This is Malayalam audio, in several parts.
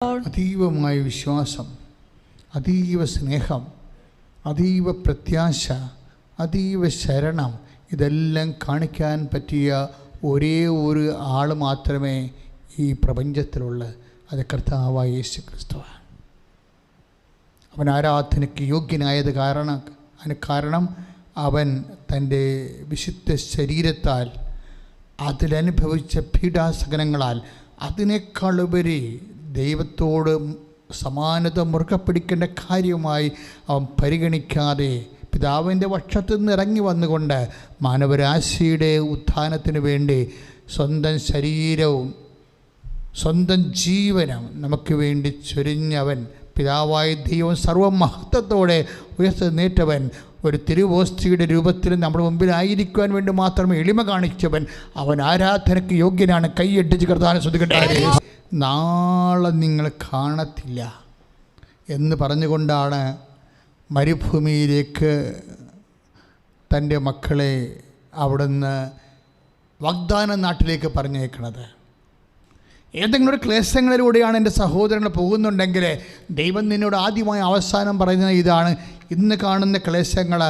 അതീവമായ വിശ്വാസം, അതീവ സ്നേഹം, അതീവ പ്രത്യാശ, അതീവ ശരണം, ഇതെല്ലാം കാണിക്കാൻ പറ്റിയ ഒരേ ഒരു ആൾ മാത്രമേ ഈ പ്രപഞ്ചത്തിലുള്ളൂ. അത് കർത്താവായ യേശു ക്രിസ്തുവാണ്. അവൻ ആരാധനയ്ക്ക് യോഗ്യനായത് കാരണം അവൻ തൻ്റെ വിശുദ്ധ ശരീരത്താൽ അതിലനുഭവിച്ച പീഡാസഹനങ്ങളാൽ അതിനേക്കാളുപരി ദൈവത്തോട് സമാനത മുറുകെ പിടിക്കേണ്ട കാര്യമായി അവൻ പരിഗണിക്കാതെ പിതാവിൻ്റെ പക്ഷത്തു നിന്ന് ഇറങ്ങി വന്നുകൊണ്ട് മാനവരാശിയുടെ ഉത്ഥാനത്തിന് വേണ്ടി സ്വന്തം ശരീരവും സ്വന്തം ജീവനും നമുക്ക് വേണ്ടി ചൊരിഞ്ഞവൻ, പിതാവായ ദൈവം സർവമഹത്വത്തോടെ ഉയർത്തുന്നേറ്റവൻ, ഒരു തിരുവോസ്തിയുടെ രൂപത്തിൽ നമ്മുടെ മുമ്പിലായിരിക്കുവാൻ വേണ്ടി മാത്രമേ എളിമ കാണിച്ചവൻ, അവൻ ആരാധനയ്ക്ക് യോഗ്യനാണ്. കൈയടിച്ച് കർത്താവിനെ സ്തുതിക്കട്ടെ. നാളെ നിങ്ങൾ കാണത്തില്ല എന്ന് പറഞ്ഞുകൊണ്ടാണ് മരുഭൂമിയിലേക്ക് തൻ്റെ മക്കളെ അവിടുന്ന് വാഗ്ദാന നാട്ടിലേക്ക് പറഞ്ഞേക്കണത്. ഏതെങ്കിലും ഒരു ക്ലേശങ്ങളിലൂടെയാണ് എൻ്റെ സഹോദരങ്ങൾ പോകുന്നുണ്ടെങ്കിൽ ദൈവം നിന്നോട് ആദ്യമായി അവസാനം പറയുന്നത് ഇതാണ്: ഇന്ന് കാണുന്ന ക്ലേശങ്ങൾ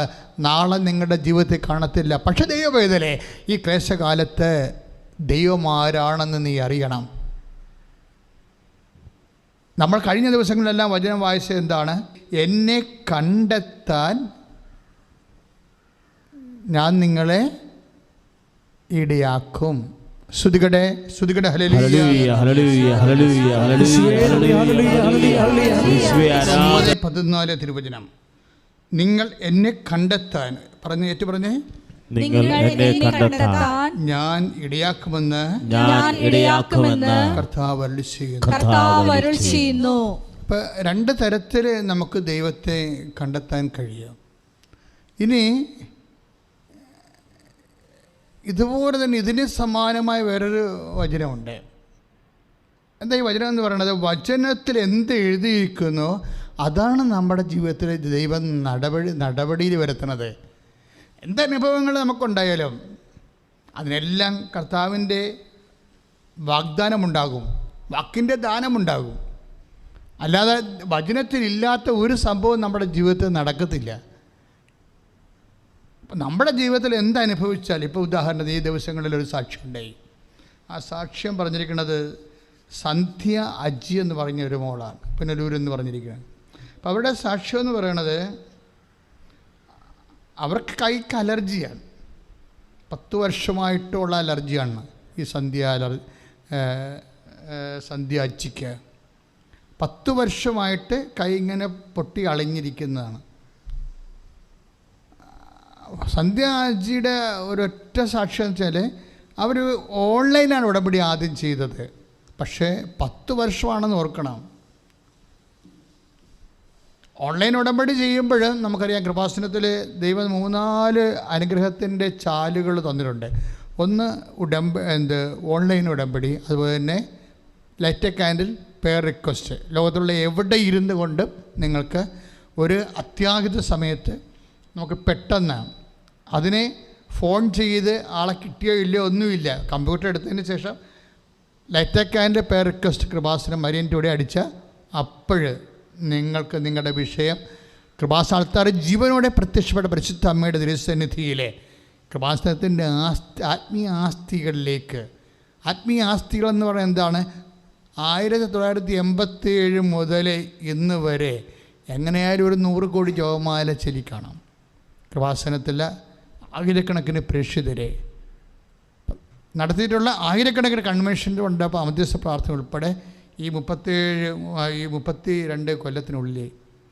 നാളെ നിങ്ങളുടെ ജീവിതത്തിൽ കാണത്തില്ല. പക്ഷേ ദൈവവേദലേ, ഈ ക്ലേശകാലത്ത് ദൈവം ആരാണെന്ന് നീ അറിയണം. നമ്മൾ കഴിഞ്ഞ ദിവസങ്ങളിലെല്ലാം വചനം വായിച്ചത് എന്താണ്? എന്നെ കണ്ടെത്താൻ ഞാൻ നിങ്ങളെ ഇടയാക്കും. ശ്രുതികടെ ഹല്ലേലൂയ ഹല്ലേലൂയ ഹല്ലേലൂയ ഹല്ലേലൂയ. 14 തിരുവചനം. നിങ്ങൾ എന്നെ കണ്ടെത്താൻ പറഞ്ഞേ നിങ്ങൾ എന്നെ കണ്ടെത്താൻ ഞാൻ ഇടയാക്കുമെന്ന് കർത്താവ് അരുളിച്ചെയ്യുന്നു. ഇപ്പം 2 തരത്തിൽ നമുക്ക് ദൈവത്തെ കണ്ടെത്താൻ കഴിയും. ഇനി ഇതുപോലെ തന്നെ ഇതിന് സമാനമായ വേറൊരു വചനമുണ്ട്. എന്താ ഈ വചനം എന്ന് പറയുന്നത്? വചനത്തിൽ എന്ത് എഴുതിയിരിക്കുന്നോ അതാണ് നമ്മുടെ ജീവിതത്തിൽ ദൈവം നടപടിയിൽ വരുത്തുന്നത്. എന്തനുഭവങ്ങൾ നമുക്കുണ്ടായാലും അതിനെല്ലാം കർത്താവിൻ്റെ വാഗ്ദാനമുണ്ടാകും, വാക്കിൻ്റെ ദാനമുണ്ടാകും. അല്ലാതെ വചനത്തിലില്ലാത്ത ഒരു സംഭവം നമ്മുടെ ജീവിതത്തിൽ നടക്കത്തില്ല. നമ്മുടെ ജീവിതത്തിൽ എന്തനുഭവിച്ചാൽ, ഇപ്പോൾ ഉദാഹരണത്തിന് ഈ ദിവസങ്ങളിൽ ഒരു സാക്ഷ്യം ഉണ്ടായി. ആ സാക്ഷ്യം പറഞ്ഞിരിക്കുന്നത് സന്ധ്യ അജി എന്ന് പറഞ്ഞ ഒരു മോളാണ്, പുനലൂരെന്ന് പറഞ്ഞിരിക്കുകയാണ്. അപ്പോൾ അവരുടെ സാക്ഷ്യം എന്ന് പറയണത് അവർക്ക് കൈക്ക് അലർജിയാണ്. 10 വർഷമായിട്ടുള്ള അലർജിയാണ് ഈ സന്ധ്യ അച്ചിക്ക്. 10 വർഷമായിട്ട് കൈ ഇങ്ങനെ പൊട്ടി അളിഞ്ഞിരിക്കുന്നതാണ്. സന്ധ്യാജിയുടെ ഒരൊറ്റ സാക്ഷ്യം എന്ന് വെച്ചാൽ അവർ ഓൺലൈനാണ് ഉടമ്പടി ആദ്യം ചെയ്തത്. പക്ഷേ 10 വർഷമാണെന്ന് ഓർക്കണം. ഓൺലൈൻ ഉടമ്പടി ചെയ്യുമ്പോൾ നമുക്കറിയാം, കൃപാസനത്തിൽ ദൈവം 3-4 അനുഗ്രഹത്തിൻ്റെ ചാലുകൾ തന്നിട്ടുണ്ട്. ഒന്ന് ഓൺലൈൻ ഉടമ്പടി, അതുപോലെ തന്നെ light a candle prayer request. ലോകത്തുള്ള എവിടെ ഇരുന്ന് കൊണ്ട് നിങ്ങൾക്ക് ഒരു അത്യാഹിത സമയത്ത് നമുക്ക് പെട്ടെന്ന് അതിനെ ഫോൺ ചെയ്ത് ആളെ കിട്ടിയോ ഇല്ലയോ ഒന്നുമില്ല, കമ്പ്യൂട്ടർ എടുത്തതിന് ശേഷം light a candle prayer request Kripasanam മരിയൻ്റെ അടിച്ച അപ്പോൾ നിങ്ങൾക്ക് നിങ്ങളുടെ വിഷയം കൃപാസനത്താർ ജീവനോടെ പ്രത്യക്ഷപ്പെട്ട പരിശുദ്ധ അമ്മയുടെ തിരുസന്നിധിയിലെ കൃപാസനത്തിൻ്റെ ആത്മീയ ആസ്തികളിലേക്ക്. ആത്മീയ ആസ്തികളെന്ന് പറയുന്നത് എന്താണ്? 1987 മുതൽ ഇന്ന് വരെ എങ്ങനെയായാലും ഒരു 100 കോടി ജപമാല ചൊല്ലിക്കാണാം. കൃപാസനത്തിൽ ആയിരക്കണക്കിന് പ്രേക്ഷിതരെ നടത്തിയിട്ടുള്ള ആയിരക്കണക്കിന് കൺവെൻഷൻ്റെ ഉണ്ട്. അപ്പോൾ മധ്യസ്ഥ പ്രാർത്ഥന ഉൾപ്പെടെ ഈ 32 കൊല്ലത്തിനുള്ളിൽ.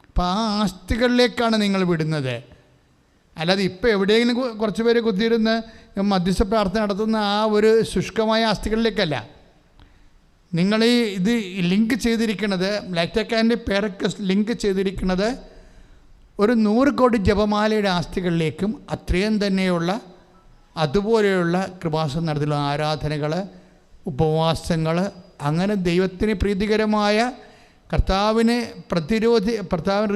അപ്പോൾ ആ ആസ്തികളിലേക്കാണ് നിങ്ങൾ വിടുന്നത്. അല്ലാതെ ഇപ്പോൾ എവിടെയെങ്കിലും കുറച്ച് പേര് കുത്തിയിരുന്ന് മധ്യസ്ഥ പ്രാർത്ഥന നടത്തുന്ന ആ ഒരു ശുഷ്കമായ ആസ്തികളിലേക്കല്ല. നിങ്ങൾ ഇത് ലിങ്ക് ചെയ്തിരിക്കുന്നത്, light a candle prayer request link ചെയ്തിരിക്കുന്നത് ഒരു 100 കോടി ജപമാലയുടെ ആസ്തികളിലേക്കും അത്രയും തന്നെയുള്ള അതുപോലെയുള്ള കൃപാസനം നടത്തിയുള്ള ആരാധനകൾ, ഉപവാസങ്ങൾ, അങ്ങനെ ദൈവത്തിന് പ്രീതികരമായ കർത്താവിനെ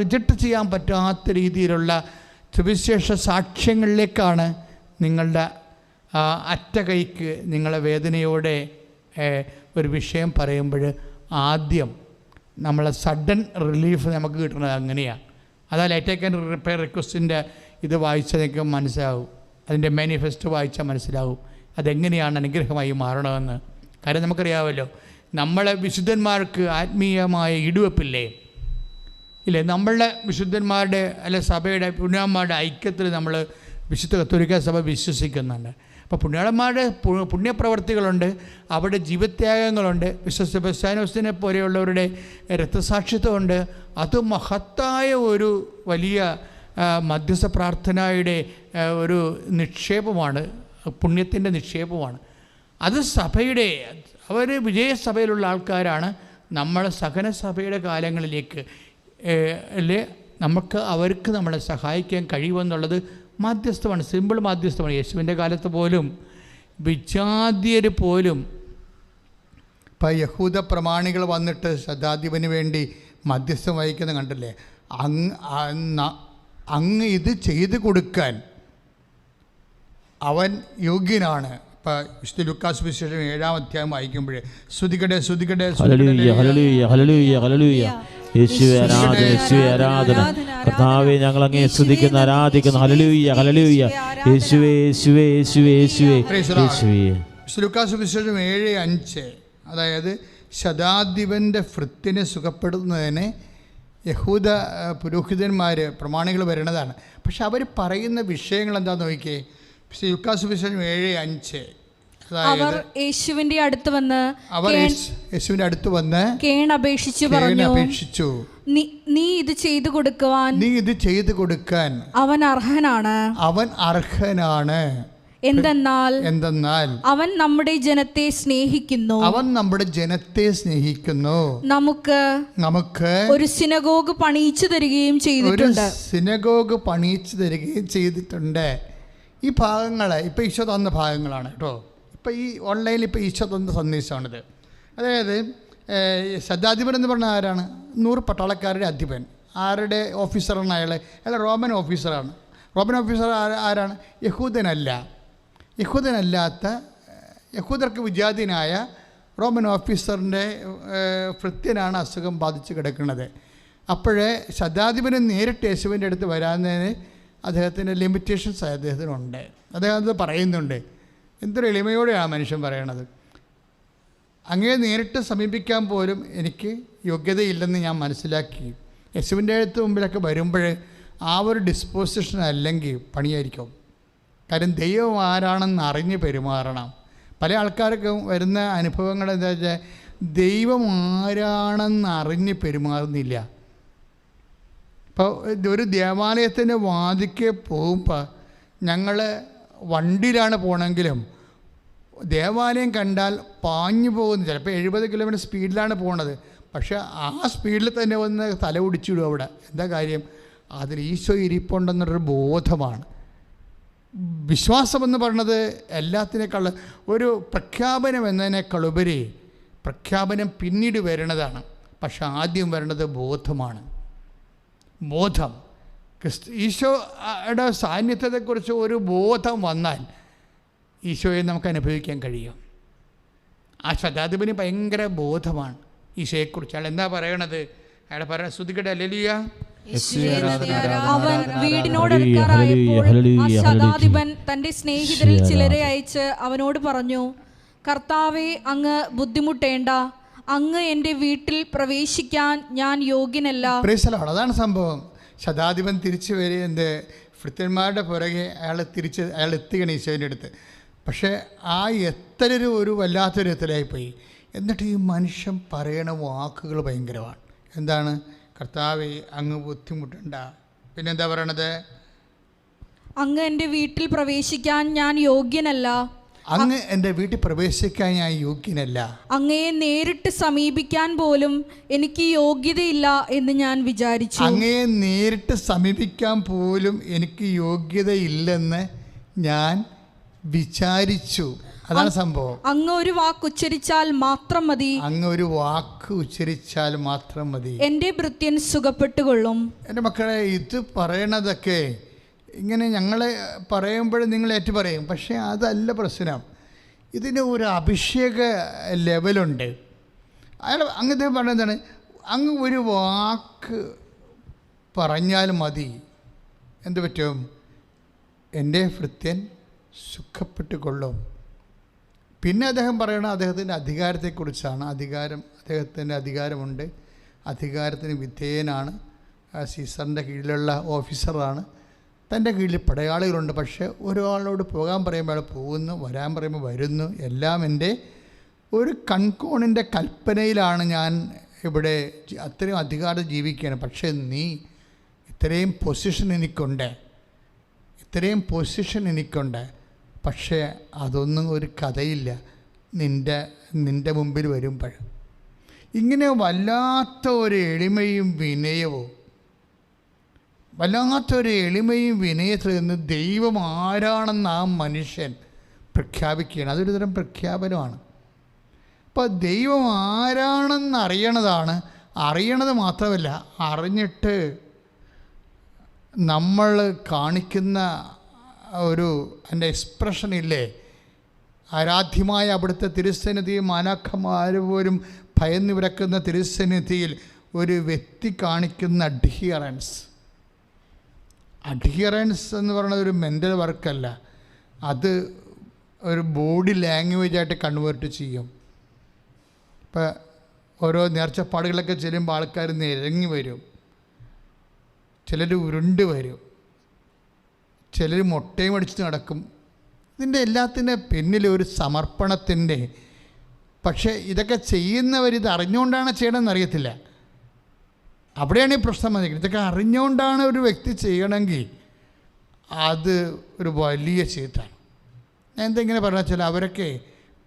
റിജക്റ്റ് ചെയ്യാൻ പറ്റാത്ത രീതിയിലുള്ള സുവിശേഷ സാക്ഷ്യങ്ങളിലേക്കാണ് നിങ്ങളുടെ അറ്റ കൈക്ക് നിങ്ങളെ വേദനയോടെ ഒരു വിഷയം പറയുമ്പോൾ ആദ്യം നമ്മളെ സഡൻ റിലീഫ് നമുക്ക് കിട്ടുന്നത് അങ്ങനെയാണ്. അതാ ലെറ്റർ ആൻഡ് റിപ്പയർ റിക്വസ്റ്റിൻ്റെ ഇത് വായിച്ചാൽ നിങ്ങൾക്ക് മനസ്സിലാവും, അതിൻ്റെ മാനിഫെസ്റ്റോ വായിച്ചാൽ മനസ്സിലാവും അതെങ്ങനെയാണ് അനുഗ്രഹമായി മാറണമെന്ന്. കാര്യം നമുക്കറിയാമല്ലോ, നമ്മളെ വിശുദ്ധന്മാർക്ക് ആത്മീയമായ ഇടിവെപ്പില്ലേ ഇല്ലേ? നമ്മളുടെ വിശുദ്ധന്മാരുടെ അല്ലെ സഭയുടെ പുണ്യന്മാരുടെ ഐക്യത്തിൽ നമ്മൾ വിശുദ്ധ കത്തോലിക്ക സഭ വിശ്വസിക്കുന്നുണ്ട്. അപ്പോൾ പുണ്യാളന്മാരുടെ പുണ്യപ്രവർത്തികളുണ്ട്, അവിടെ ജീവത്യാഗങ്ങളുണ്ട്, വിശുദ്ധ സെബസ്ത്യാനോസിനെ പോലെയുള്ളവരുടെ രക്തസാക്ഷിത്വമുണ്ട്. അത് മഹത്തായ ഒരു വലിയ മധ്യസ്ഥ പ്രാർത്ഥനയുടെ ഒരു നിക്ഷേപമാണ്, പുണ്യത്തിൻ്റെ നിക്ഷേപമാണ്. അത് സഭയുടെ അവർ വിജയസഭയിലുള്ള ആൾക്കാരാണ്. നമ്മൾ സഹന സഭയുടെ കാലങ്ങളിലേക്ക് നമുക്ക് അവർക്ക് നമ്മളെ സഹായിക്കാൻ കഴിയുമെന്നുള്ളത് മാധ്യസ്ഥമാണ്, സിമ്പിൾ മാധ്യസ്ഥമാണ്. യേശുവിൻ്റെ കാലത്ത് പോലും വിജാതിയർ പോലും ഇപ്പം യഹൂദ പ്രമാണികൾ വന്നിട്ട് ശതാധിപന് വേണ്ടി മധ്യസ്ഥം വഹിക്കുന്നത് കണ്ടില്ലേ? അങ്ങ് ഇത് ചെയ്തു കൊടുക്കാൻ അവൻ യോഗ്യനാണ്. ഇപ്പം വിശുദ്ധ ലൂക്കാസ് സുവിശേഷം 7-ാം അധ്യായം വായിക്കുമ്പോഴേ സ്തുതിക്കട്ടെ സ്തുതിക്കട്ടെ യേശുവേ ആരാധന, യേശുവേ ആരാധന. കർത്താവേ ഞങ്ങൾ അങ്ങേ സ്തുതിക്കുന്നു, ആരാധിക്കുന്നു. ഹല്ലേലൂയ ഹല്ലേലൂയ. യേശുവേ യേശുവേ യേശുവേ യേശുവേ യേശുവേ. വിശുദ്ധ ലൂക്കാസ് സുവിശേഷം 7:5, അതായത് ശതാധിപൻ്റെ ഭൃത്യനെ സുഖപ്പെടുത്തുന്നതിന് യഹൂദ പുരോഹിതന്മാർ പ്രമാണികൾ വരുന്നതാണ്. പക്ഷെ അവർ പറയുന്ന വിഷയങ്ങൾ എന്താണെന്ന് നോക്കിയേ. ലൂക്കാസ് സുവിശേഷം 7:5, അവർ യേശുവിന്റെ അടുത്ത് വന്ന് കേണപേക്ഷിച്ചു പറഞ്ഞു, നീ ഇത് ചെയ്തു കൊടുക്കാൻ അവൻ അർഹനാണ്. എന്തെന്നാൽ അവൻ നമ്മുടെ ജനത്തെ സ്നേഹിക്കുന്നു. നമുക്ക് ഒരു സിനഗോഗ് പണിയിച്ചു തരികയും ചെയ്തിട്ടുണ്ട്. ഈ ഭാഗങ്ങൾ ഇപ്പം ഈശോ തന്ന ഭാഗങ്ങളാണ് കേട്ടോ. ഇപ്പം ഈ ഓൺലൈനിൽ ഇപ്പോൾ ഈശോ തന്ന സന്ദേശമാണിത്. അതായത് ശതാധിപൻ എന്ന് പറഞ്ഞാൽ ആരാണ്? 100 പട്ടാളക്കാരുടെ അധിപൻ. ആരുടെ ഓഫീസറാണ് അയാൾ? റോമൻ ഓഫീസറാണ്. റോമൻ ഓഫീസർ ആരാണ്? യഹൂദനല്ലാത്ത യഹൂദർക്ക് വിജാതീയനായ റോമൻ ഓഫീസറിൻ്റെ ഭൃത്യനാണ് അസുഖം ബാധിച്ച് കിടക്കുന്നത്. അപ്പോഴേ ശതാധിപന് നേരിട്ട് യേശുവിൻ്റെ അടുത്ത് വരാവുന്നതിന് അദ്ദേഹത്തിൻ്റെ ലിമിറ്റേഷൻസ് അദ്ദേഹത്തിനുണ്ട്. അദ്ദേഹം അത് പറയുന്നുണ്ട്. എന്തൊരു എളിമയോടെയാണ് മനുഷ്യൻ പറയണത്. അങ്ങേ നേരിട്ട് സമീപിക്കാൻ പോലും എനിക്ക് യോഗ്യതയില്ലെന്ന് ഞാൻ മനസ്സിലാക്കി. യേശുവിൻ്റെ അടുത്ത് മുമ്പിലൊക്കെ വരുമ്പോൾ ആ ഒരു ഡിസ്പോസിഷൻ അല്ലെങ്കിൽ പണിയായിരിക്കും. കാര്യം ദൈവം ആരാണെന്ന് അറിഞ്ഞ് പെരുമാറണം. പല ആൾക്കാർക്കും വരുന്ന അനുഭവങ്ങൾ എന്താ വെച്ചാൽ ദൈവം ആരാണെന്ന് അറിഞ്ഞ് പെരുമാറുന്നില്ല. ഇപ്പോൾ ഒരു ദേവാലയത്തിൻ്റെ വാതിക്ക് പോകുമ്പോൾ ഞങ്ങൾ വണ്ടിയിലാണ് പോകണമെങ്കിലും ദേവാലയം കണ്ടാൽ പാഞ്ഞു പോകുന്നു. ചിലപ്പോൾ 70 കിലോമീറ്റർ സ്പീഡിലാണ് പോണത്. പക്ഷേ ആ സ്പീഡിൽ തന്നെ വന്ന് തല ഒടിച്ചിടും അവിടെ. എന്താ കാര്യം? അതിൽ ഈശോ ഇരിപ്പുണ്ടെന്നൊരു ബോധമാണ്. വിശ്വാസമെന്ന് പറയുന്നത് എല്ലാത്തിനേക്കാൾ ഒരു പ്രഖ്യാപനം എന്നതിനേക്കാളുപരി പ്രഖ്യാപനം പിന്നീട് വരുന്നതാണ്. പക്ഷെ ആദ്യം വരുന്നത് ബോധമാണ്. ബോധം ഈശോയുടെ സാന്നിധ്യത്തെക്കുറിച്ച് ഒരു ബോധം വന്നാൽ ഈശോയെ നമുക്ക് അനുഭവിക്കാൻ കഴിയും. ആ ശതാധിപന് ഭയങ്കര ബോധമാണ് ഈശോയെക്കുറിച്ച്. അയാൾ എന്താ പറയണത്? അയാൾ പറയുന്നത് സ്തുതിക്കട്ടെ ഹല്ലേലൂയ. അവൻ വീടിനോടടുക്കാറായപ്പോൾ ആ ശതാധിപൻ തന്റെ സ്നേഹിതരിൽ ചിലരെ അയച്ച് അവനോട് പറഞ്ഞു, കർത്താവേ, അങ്ങ് ബുദ്ധിമുട്ടേണ്ട. അങ്ങ് എൻ്റെ വീട്ടിൽ പ്രവേശിക്കാൻ ഞാൻ യോഗ്യനല്ല. അതാണ് സംഭവം. ശതാധിപൻ തിരിച്ചു വരിക ഭൃത്യന്മാരുടെ പുറകെ അയാൾ എത്തുകയാണ് ഈശോയുടെ അടുത്ത്. പക്ഷേ ആ ഒരു വല്ലാത്തൊരു എത്തലായിപ്പോയി. എന്നിട്ട് ഈ മനുഷ്യൻ പറയണ വാക്കുകൾ ഭയങ്കരമാണ്. എന്താണ്? കർത്താവേ, അങ്ങ് ബുദ്ധിമുട്ടണ്ട. പിന്നെന്താ പറയണത്? അങ്ങ് എൻ്റെ വീട്ടിൽ പ്രവേശിക്കാൻ ഞാൻ യോഗ്യനല്ല. അങ്ങ് എൻ്റെ വീട്ടിൽ പ്രവേശിക്കാൻ ഞാൻ യോഗ്യനല്ല. അങ്ങയെ നേരിട്ട് സമീപിക്കാൻ പോലും എനിക്ക് യോഗ്യതയില്ല എന്ന് ഞാൻ വിചാരിച്ചു. അങ്ങയെ നേരിട്ട് സമീപിക്കാൻ പോലും എനിക്ക് യോഗ്യതയില്ലെന്ന് ഞാൻ വിചാരിച്ചു. അതാണ് സംഭവം. അങ്ങ് ഒരു വാക്ക് ഉച്ചരിച്ചാൽ മാത്രം മതി. എൻ്റെ ഭൃത്യൻ സുഖപ്പെട്ടുകൊള്ളും. എൻ്റെ മക്കളെ, ഇത് പറയണതൊക്കെ ഇങ്ങനെ ഞങ്ങൾ പറയുമ്പോൾ നിങ്ങൾ ഏറ്റു പറയും. പക്ഷേ അതല്ല പ്രശ്നം. ഇതിന് ഒരു അഭിഷേക ലെവലുണ്ട്. അയാൾ അങ്ങനത്തെ പറഞ്ഞതാണ്, അങ്ങ് ഒരു വാക്ക് പറഞ്ഞാൽ മതി, എന്ത് പറ്റും? എൻ്റെ ഭൃത്യൻ സുഖപ്പെട്ടുകൊള്ളും. പിന്നെ അദ്ദേഹം പറയണത് അദ്ദേഹത്തിൻ്റെ അധികാരത്തെക്കുറിച്ചാണ്. അദ്ദേഹത്തിൻ്റെ അധികാരമുണ്ട്, അധികാരത്തിന് വിധേയനാണ്, സീസറിൻ്റെ കീഴിലുള്ള ഓഫീസറാണ്, തൻ്റെ കീഴിൽ പടയാളികളുണ്ട്. പക്ഷേ ഒരാളോട് പോകാൻ പറയുമ്പോൾ അയാൾ പോകുന്നു, വരാൻ പറയുമ്പോൾ വരുന്നു. എല്ലാം എൻ്റെ ഒരു കൺകോണിൻ്റെ കൽപ്പനയിലാണ് ഞാൻ ഇവിടെ അത്രയും അധികാരം ജീവിക്കുകയാണ്. പക്ഷേ നീ ഇത്രയും പൊസിഷൻ എനിക്കുണ്ട്, പക്ഷേ അതൊന്നും ഒരു കഥയില്ല നിൻ്റെ മുമ്പിൽ വരുമ്പോൾ. ഇങ്ങനെ വല്ലാത്ത ഒരു എളിമയും വിനയത്തിൽ നിന്ന് ദൈവം ആരാണെന്ന് ആ മനുഷ്യൻ പ്രഖ്യാപിക്കുകയാണ്. അതൊരു തരം പ്രഖ്യാപനമാണ്. അപ്പോൾ ദൈവം ആരാണെന്ന് അറിയണത് മാത്രമല്ല, അറിഞ്ഞിട്ട് നമ്മൾ കാണിക്കുന്ന എൻ്റെ എക്സ്പ്രഷൻ ഇല്ലേ, ആരാധ്യമായ അവിടുത്തെ തിരുസന്നിധിയും മാലാഖമാർ പോലും ഭയന്ന് വിറക്കുന്ന തിരുസന്നിധിയിൽ ഒരു വ്യക്തി കാണിക്കുന്ന അഡ്ഹിയറൻസ് എന്ന് പറയുന്നത് ഒരു മെൻ്റൽ വർക്കല്ല, അത് ഒരു ബോഡി ലാംഗ്വേജായിട്ട് കൺവേർട്ട് ചെയ്യും. ഇപ്പം ഓരോ നേർച്ചപ്പാടുകളൊക്കെ ചെല്ലുമ്പോൾ ആൾക്കാർ നിരങ്ങി വരും, ചിലർ ഉരുണ്ട് വരും, ചിലർ മുട്ടയും അടിച്ച് നടക്കും. ഇതിൻ്റെ എല്ലാത്തിൻ്റെ പിന്നിൽ ഒരു സമർപ്പണത്തിൻ്റെ, പക്ഷേ ഇതൊക്കെ ചെയ്യുന്നവരിത് അറിഞ്ഞുകൊണ്ടാണ് ചെയ്യണമെന്ന് അറിയത്തില്ല. അവിടെയാണ് ഈ പ്രശ്നം വന്നിരിക്കുന്നത്. ഇതൊക്കെ അറിഞ്ഞുകൊണ്ടാണ് ഒരു വ്യക്തി ചെയ്യണമെങ്കിൽ അത് ഒരു വലിയ ചീത്താണ്. ഞാൻ എന്തെങ്കിലും പറഞ്ഞാൽ വെച്ചാൽ അവരൊക്കെ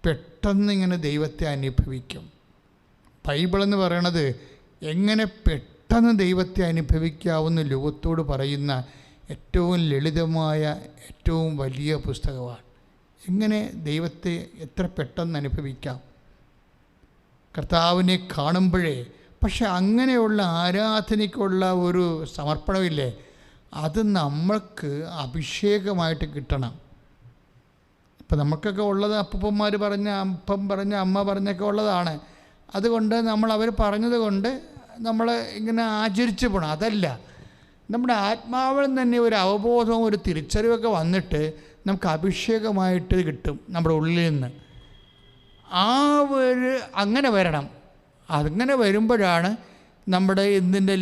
പെട്ടെന്ന് ഇങ്ങനെ ദൈവത്തെ അനുഭവിക്കും. ബൈബിളെന്ന് പറയണത് എങ്ങനെ പെട്ടെന്ന് ദൈവത്തെ അനുഭവിക്കാവുന്ന ലോകത്തോട് പറയുന്ന ഏറ്റവും ലളിതമായ ഏറ്റവും വലിയ പുസ്തകമാണ്. എങ്ങനെ ദൈവത്തെ എത്ര പെട്ടെന്ന് അനുഭവിക്കാം കർത്താവിനെ കാണുമ്പോഴേ. പക്ഷെ അങ്ങനെയുള്ള ആരാധനയ്ക്കുള്ള ഒരു സമർപ്പണമില്ലേ, അത് നമ്മൾക്ക് അഭിഷേകമായിട്ട് കിട്ടണം. ഇപ്പം നമുക്കൊക്കെ ഉള്ളത് അപ്പൂപ്പന്മാർ പറഞ്ഞ, അപ്പം പറഞ്ഞ, അമ്മ പറഞ്ഞൊക്കെ ഉള്ളതാണ്. അതുകൊണ്ട് അവർ പറഞ്ഞത് കൊണ്ട് നമ്മൾ ഇങ്ങനെ ആചരിച്ചു പോകണം. അതല്ല, നമ്മുടെ ആത്മാവിൽ തന്നെ ഒരു അവബോധവും ഒരു തിരിച്ചറിവൊക്കെ വന്നിട്ട് നമുക്ക് അഭിഷേകമായിട്ട് കിട്ടും നമ്മുടെ ഉള്ളിൽ നിന്ന്. അങ്ങനെ വരണം. അങ്ങനെ വരുമ്പോഴാണ് നമ്മുടെ ഇതിൻ്റെ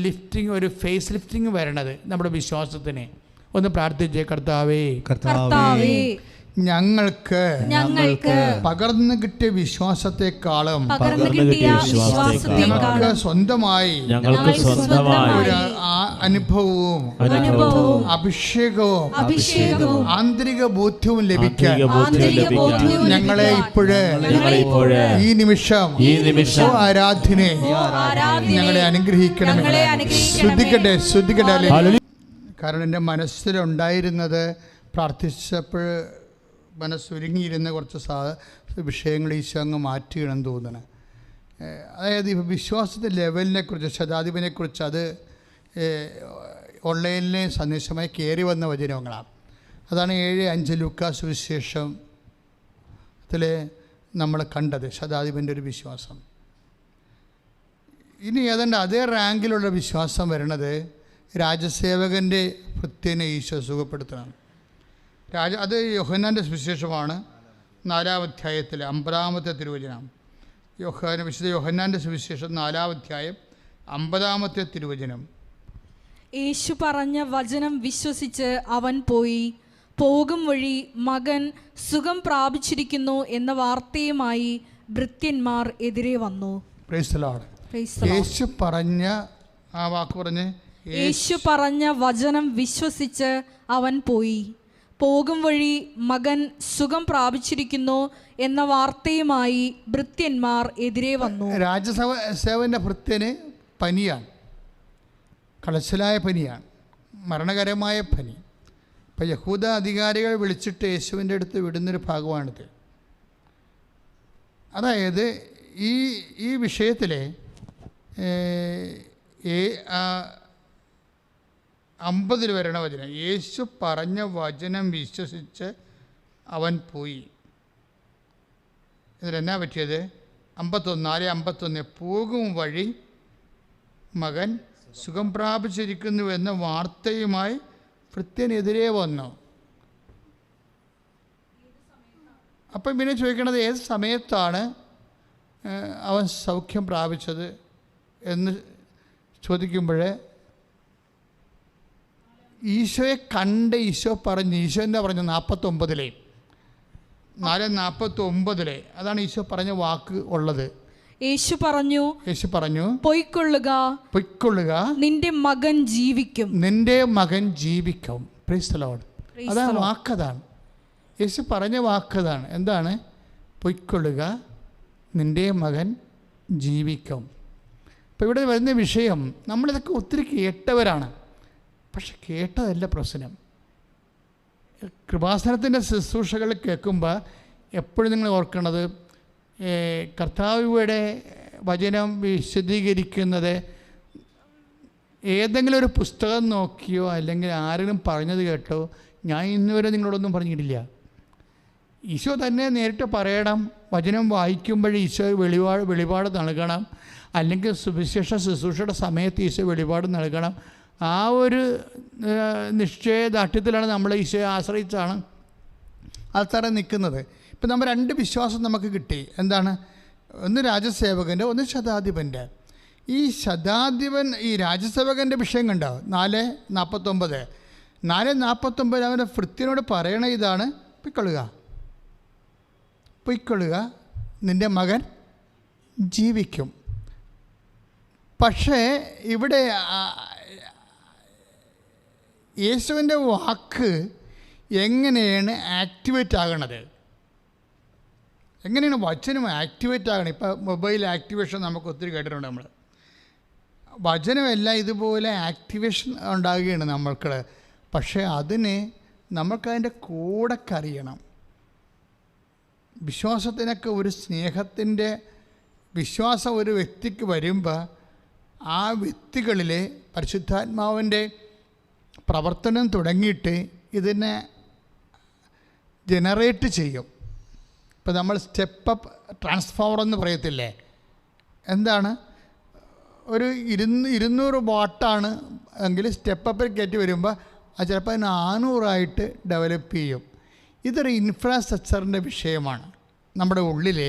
ഒരു ഫേസ് ലിഫ്റ്റിംഗ് വരണത് നമ്മുടെ വിശ്വാസത്തിന്. ഒന്ന് പ്രാർത്ഥിച്ചേ. കർത്താവേ, ഞങ്ങൾക്ക് പകർന്നു കിട്ടിയ വിശ്വാസത്തെക്കാളും ഞങ്ങൾക്ക് സ്വന്തമായി ഒരു അനുഭവവും അഭിഷേകവും ആന്തരിക ബോധ്യവും ലഭിക്കാൻ ഞങ്ങളെ ഇപ്പോഴേ ഈ നിമിഷം ആരാധനെ ഞങ്ങളെ അനുഗ്രഹിക്കണമേ. ശ്രദ്ധിക്കട്ടെ. കാരണം എൻ്റെ മനസ്സിലുണ്ടായിരുന്നത്, പ്രാർത്ഥിച്ചപ്പോൾ മനസ്സൊരുങ്ങിയിരുന്ന കുറച്ച് വിഷയങ്ങൾ ഈശോ അങ്ങ് മാറ്റുകയാണെന്ന് തോന്നുന്നത്. അതായത് ഇപ്പോൾ വിശ്വാസത്തെ ലെവലിനെക്കുറിച്ച്, ശതാധിപനെക്കുറിച്ച് അത് ഓൺലൈനിൽ സന്ദേശമായി കയറി വന്ന വചനങ്ങളാണ്. അതാണ് 7:5 ലൂക്കാ സുവിശേഷത്തിൽ നമ്മൾ കണ്ടത്, ശതാധിപൻ്റെ ഒരു വിശ്വാസം. ഇനി ഏതാണ്ട് അതേ റാങ്കിലുള്ള വിശ്വാസം വരണത് രാജസേവകൻ്റെ ഭൃത്യനെ ഈശോ സുഖപ്പെടുത്തണം. അത് യോഹന്നാൻ്റെ സുവിശേഷമാണ്, 4-ാം അധ്യായത്തിൽ 50-ാമത്തെ തിരുവചനം. വിശുദ്ധ യോഹന്നാൻ്റെ സുവിശേഷം 4-ാം അധ്യായം 50-ാമത്തെ തിരുവചനം. യേശു പറഞ്ഞ വചനം വിശ്വസിച്ച് അവൻ പോയി. പോകും വഴി മകൻ സുഖം പ്രാപിച്ചിരിക്കുന്നു എന്ന വാർത്തയുമായി ഭൃത്യന്മാർ എതിരെ വന്നു. Praise the Lord. യേശു പറഞ്ഞ ആ വാക്ക് പറഞ്ഞ്, യേശു പറഞ്ഞ വചനം വിശ്വസിച്ച് അവൻ പോയി. പോകും വഴി മകൻ സുഖം പ്രാപിച്ചിരിക്കുന്നു എന്ന വാർത്തയുമായി ഭൃത്യന്മാർ എതിരെ വന്നു. രാജസേവന്റെ ഭൃത്യന് പനിയാണ്, കളച്ചിലായ പനിയാണ്, മരണകരമായ പനി. ഇപ്പം യഹൂദ അധികാരികൾ വിളിച്ചിട്ട് യേശുവിൻ്റെ അടുത്ത് വിടുന്നൊരു ഭാഗമാണിത്. അതായത് ഈ വിഷയത്തിൽ 50 വരണ വചനം, യേശു പറഞ്ഞ വചനം വിശ്വസിച്ച് അവൻ പോയി. ഇതിലെന്നാ പറ്റിയത്? 51 പോകും വഴി മകൻ സുഖം പ്രാപിച്ചിരിക്കുന്നു എന്ന വാർത്തയുമായി ഭൃത്യനെതിരെ വന്നു. അപ്പം പിന്നെ ചോദിക്കണത് ഏത് സമയത്താണ് അവൻ സൗഖ്യം പ്രാപിച്ചത് എന്ന് ചോദിക്കുമ്പോൾ ഈശോയെ കണ്ട് ഈശോ പറഞ്ഞു. ഈശോ എന്താ പറഞ്ഞു? 4:49 അതാണ് ഈശോ പറഞ്ഞ വാക്ക് ഉള്ളത്. യേശു പറഞ്ഞു പൊയ്ക്കൊള്ളുക, നിന്റെ മകൻ ജീവിക്കും. Praise the Lord. അതാണ് വാക്കതാണ്, യേശു പറഞ്ഞ വാക്കതാണ്. എന്താണ്? പൊയ്ക്കൊള്ളുക, നിന്റെ മകൻ ജീവിക്കും. അപ്പോൾ ഇവിടെ വരുന്ന വിഷയം, നമ്മളിതൊക്കെ ഒത്തിരി കേട്ടവരാണ്, പക്ഷെ കേട്ടതല്ല പ്രശ്നം. കൃപാസനത്തിൻ്റെ ശുശ്രൂഷകൾ കേൾക്കുമ്പോൾ എപ്പോഴും നിങ്ങൾ ഓർക്കേണ്ടത്, കർത്താവിയുടെ വചനം വിശദീകരിക്കുന്നത് ഏതെങ്കിലും ഒരു പുസ്തകം നോക്കിയോ അല്ലെങ്കിൽ ആരെങ്കിലും പറഞ്ഞത് കേട്ടോ ഞാൻ ഇന്നുവരെ നിങ്ങളോടൊന്നും പറഞ്ഞിട്ടില്ല. ഈശോ തന്നെ നേരിട്ട് പറയണം. വചനം വായിക്കുമ്പോൾ ഈശോ വെളിപാട് നൽകണം, അല്ലെങ്കിൽ സുവിശേഷ ശുശ്രൂഷയുടെ സമയത്ത് ഈശോ വെളിപാട് നൽകണം. ആ ഒരു നിശ്ചയദാർഢ്യത്തിലാണ് നമ്മൾ ഈശോയെ ആശ്രയിച്ചാണ് ആൾക്കാരെ നിൽക്കുന്നത്. ഇപ്പം നമ്മൾ 2 വിശ്വാസം നമുക്ക് കിട്ടി. എന്താണ്? ഒന്ന് രാജസേവകൻ്റെ, ഒന്ന് ശതാധിപൻ്റെ. ഈ ശതാധിപൻ, ഈ രാജസേവകൻ്റെ വിഷയം കണ്ടോ? 4:49 അവൻ്റെ ഭൃത്യനോട് പറയണ ഇതാണ്: പൊയ്ക്കൊള്ളുക, നിൻ്റെ മകൻ ജീവിക്കും. പക്ഷേ ഇവിടെ യേശുവിൻ്റെ വാക്ക് എങ്ങനെയാണ് ആക്ടിവേറ്റ് ആകണത്? എങ്ങനെയാണ് വചനം ആക്ടിവേറ്റ് ആകണം? ഇപ്പോൾ മൊബൈൽ ആക്ടിവേഷൻ നമുക്ക് ഒത്തിരി കേട്ടിട്ടുണ്ട്. നമ്മൾ വചനമെല്ലാം ഇതുപോലെ ആക്ടിവേഷൻ ഉണ്ടാകുകയാണ് നമ്മൾക്ക്. പക്ഷേ അതിന് നമ്മൾക്കതിൻ്റെ കൂടെ അറിയണം. വിശ്വാസത്തിനൊക്കെ ഒരു സ്നേഹത്തിൻ്റെ വിശ്വാസം ഒരു വ്യക്തിക്ക് വരുമ്പോൾ ആ വ്യക്തികളിൽ പരിശുദ്ധാത്മാവിൻ്റെ പ്രവർത്തനം തുടങ്ങിയിട്ട് ഇതിനെ ജനറേറ്റ് ചെയ്യും. ഇപ്പോൾ നമ്മൾ സ്റ്റെപ്പ് അപ്പ് ട്രാൻസ്ഫോമർ എന്ന് പറയത്തില്ലേ? എന്താണ്? ഒരു 200 വാട്ടാണ് എങ്കിൽ സ്റ്റെപ്പ് അപ്പിൽ കയറ്റി വരുമ്പോൾ അത് ചിലപ്പോൾ 400 ഡെവലപ്പ് ചെയ്യും. ഇതൊരു ഇൻഫ്രാസ്ട്രക്ചറിൻ്റെ വിഷയമാണ്. നമ്മുടെ ഉള്ളിൽ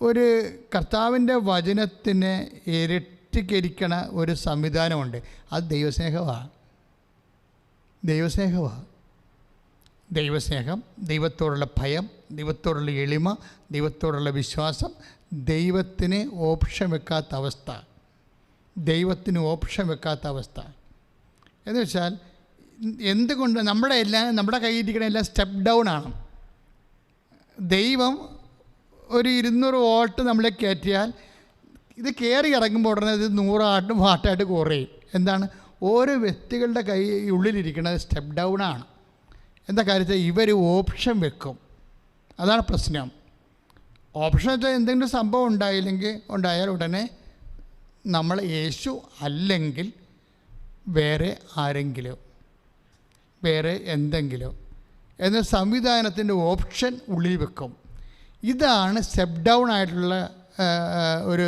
ഒരു കർത്താവിൻ്റെ വചനത്തിനെ ഇരട്ടിക്കരിക്കണ ഒരു സംവിധാനമുണ്ട്. അത് ദൈവസ്നേഹമാണ്. ദൈവസ്നേഹം, ദൈവത്തോടുള്ള ഭയം, ദൈവത്തോടുള്ള എളിമ, ദൈവത്തോടുള്ള വിശ്വാസം, ദൈവത്തിന് ഓപ്ഷൻ വെക്കാത്ത അവസ്ഥ. എന്ന് വെച്ചാൽ എന്തുകൊണ്ട് നമ്മുടെ കയ്യിലിരിക്കണ എല്ലാം സ്റ്റെപ്പ് ഡൗൺ ആണ്. ദൈവം ഒരു 200 വോൾട്ട് നമ്മളെ കയറ്റിയാൽ ഇത് കയറി ഇറങ്ങുമ്പോൾ ഉടനെ ഇത് 100 വാട്ടായിട്ട് കുറയും. എന്താണ്? ഓരോ വ്യക്തികളുടെ ഉള്ളിലിരിക്കുന്നത് സ്റ്റെപ്പ് ഡൗൺ ആണ്. എന്താ കാര്യത്തിൽ? ഇവർ ഓപ്ഷൻ വെക്കും. അതാണ് പ്രശ്നം. ഓപ്ഷൻ വെച്ചാൽ എന്തെങ്കിലും സംഭവം ഉണ്ടായാൽ ഉടനെ നമ്മൾ യേശു അല്ലെങ്കിൽ വേറെ ആരെങ്കിലും, വേറെ എന്തെങ്കിലും എന്ന സംവിധാനത്തിൻ്റെ ഓപ്ഷൻ ഉള്ളിൽ വെക്കും. ഇതാണ് സ്റ്റെപ്പ് ഡൗൺ ആയിട്ടുള്ള ഒരു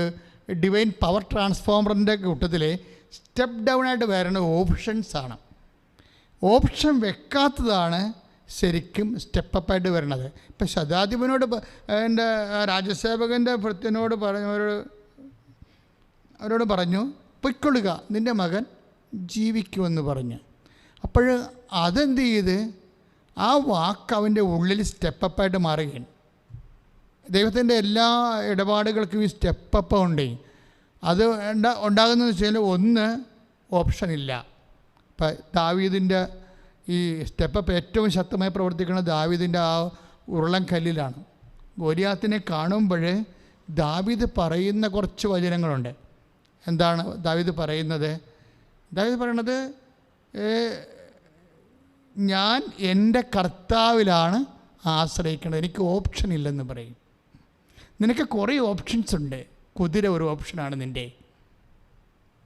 ഡിവൈൻ പവർ ട്രാൻസ്ഫോമറിൻ്റെ കൂട്ടത്തിൽ സ്റ്റെപ്പ് ഡൗൺ ആയിട്ട് വരുന്ന ഓപ്ഷൻസാണ്. ഓപ്ഷൻ വെക്കാത്തതാണ് ശരിക്കും സ്റ്റെപ്പ് അപ്പായിട്ട് വരണത്. ഇപ്പം ശതാധിപനോട് എൻ്റെ രാജസേവകൻ്റെ ഭൃത്യനോട് അവരോട് പറഞ്ഞു, പൊയ്ക്കൊള്ളുക, നിൻ്റെ മകൻ ജീവിക്കുമെന്ന് പറഞ്ഞു. അപ്പോൾ അതെന്ത് ചെയ്ത് ആ വാക്ക് അവൻ്റെ ഉള്ളിൽ സ്റ്റെപ്പ് അപ്പായിട്ട് മാറുകയാണ്. ദൈവത്തിൻ്റെ എല്ലാ ഇടപാടുകൾക്കും ഈ സ്റ്റെപ്പ് അപ്പ് ഉണ്ട്. അത് ഉണ്ടാകുന്നതെന്ന് വെച്ചാൽ ഒന്ന് ഓപ്ഷനില്ല. ഇപ്പം ദാവീദിൻ്റെ ഈ സ്റ്റെപ്പ് അപ്പ് ഏറ്റവും ശക്തമായി പ്രവർത്തിക്കുന്നത് ദാവീദിൻ്റെ ആ ഉരുളൻ കല്ലിലാണ്. ഗോലിയാത്തിനെ കാണുമ്പോൾ ദാവീദ് പറയുന്ന കുറച്ച് വചനങ്ങളുണ്ട്. എന്താണ് ദാവീദ് പറയുന്നത്? ഞാൻ എൻ്റെ കർത്താവിലാണ് ആശ്രയിക്കുന്നത്, എനിക്ക് ഓപ്ഷൻ ഇല്ലെന്ന് പറയും. നിനക്ക് കുറേ ഓപ്ഷൻസ് ഉണ്ട്. കുതിര ഒരു ഓപ്ഷനാണ്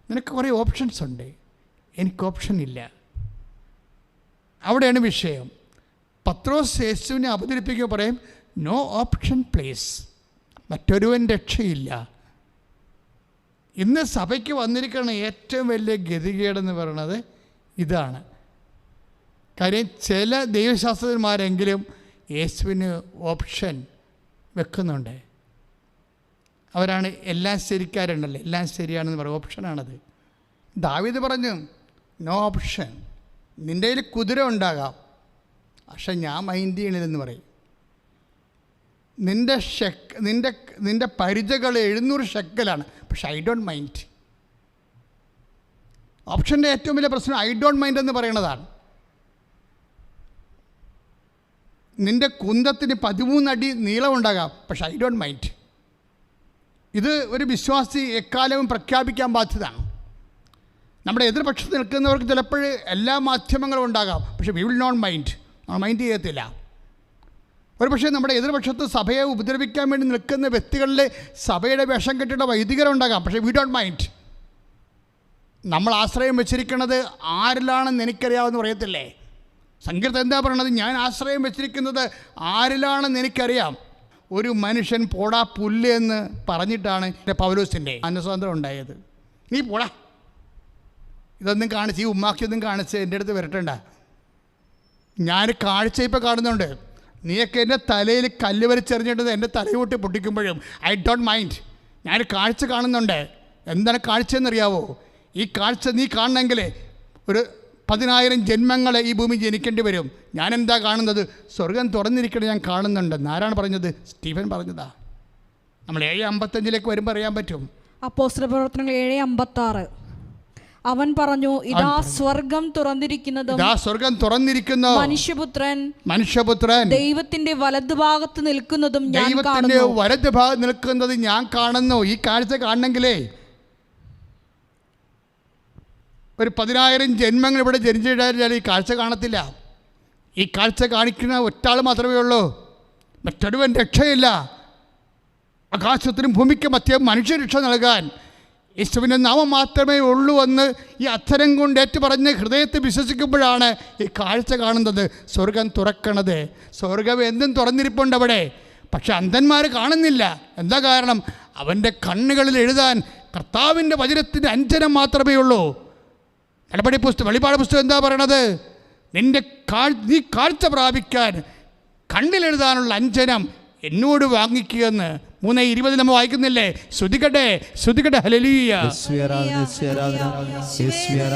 നിനക്ക് കുറേ ഓപ്ഷൻസ് ഉണ്ട്, എനിക്ക് ഓപ്ഷൻ ഇല്ല. അവിടെയാണ് വിഷയം. പത്രോസ് യേശുവിനെ അവതരിപ്പിക്കുക പറയും, നോ ഓപ്ഷൻ പ്ലേസ്, മറ്റൊരുവൻ രക്ഷയില്ല. ഇന്ന് സഭയ്ക്ക് വന്നിരിക്കുന്ന ഏറ്റവും വലിയ ഗതികേടെന്ന് പറയുന്നത് ഇതാണ്. കാര്യം ചില ദൈവശാസ്ത്രജ്ഞന്മാരെങ്കിലും യേശുവിന് ഓപ്ഷൻ വെക്കുന്നുണ്ട്. അവരാണ് എല്ലാം ശരിക്കാരുണ്ടല്ലോ, എല്ലാം ശരിയാണെന്ന് പറയും, ഓപ്ഷനാണത്. ദാവീദ് പറഞ്ഞു നോ ഓപ്ഷൻ, നിൻ്റെ കയ്യിൽ കുതിര ഉണ്ടാകാം, പക്ഷെ ഞാൻ മൈൻഡ് ചെയ്യണില്ലെന്ന് പറയും. നിൻ്റെ പരിചകൾ 700 ഷെക്കലാണ്, പക്ഷെ ഐ ഡോണ്ട് മൈൻഡ്. ഓപ്ഷൻ്റെ ഏറ്റവും വലിയ പ്രശ്നം ഐ ഡോണ്ട് മൈൻഡ് എന്ന് പറയുന്നതാണ്. നിൻ്റെ കുന്തത്തിന് 13 അടി നീളമുണ്ടാകാം, പക്ഷെ ഐ ഡോണ്ട് മൈൻഡ്. ഇത് ഒരു വിശ്വാസി എക്കാലവും പ്രഖ്യാപിക്കാൻ ബാധ്യതയാണ്. നമ്മുടെ എതിർപക്ഷത്ത് നിൽക്കുന്നവർക്ക് ചിലപ്പോൾ എല്ലാ മാധ്യമങ്ങളും ഉണ്ടാകാം, പക്ഷേ വി വിൽ നോട്ട് മൈൻഡ്, നമ്മൾ മൈൻഡ് ചെയ്യത്തില്ല. ഒരു പക്ഷേ നമ്മുടെ എതിർപക്ഷത്ത് സഭയെ ഉപദ്രവിക്കാൻ വേണ്ടി നിൽക്കുന്ന വ്യക്തികളിൽ സഭയുടെ വിഷം കെട്ടിട്ട വൈദികരുണ്ടാകാം, പക്ഷേ വി ഡോണ്ട് മൈൻഡ്. നമ്മൾ ആശ്രയം വെച്ചിരിക്കുന്നത് ആരിലാണെന്ന് എനിക്കറിയാമെന്ന് പറയത്തില്ലേ? സങ്കീർത്തനം എന്താ പറയണത്? ഞാൻ ആശ്രയം വെച്ചിരിക്കുന്നത് ആരിലാണെന്ന് എനിക്കറിയാം. ഒരു മനുഷ്യൻ പോടാ പുല്ല് എന്ന് പറഞ്ഞിട്ടാണ് പൗലോസിൻ്റെ അനുസ്വാതന്ത്ര്യം ഉണ്ടായത്. നീ പോടാ, ഇതൊന്നും കാണിച്ച്, ഈ ഉമ്മാക്കിയൊന്നും കാണിച്ച് എൻ്റെ അടുത്ത് വരട്ടണ്ട. ഞാൻ കാഴ്ച ഇപ്പോൾ കാണുന്നുണ്ട്. നീയൊക്കെ എൻ്റെ തലയിൽ കല്ല് വരച്ചെറിഞ്ഞിട്ട് എൻ്റെ തലയോട്ട് പൊട്ടിക്കുമ്പോഴും ഐ ഡോണ്ട് മൈൻഡ്. ഞാൻ കാഴ്ച കാണുന്നുണ്ട്. എന്താണ് കാഴ്ചയെന്നറിയാവോ? ഈ കാഴ്ച നീ കാണണമെങ്കിൽ ഒരു 10,000 ജന്മങ്ങൾ ഈ ഭൂമി ജനിക്കേണ്ടി വരും. ഞാനെന്താ കാണുന്നത്? സ്വർഗം തുറന്നിരിക്കണം ഞാൻ കാണുന്നുണ്ടെന്ന്. ആരാണ് പറഞ്ഞത്? സ്റ്റീഫൻ പറഞ്ഞതാ. നമ്മൾ 7:55 വരുമ്പോൾ അറിയാൻ പറ്റും. അപ്പോസ്തല പ്രവർത്തനങ്ങൾ 7:56. അവൻ പറഞ്ഞു, ഇതാ സ്വർഗം തുറന്നിരിക്കുന്നതും മനുഷ്യപുത്രൻ ദൈവത്തിന്റെ വലതുഭാഗത്ത് നിൽക്കുന്നതും ഞാൻ കാണുന്നു. ഈ കാഴ്ച കാണണമെങ്കിലേ ഒരു 10,000 ജന്മങ്ങൾ ഇവിടെ ജനിച്ചിട്ടാൽ ഈ കാഴ്ച കാണത്തില്ല. ഈ കാഴ്ച കാണിക്കുന്ന ഒറ്റാൾ മാത്രമേ ഉള്ളൂ, മറ്റൊരുവൻ രക്ഷയില്ല. ആകാശത്തിനും ഭൂമിക്കും മധ്യം മനുഷ്യരക്ഷ നൽകാൻ യേശുവിൻ്റെ നാമം മാത്രമേ ഉള്ളൂ എന്ന് ഈ അധരം കൊണ്ട് ഏറ്റുപറഞ്ഞ് ഹൃദയത്തിൽ വിശ്വസിക്കുമ്പോഴാണ് ഈ കാഴ്ച കാണുന്നത്. സ്വർഗം തുറക്കണത്. സ്വർഗം എന്തും തുറന്നിരിപ്പുണ്ട് അവിടെ, പക്ഷെ അന്ധന്മാർ കാണുന്നില്ല. എന്താ കാരണം? അവൻ്റെ കണ്ണുകളിൽ എഴുതാൻ കർത്താവിൻ്റെ വചനത്തിൻ്റെ അഞ്ജനം മാത്രമേ ഉള്ളൂ. വെളിപാട് പുസ്തകം എന്താ പറയണത്? നീ കാഴ്ച പ്രാപിക്കാൻ കണ്ണിലെഴുതാനുള്ള അഞ്ജനം എന്നോട് വാങ്ങിക്കുകയെന്ന് 3:20 നമ്മൾ വായിക്കുന്നില്ലേ? ശ്രുതികട്ടെ ശ്രുതികട്ടെ. ഹല്ലേലൂയ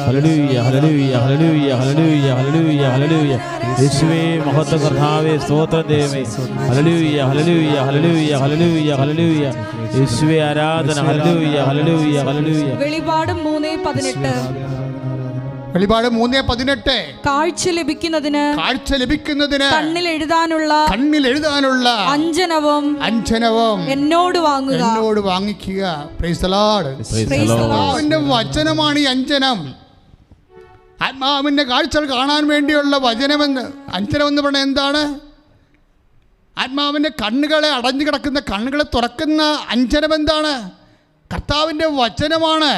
ഹല്ലേലൂയ ഹല്ലേലൂയ ഹല്ലേലൂയ ഹല്ലേലൂയ ഹല്ലേലൂയ ഹല്ലേലൂയ. യേശുവേ മഹത്വ, കർത്താവേ സ്തോത്രം ദൈവമേ. ഹല്ലേലൂയ ഹല്ലേലൂയ ഹല്ലേലൂയ ഹല്ലേലൂയ ഹല്ലേലൂയ. യേശുവേ ആരാധന. ഹല്ലേലൂയ ഹല്ലേലൂയ ഹല്ലേലൂയ. വെളിപാട് 3:18. വെളിപാട് 3:18. കാഴ്ച ലഭിക്കുന്നതിന് കണ്ണിൽ എഴുതാനുള്ള അഞ്ജനവും എന്നോട് വാങ്ങിക്കുക. Praise the Lord. ആത്മാവിന്റെ വചനമാണ് ഈ അഞ്ജനം. ആത്മാവിന്റെ കാഴ്ചകൾ കാണാൻ വേണ്ടിയുള്ള വചനമെന്ന്. അഞ്ജനം എന്ന് പറഞ്ഞാൽ എന്താണ്? ആത്മാവിന്റെ കണ്ണുകളെ അടഞ്ഞു കിടക്കുന്ന കണ്ണുകളെ തുറക്കുന്ന അഞ്ജനം എന്താണ്? കർത്താവിൻ്റെ വചനമാണ്.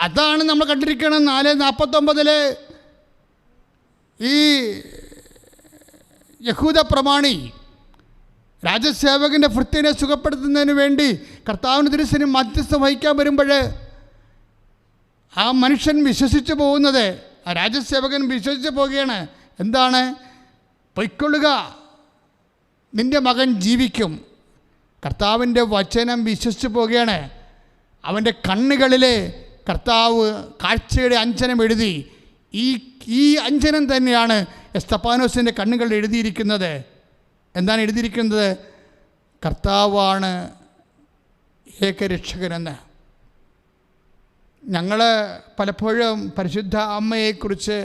അതാണ് നമ്മൾ കണ്ടിരിക്കണം. 4:49 ഈ യഹൂദ പ്രമാണി രാജസേവകൻ്റെ ഭൃത്യനെ സുഖപ്പെടുത്തുന്നതിന് വേണ്ടി കർത്താവിൻ്റെ തിരുസന് മധ്യസ്ഥം വഹിക്കാൻ വരുമ്പോൾ ആ മനുഷ്യൻ വിശ്വസിച്ച് പോകുന്നത്, ആ രാജസേവകൻ വിശ്വസിച്ച് പോവുകയാണ്. എന്താണ്? പൊയ്ക്കൊള്ളുക, നിൻ്റെ മകൻ ജീവിക്കും. കർത്താവിൻ്റെ വചനം വിശ്വസിച്ച് പോവുകയാണ്. അവൻ്റെ കണ്ണുകളിൽ കർത്താവ് കാഴ്ചയുടെ അഞ്ജനം എഴുതി. ഈ അഞ്ജനം തന്നെയാണ് എസ്തപ്പാനോസിൻ്റെ കണ്ണുകളിൽ എഴുതിയിരിക്കുന്നത്. എന്താണ് എഴുതിയിരിക്കുന്നത്? കർത്താവാണ് ഏകരക്ഷകനെന്ന്. ഞങ്ങൾ പലപ്പോഴും പരിശുദ്ധ അമ്മയെക്കുറിച്ച്,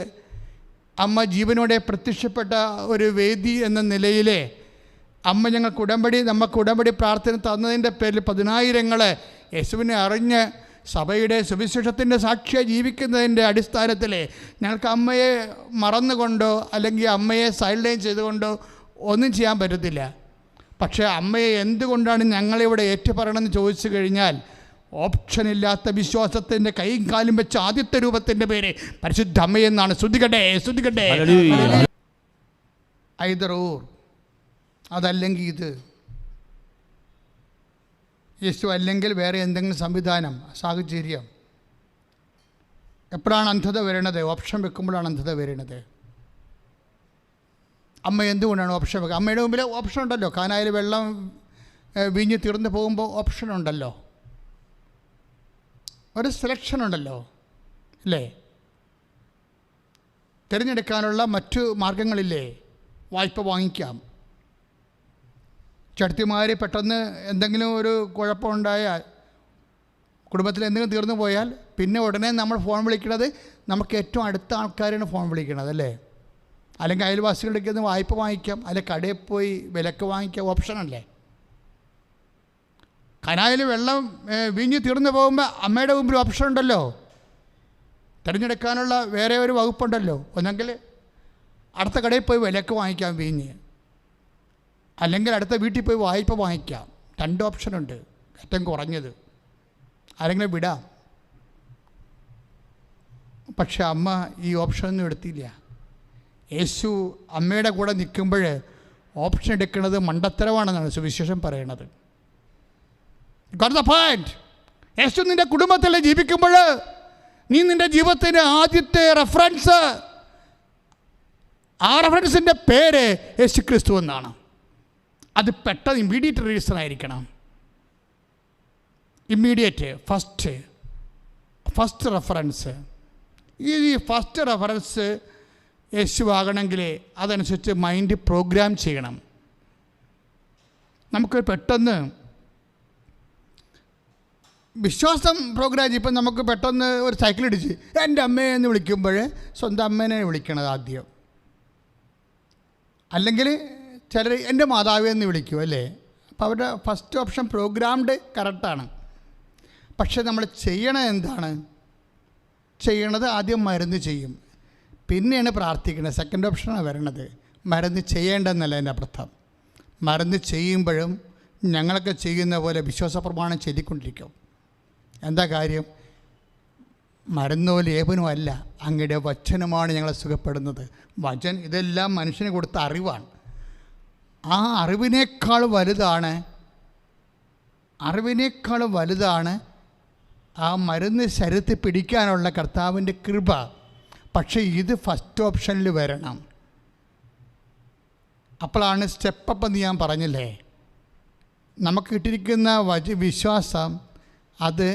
അമ്മ ജീവനോടെ പ്രത്യക്ഷപ്പെട്ട ഒരു വേദി എന്ന നിലയിൽ അമ്മ നമുക്ക് ഉടമ്പടി പ്രാർത്ഥന തന്നതിൻ്റെ പേരിൽ 10,000 യേശുവിനെ അറിഞ്ഞ് സഭയുടെ സുവിശേഷത്തിൻ്റെ സാക്ഷിയായി ജീവിക്കുന്നതിൻ്റെ അടിസ്ഥാനത്തിൽ ഞങ്ങൾക്ക് അമ്മയെ മറന്നുകൊണ്ടോ അല്ലെങ്കിൽ അമ്മയെ സൈഡ്ലൈൻ ചെയ്തുകൊണ്ടോ ഒന്നും ചെയ്യാൻ പറ്റത്തില്ല. പക്ഷേ അമ്മയെ എന്തുകൊണ്ടാണ് ഞങ്ങളിവിടെ ഏറ്റുപറയണമെന്ന് ചോദിച്ചു കഴിഞ്ഞാൽ, ഓപ്ഷനില്ലാത്ത വിശ്വാസത്തിൻ്റെ കൈയും കാലും വെച്ച ആദ്യത്തെ രൂപത്തിൻ്റെ പേര് പരിശുദ്ധ അമ്മയെന്നാണ്. ശ്രുതികട്ടെ ശ്രുതികട്ടെ. ഐദർ ഓർ, അതല്ലെങ്കിൽ ഇത്. യേശു അല്ലെങ്കിൽ വേറെ എന്തെങ്കിലും സംവിധാനം, സാഹചര്യം. എപ്പോഴാണ് അന്ധത വരുന്നത്? ഓപ്ഷൻ വെക്കുമ്പോഴാണ് അന്ധത വരുന്നത്. അമ്മ എന്തുകൊണ്ടാണ് ഓപ്ഷൻ വെക്കുക? അമ്മയുടെ മുമ്പിൽ ഓപ്ഷൻ ഉണ്ടല്ലോ. കാനായിൽ വെള്ളം വീഞ്ഞ് തീർന്നു പോകുമ്പോൾ ഓപ്ഷൻ ഉണ്ടല്ലോ, ഒരു സെലക്ഷൻ ഉണ്ടല്ലോ, അല്ലേ? തിരഞ്ഞെടുക്കാനുള്ള മറ്റു മാർഗങ്ങളില്ലേ? വായ്പ വാങ്ങിക്കാം. ചടുത്തിമാർ പെട്ടെന്ന് എന്തെങ്കിലും ഒരു കുഴപ്പമുണ്ടായാൽ, കുടുംബത്തിൽ എന്തെങ്കിലും തീർന്നു പോയാൽ പിന്നെ ഉടനെ നമ്മൾ ഫോൺ വിളിക്കുന്നത് നമുക്ക് ഏറ്റവും അടുത്ത ആൾക്കാരാണ് ഫോൺ വിളിക്കുന്നത്, അല്ലേ? അല്ലെങ്കിൽ അയൽവാസികളുടെ ഒന്ന് വായ്പ വാങ്ങിക്കാം, അല്ലെങ്കിൽ കടയിൽ പോയി വിലക്ക് വാങ്ങിക്കാം. ഓപ്ഷനല്ലേ? കനായിൽ വെള്ളം വീഞ്ഞ് തീർന്നു പോകുമ്പോൾ അമ്മയുടെ മുമ്പിൽ ഓപ്ഷൻ ഉണ്ടല്ലോ. തിരഞ്ഞെടുക്കാനുള്ള വേറെ ഒരു വകുപ്പുണ്ടല്ലോ. ഒന്നെങ്കിൽ അടുത്ത കടയിൽ പോയി വിലക്ക് വാങ്ങിക്കാം വീഞ്ഞ്, അല്ലെങ്കിൽ അടുത്ത വീട്ടിൽ പോയി വായ്പ വാങ്ങിക്കാം. 2 ഓപ്ഷനുണ്ട്, ഏറ്റവും കുറഞ്ഞത്. ആരെങ്കിലും വിടാം. പക്ഷെ അമ്മ ഈ ഓപ്ഷനൊന്നും എടുത്തില്ല. യേശു അമ്മയുടെ കൂടെ നിൽക്കുമ്പോൾ ഓപ്ഷൻ എടുക്കുന്നത് മണ്ടത്തരമാണെന്നാണ് സുവിശേഷം പറയണത്. Got the point. യേശു നിൻ്റെ കുടുംബത്തിൽ ജീവിക്കുമ്പോൾ നീ നിൻ്റെ ജീവിതത്തിൻ്റെ ആദ്യത്തെ റെഫറൻസ്, ആ റെഫറൻസിൻ്റെ പേര് യേശു ക്രിസ്തു എന്നാണ്. അത് പെട്ടെന്ന് ഇമ്മീഡിയറ്റ് റീസൺ ആയിരിക്കണം. Immediate first reference. ഈ ഫസ്റ്റ് റെഫറൻസ് യേശു ആകണമെങ്കിൽ അതനുസരിച്ച് മൈൻഡ് പ്രോഗ്രാം ചെയ്യണം. നമുക്ക് പെട്ടെന്ന് വിശ്വാസം പ്രോഗ്രാം ചെയ്യും. ഇപ്പം നമുക്ക് പെട്ടെന്ന് ഒരു സൈക്കിൾ ഇടിച്ച് എൻ്റെ അമ്മയെ എന്ന് വിളിക്കുമ്പോൾ സ്വന്തം അമ്മേനെ വിളിക്കണത് ആദ്യം. അല്ലെങ്കിൽ ചിലർ എൻ്റെ മാതാവേ എന്ന് വിളിക്കും, അല്ലേ? അപ്പോൾ അവരുടെ ഫസ്റ്റ് ഓപ്ഷൻ പ്രോഗ്രാംഡ് കറക്റ്റാണ്. പക്ഷെ നമ്മൾ ചെയ്യണത് എന്താണ്? ചെയ്യണത് ആദ്യം മരുന്ന് ചെയ്യും, പിന്നെയാണ് പ്രാർത്ഥിക്കുന്നത്. സെക്കൻഡ് ഓപ്ഷനാണ് വരണത്. മരുന്ന് ചെയ്യേണ്ടതെന്നല്ല എൻ്റെ അർത്ഥം. മരുന്ന് ചെയ്യുമ്പോഴും ഞങ്ങളൊക്കെ ചെയ്യുന്ന പോലെ വിശ്വാസ പ്രമാണം ചെയ്തുകൊണ്ടിരിക്കും. എന്താ കാര്യം? മരുന്നോ ലേപനോ അല്ല, അങ്ങയുടെ വചനമാണ് ഞങ്ങളെ സുഖപ്പെടുന്നത്. ഇതെല്ലാം മനുഷ്യന് കൊടുത്ത അറിവാണ്. ആ അറിവിനേക്കാൾ വലുതാണ് ആ മരുന്ന് ശരീരത്തിൽ പിടിക്കാനുള്ള കർത്താവിൻ്റെ കൃപ. പക്ഷേ ഇത് ഫസ്റ്റ് ഓപ്ഷനിൽ വരണം. അപ്പോഴാണ് സ്റ്റെപ്പ് എന്ന് ഞാൻ പറഞ്ഞില്ലേ. നമുക്ക് കിട്ടിയിരിക്കുന്ന വിശ്വാസം അത്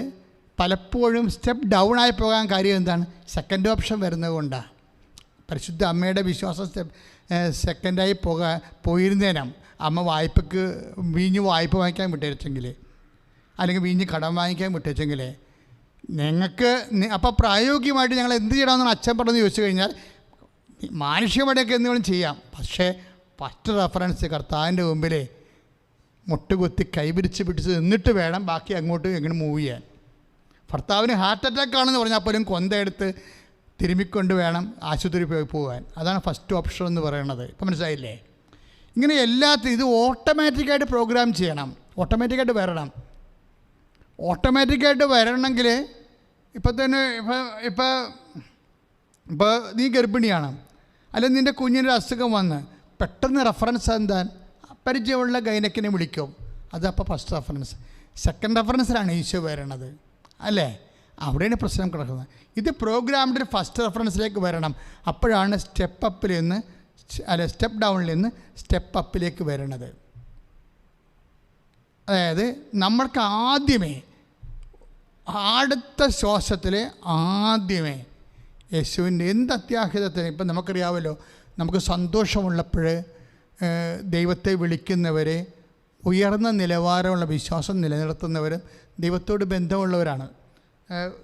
പലപ്പോഴും സ്റ്റെപ്പ് ഡൗൺ ആയി പോകാൻ കാര്യം എന്താണ്? സെക്കൻഡ് ഓപ്ഷൻ വരുന്നത് കൊണ്ടാണ്. പരിശുദ്ധ അമ്മയുടെ വിശ്വാസം സെക്കൻഡായി പോയിരുന്നേരം അമ്മ വീഞ്ഞ് വായ്പ വാങ്ങിക്കാൻ വിട്ടേച്ചെങ്കിൽ, അല്ലെങ്കിൽ വീഞ്ഞ് കടം വാങ്ങിക്കാൻ വിട്ടേച്ചെങ്കിൽ ഞങ്ങൾക്ക് അപ്പോൾ പ്രായോഗികമായിട്ട് ഞങ്ങൾ എന്ത് ചെയ്യണമെന്നാണ് അച്ഛൻ പറഞ്ഞെന്ന് ചോദിച്ചു കഴിഞ്ഞാൽ മാനുഷികമായിട്ടൊക്കെ എന്തെങ്കിലും ചെയ്യാം. പക്ഷേ ഫസ്റ്റ് റെഫറൻസ് കർത്താവിൻ്റെ മുമ്പിൽ മുട്ടുകുത്തി കൈപിരിച്ച് പിടിച്ച് നിന്നിട്ട് വേണം ബാക്കി അങ്ങോട്ട് എങ്ങനെ മൂവ് ചെയ്യാൻ. ഭർത്താവിന് ഹാർട്ട് അറ്റാക്ക് ആണെന്ന് പറഞ്ഞാൽ പോലും കൊന്തയെടുത്ത് തിരുമ്മിക്കൊണ്ട് വേണം ആശുപത്രി പോകാൻ. അതാണ് ഫസ്റ്റ് ഓപ്ഷൻ എന്ന് പറയുന്നത്. ഇപ്പം മനസ്സിലായില്ലേ? ഇങ്ങനെ ഇത് ഓട്ടോമാറ്റിക്കായിട്ട് പ്രോഗ്രാം ചെയ്യണം, ഓട്ടോമാറ്റിക്കായിട്ട് വരണമെങ്കിൽ ഇപ്പം തന്നെ ഇപ്പോൾ നീ ഗർഭിണിയാണ്, അല്ലെങ്കിൽ നിൻ്റെ കുഞ്ഞിൻ്റെ അസുഖം വന്ന് പെട്ടെന്ന് റെഫറൻസ് എന്താ? പരിചയമുള്ള ഗൈനക്കിനെ വിളിക്കും. അതപ്പോൾ ഫസ്റ്റ് റെഫറൻസ്. സെക്കൻഡ് റെഫറൻസിലാണ് ഈശോ വരണത്, അല്ലേ? അവിടെയാണ് പ്രശ്നം കിടക്കുന്നത്. ഇത് പ്രോഗ്രാമിൻ്റെ ഫസ്റ്റ് റെഫറൻസിലേക്ക് വരണം. അപ്പോഴാണ് സ്റ്റെപ്പ് ഡൗണിൽ നിന്ന് സ്റ്റെപ്പ് അപ്പിലേക്ക് വരണത്. അതായത് നമ്മൾക്ക് ആദ്യമേ അടുത്ത ശ്വാസത്തിൽ യേശുവിൻ്റെ എന്ത് അത്യാഹിതത്തിന്, ഇപ്പം നമുക്കറിയാമല്ലോ, നമുക്ക് സന്തോഷമുള്ളപ്പോൾ ദൈവത്തെ വിളിക്കുന്നവരെ, ഉയർന്ന നിലവാരമുള്ള വിശ്വാസം നിലനിർത്തുന്നവരും ദൈവത്തോട് ബന്ധമുള്ളവരാണ്.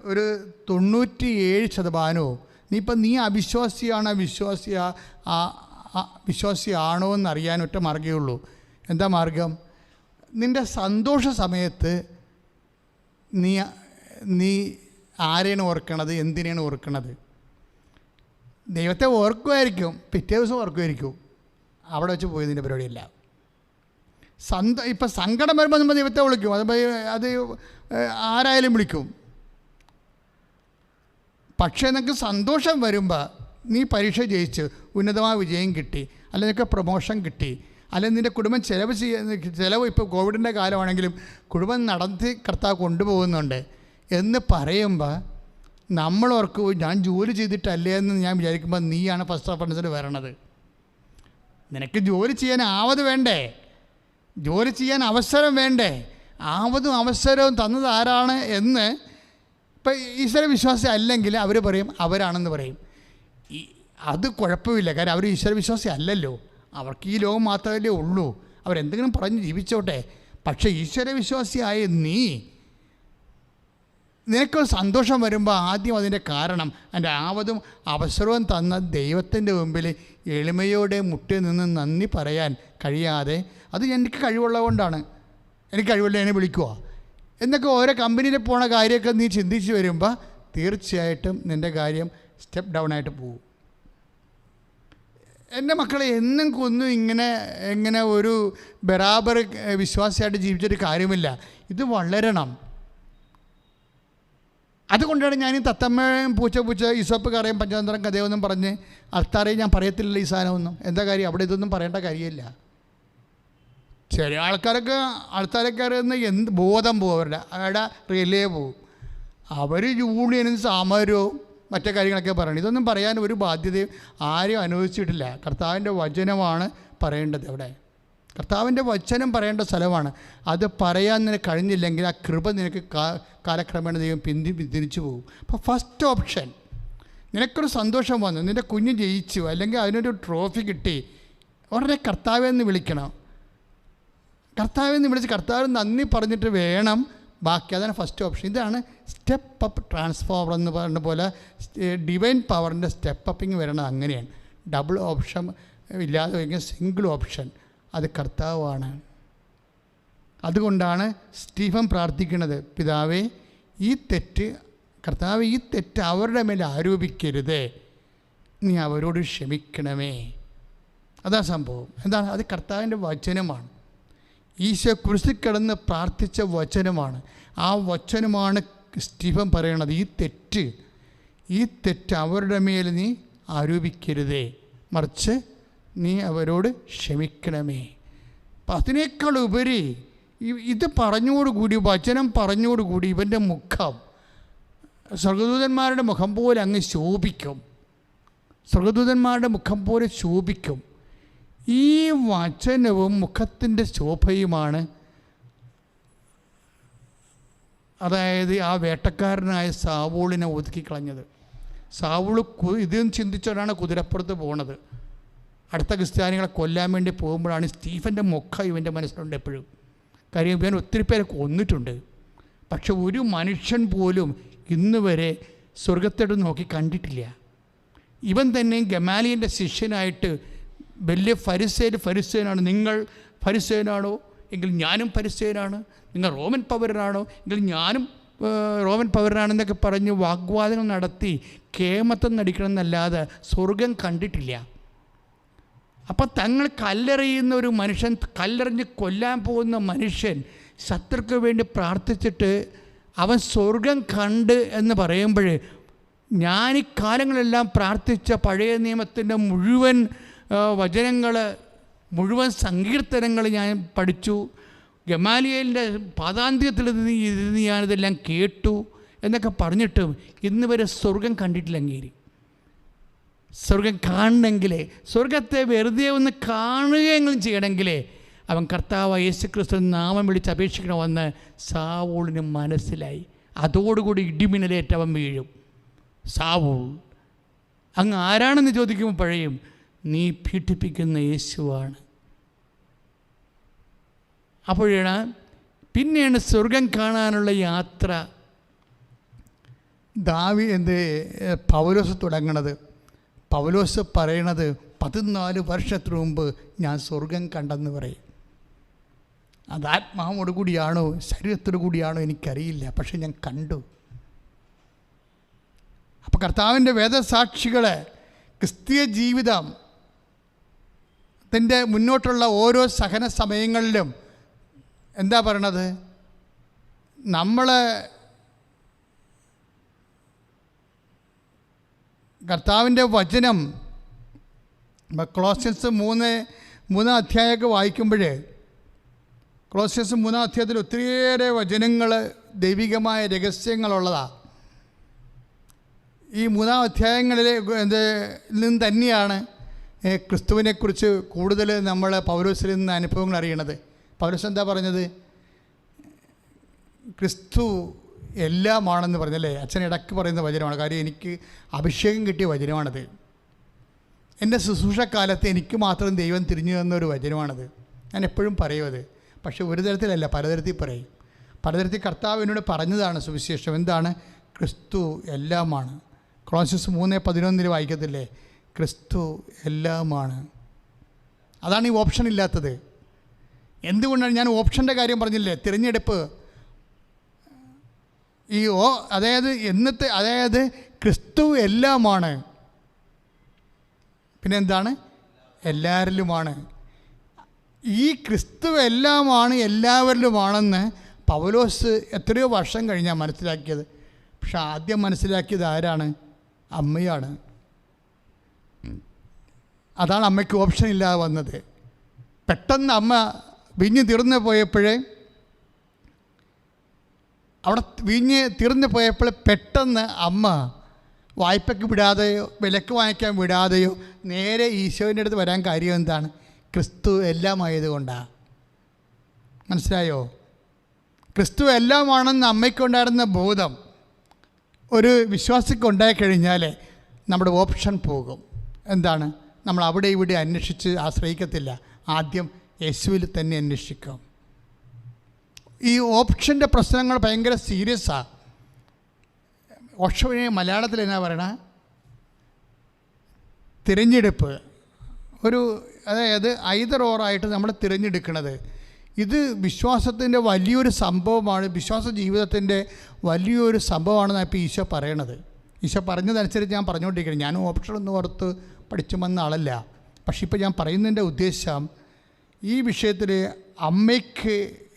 ഒരു 97% നീ വിശ്വാസിയാണോ എന്നറിയാൻ ഒറ്റ മാർഗ്ഗമേ ഉള്ളൂ. എന്താ മാർഗം? നിൻ്റെ സന്തോഷ സമയത്ത് നീ ആരെയാണ് ഓർക്കണത്? എന്തിനാണ് ഓർക്കണത്? ദൈവത്തെ ഓർക്കുമായിരിക്കും, പിറ്റേ ദിവസം ഓർക്കുമായിരിക്കും, അവിടെ വെച്ച് പോയി നിൻ്റെ പരിപാടിയില്ല. ഇപ്പം സങ്കടം വരുമ്പോൾ നമ്മൾ ദൈവത്തെ വിളിക്കും, അത് ആരായാലും വിളിക്കും. പക്ഷേ നിനക്ക് സന്തോഷം വരുമ്പോൾ, നീ പരീക്ഷ ജയിച്ച് ഉന്നതമായ വിജയം കിട്ടി, അല്ലെങ്കിൽ നിനക്ക് പ്രൊമോഷൻ കിട്ടി, അല്ലെങ്കിൽ നിൻ്റെ കുടുംബം ചിലവ് ഇപ്പോൾ കോവിഡിൻ്റെ കാലമാണെങ്കിലും കുടുംബം നടത്തി കർത്താവ് കൊണ്ടുപോകുന്നുണ്ട് എന്ന് പറയുമ്പോൾ നമ്മളോർക്ക് ഞാൻ ജോലി ചെയ്തിട്ടല്ലേ എന്ന് ഞാൻ വിചാരിക്കുമ്പോൾ നീയാണ് ഫസ്റ്റ് റെഫറൻസിൽ വരണത്. നിനക്ക് ജോലി ചെയ്യാൻ ആവത് വേണ്ടേ? ജോലി ചെയ്യാൻ അവസരം വേണ്ടേ? ആവതും അവസരവും തന്നത് ആരാണ് എന്ന് ഇപ്പം ഈശ്വര വിശ്വാസി അല്ലെങ്കിൽ അവർ പറയും അവരാണെന്ന് പറയും. അത് കുഴപ്പമില്ല, കാരണം അവർ ഈശ്വര വിശ്വാസി അല്ലല്ലോ. അവർക്ക് ഈ ലോകം മാത്രമല്ലേ ഉള്ളൂ. അവരെന്തെങ്കിലും പറഞ്ഞ് ജീവിച്ചോട്ടെ. പക്ഷേ ഈശ്വര വിശ്വാസിയായ നിനക്കൊരു സന്തോഷം വരുമ്പോൾ ആദ്യം അതിൻ്റെ കാരണം അതിൻ്റെ ആവതും അവസരവും തന്ന ദൈവത്തിൻ്റെ മുമ്പിൽ എളിമയോടെ മുട്ടി നിന്ന് നന്ദി പറയാൻ കഴിയാതെ, അത് എനിക്ക് കഴിവുള്ളത് കൊണ്ടാണ്, എനിക്ക് കഴിവുള്ള എന്നെ വിളിക്കുക എന്നൊക്കെ ഓരോ കമ്പനിയിൽ പോണ കാര്യമൊക്കെ നീ ചിന്തിച്ച് വരുമ്പോൾ തീർച്ചയായിട്ടും നിൻ്റെ കാര്യം സ്റ്റെപ്പ് ഡൗൺ ആയിട്ട് പോകും. എൻ്റെ മക്കളെ എന്നും കൊന്നും ഇങ്ങനെ ഒരു ബറാബർ വിശ്വാസിയായിട്ട് ജീവിച്ചൊരു കാര്യമില്ല. ഇത് വളരണം. അതുകൊണ്ടാണ് ഞാൻ ഈ തത്തമ്മയും പൂച്ച ഈസോപ്പ് കറയും പഞ്ചതന്ത്രം കഥയൊന്നും പറഞ്ഞ് അൾത്താറയും ഞാൻ പറയത്തില്ല ഈ സാധനമൊന്നും. എന്താ കാര്യം? അവിടെ ഇതൊന്നും പറയേണ്ട കാര്യമില്ല. ചില ആൾക്കാരൊക്കെ ആൾത്താരൊക്കെ അറിയുന്ന എന്ത് ബോധം പോകും, അവരുടെ റിലേ പോകും. അവർ യൂണിയനും സമരവും മറ്റു കാര്യങ്ങളൊക്കെ പറയണം. ഇതൊന്നും പറയാൻ ഒരു ബാധ്യതയും ആരും അനുവദിച്ചിട്ടില്ല. കർത്താവിൻ്റെ വചനമാണ് പറയേണ്ടത്. അവിടെ കർത്താവിൻ്റെ വചനം പറയേണ്ട സ്ഥലമാണ്. അത് പറയാൻ നിനക്ക് കഴിഞ്ഞില്ലെങ്കിൽ ആ കൃപ നിനക്ക് കാലക്രമേണ ദൈവം തിരിച്ചു പോകും. അപ്പോൾ ഫസ്റ്റ് ഓപ്ഷൻ, നിനക്കൊരു സന്തോഷം വന്നു, നിൻ്റെ കുഞ്ഞ് ജയിച്ചു, അല്ലെങ്കിൽ അതിനൊരു ട്രോഫി കിട്ടി, ഉടനെ കർത്താവെന്ന് വിളിക്കണം. കർത്താവെന്ന് വിളിച്ച് കർത്താവ് നന്ദി പറഞ്ഞിട്ട് വേണം ബാക്കി. അതാണ് ഫസ്റ്റ് ഓപ്ഷൻ. ഇതാണ് സ്റ്റെപ്പ് അപ്പ് ട്രാൻസ്ഫോമർ എന്ന് പറയുന്ന പോലെ ഡിവൈൻ പവറിൻ്റെ സ്റ്റെപ്പ് അപ്പിങ് വരണത് അങ്ങനെയാണ്. ഡബിൾ ഓപ്ഷൻ ഇല്ലാതെ വയ്ക്കുന്ന സിംഗിൾ ഓപ്ഷൻ, അത് കർത്താവാണ്. അതുകൊണ്ടാണ് സ്റ്റീഫൻ പ്രാർത്ഥിക്കുന്നത്, പിതാവേ കർത്താവ് ഈ തെറ്റ് അവരുടെ മേൽ ആരോപിക്കരുതേ, നീ അവരോട് ക്ഷമിക്കണമേ. അതാ സംഭവം. എന്താണ്? അത് കർത്താവിൻ്റെ വചനമാണ്. ഈശോ കുരിശിൽ കിടന്ന് പ്രാർത്ഥിച്ച വചനമാണ്. ആ വചനമാണ് സ്റ്റീഫൻ പറയണത്, ഈ തെറ്റ് അവരുടെ മേൽ നീ ആരോപിക്കരുതേ, മറിച്ച് നീ അവരോട് ക്ഷമിക്കണമേ. അപ്പം അതിനേക്കാൾ ഉപരി ഇത് പറഞ്ഞോടുകൂടി, വചനം പറഞ്ഞോടുകൂടി ഇവൻ്റെ മുഖം സ്വർഗദൂതന്മാരുടെ മുഖം പോലെ അങ്ങ് ശോഭിക്കും. സ്വർഗദൂതന്മാരുടെ മുഖം പോലെ ശോഭിക്കും. ഈ വചനവും മുഖത്തിൻ്റെ ശോഭയുമാണ് അതായത് ആ വേട്ടക്കാരനായ സാവൂളിനെ ഒതുക്കിക്കളഞ്ഞത്. സാവൂൾ ഇതും ചിന്തിച്ചോടാണ് കുതിരപ്പുറത്ത് പോണത്. അടുത്ത ക്രിസ്ത്യാനികളെ കൊല്ലാൻ വേണ്ടി പോകുമ്പോഴാണ് സ്റ്റീഫൻ്റെ മുഖം ഇവൻ്റെ മനസ്സിലുണ്ട് എപ്പോഴും. കാര്യം ഇവൻ ഒത്തിരി പേരെ കൊന്നിട്ടുണ്ട്. പക്ഷെ ഒരു മനുഷ്യൻ പോലും ഇന്ന് വരെ സ്വർഗത്തോട് നോക്കി കണ്ടിട്ടില്ല. ഇവൻ തന്നെ ഗമാലിയൻ്റെ ശിഷ്യനായിട്ട് വലിയ ഫരിസേനാണ്. നിങ്ങൾ ഫരിസേനാണോ എങ്കിൽ ഞാനും ഫരിസേനാണ്, നിങ്ങൾ റോമൻ പൗരനാണോ എങ്കിൽ ഞാനും റോമൻ പൗരനാണെന്നൊക്കെ പറഞ്ഞ് വാഗ്വാദങ്ങൾ നടത്തി കേമത്തം നടിക്കണമെന്നല്ലാതെ സ്വർഗം കണ്ടിട്ടില്ല. അപ്പം തങ്ങൾ കല്ലെറിയുന്ന ഒരു മനുഷ്യൻ, കല്ലെറിഞ്ഞ് കൊല്ലാൻ പോകുന്ന മനുഷ്യൻ ശത്രുക്ക് വേണ്ടി പ്രാർത്ഥിച്ചിട്ട് അവൻ സ്വർഗം കണ്ട് എന്ന് പറയുമ്പോൾ, ഞാൻ ഈ കാലങ്ങളെല്ലാം പ്രാർത്ഥിച്ച പഴയ നിയമത്തിൻ്റെ മുഴുവൻ വചനങ്ങൾ, മുഴുവൻ സങ്കീർത്തനങ്ങൾ ഞാൻ പഠിച്ചു, ഗമാലിയേലിൻ്റെ പാദാന്ത്യത്തിൽ ഇരുന്ന് ഞാനിതെല്ലാം കേട്ടു എന്നൊക്കെ പറഞ്ഞിട്ടും ഇന്ന് വരെ സ്വർഗം കണ്ടിട്ടില്ല. അങ്ങേരി സ്വർഗം കാണണമെങ്കിലേ, സ്വർഗത്തെ വെറുതെ ഒന്ന് കാണുകയെങ്കിലും ചെയ്യണമെങ്കിലേ അവൻ കർത്താവ് യേശുക്രിസ്തു നാമം വിളിച്ച് അപേക്ഷിക്കണമെന്ന് സാവൂളിന് മനസ്സിലായി. അതോടുകൂടി ഇടിമിന്നലേറ്റ് അവൻ വീഴും. സാവൂൾ അങ്ങ് ആരാണെന്ന് ചോദിക്കുമ്പോൾ പറയും, നീ പീഡിപ്പിക്കുന്ന യേശുവാണ്. പിന്നെയാണ് സ്വർഗം കാണാനുള്ള യാത്ര പൗലോസ് തുടങ്ങണത്. പൗലോസ് പറയണത് 14 വർഷത്തിന് മുമ്പ് ഞാൻ സ്വർഗം കണ്ടെന്ന് പറയും. അത് ആത്മാവോട് കൂടിയാണോ ശരീരത്തോടു കൂടിയാണോ എനിക്കറിയില്ല, പക്ഷെ ഞാൻ കണ്ടു. അപ്പോൾ കർത്താവിൻ്റെ വേദസാക്ഷികളെ ക്രിസ്തീയ ജീവിതത്തിൻ്റെ മുന്നോട്ടുള്ള ഓരോ സഹന സമയങ്ങളിലും എന്താ പറയണത്? നമ്മൾ കർത്താവിൻ്റെ വചനം, കൊളോസ്യൻസ് 3 അധ്യായമൊക്കെ വായിക്കുമ്പോൾ കൊളോസ്യസ് 3 അധ്യായത്തിൽ ഒത്തിരിയേറെ വചനങ്ങൾ ദൈവികമായ രഹസ്യങ്ങളുള്ളതാണ്. ഈ 3 അധ്യായങ്ങളിൽ നിന്ന് തന്നെയാണ് ക്രിസ്തുവിനെക്കുറിച്ച് കൂടുതൽ നമ്മൾ പൗലോസിൽ നിന്ന് അനുഭവങ്ങൾ അറിയണത്. പൗലോസ് എന്താ പറഞ്ഞത്? ക്രിസ്തു എല്ലാമാണെന്ന് പറഞ്ഞല്ലേ. അച്ഛൻ ഇടയ്ക്ക് പറയുന്ന വചനമാണ്. കാര്യം എനിക്ക് അഭിഷേകം കിട്ടിയ വചനമാണത്. എൻ്റെ ശുശ്രൂഷക്കാലത്ത് എനിക്ക് മാത്രം ദൈവം തിരിഞ്ഞു തന്നൊരു വചനമാണത്. ഞാൻ എപ്പോഴും പറയും അത്. പക്ഷെ ഒരു തരത്തിലല്ല, പലതരത്തിൽ പറയും. പലതരത്തിൽ കർത്താവ് എന്നോട് പറഞ്ഞതാണ് സുവിശേഷം. എന്താണ്? ക്രിസ്തു എല്ലാമാണ്. കൊളോസ്യസ് 3:11 വായിക്കത്തില്ലേ? ക്രിസ്തു എല്ലാമാണ്. അതാണ് ഈ ഓപ്ഷൻ ഇല്ലാത്തത്. എന്തുകൊണ്ടാണ് ഞാൻ ഓപ്ഷൻ്റെ കാര്യം പറഞ്ഞില്ലേ? തിരഞ്ഞെടുപ്പ്. അതായത് ക്രിസ്തു എല്ലാമാണ്. പിന്നെ എന്താണ്? എല്ലാവരിലുമാണ്. ഈ ക്രിസ്തു എല്ലാമാണ്, എല്ലാവരിലുമാണെന്ന് പൗലോസ് എത്രയോ വർഷം കഴിഞ്ഞാൽ മനസ്സിലാക്കിയത്. പക്ഷെ ആദ്യം മനസ്സിലാക്കിയത് ആരാണ്? അമ്മയാണ്. അതാണ് അമ്മയ്ക്ക് ഓപ്ഷൻ ഇല്ലാതെ വന്നത്. പെട്ടെന്ന് അമ്മ വീഞ്ഞ് തീർന്നു പോയപ്പോഴേ, അവിടെ വീഞ്ഞ് തീർന്നു പോയപ്പോൾ പെട്ടെന്ന് അമ്മ വായ്പയ്ക്ക് വിടാതെയോ വിലക്ക് വാങ്ങിക്കാൻ വിടാതെയോ നേരെ ഈശോൻ്റെ അടുത്ത് വരാൻ കാര്യം എന്താണ്? ക്രിസ്തു എല്ലാമായതുകൊണ്ടാണ്. മനസ്സിലായോ? ക്രിസ്തു എല്ലാമാണെന്ന് അമ്മയ്ക്കുണ്ടായിരുന്ന ബോധം ഒരു വിശ്വാസിക്ക് ഉണ്ടായിക്കഴിഞ്ഞാൽ നമ്മുടെ ഓപ്ഷൻ പോകും. എന്താണ്? നമ്മൾ അവിടെ ഇവിടെ അന്വേഷിച്ച് ആശ്രയിക്കത്തില്ല. ആദ്യം യേശുവിൽ തന്നെ അന്വേഷിക്കും. ഈ ഓപ്ഷൻ്റെ പ്രശ്നങ്ങൾ ഭയങ്കര സീരിയസാണ്. ഓപ്ഷനെ മലയാളത്തിൽ എന്നാ പറയണ? തിരഞ്ഞെടുപ്പ്. അതായത് ഐദർ ഓറായിട്ട് നമ്മൾ തിരഞ്ഞെടുക്കുന്നത്. ഇത് വിശ്വാസത്തിൻ്റെ വലിയൊരു സംഭവമാണ്. വിശ്വാസ ജീവിതത്തിൻ്റെ വലിയൊരു സംഭവമാണെന്ന് ഇപ്പോൾ ഈശോ പറയണത്. ഈശോ പറഞ്ഞതനുസരിച്ച് ഞാൻ പറഞ്ഞുകൊണ്ടിരിക്കുന്നത്. ഞാനും ഓപ്ഷനൊന്നും ഓർത്ത് പഠിച്ചു വന്ന ആളല്ല. പക്ഷെ ഇപ്പോൾ ഞാൻ പറയുന്നതിൻ്റെ ഉദ്ദേശം ഈ വിഷയത്തിൽ അമ്മയ്ക്ക്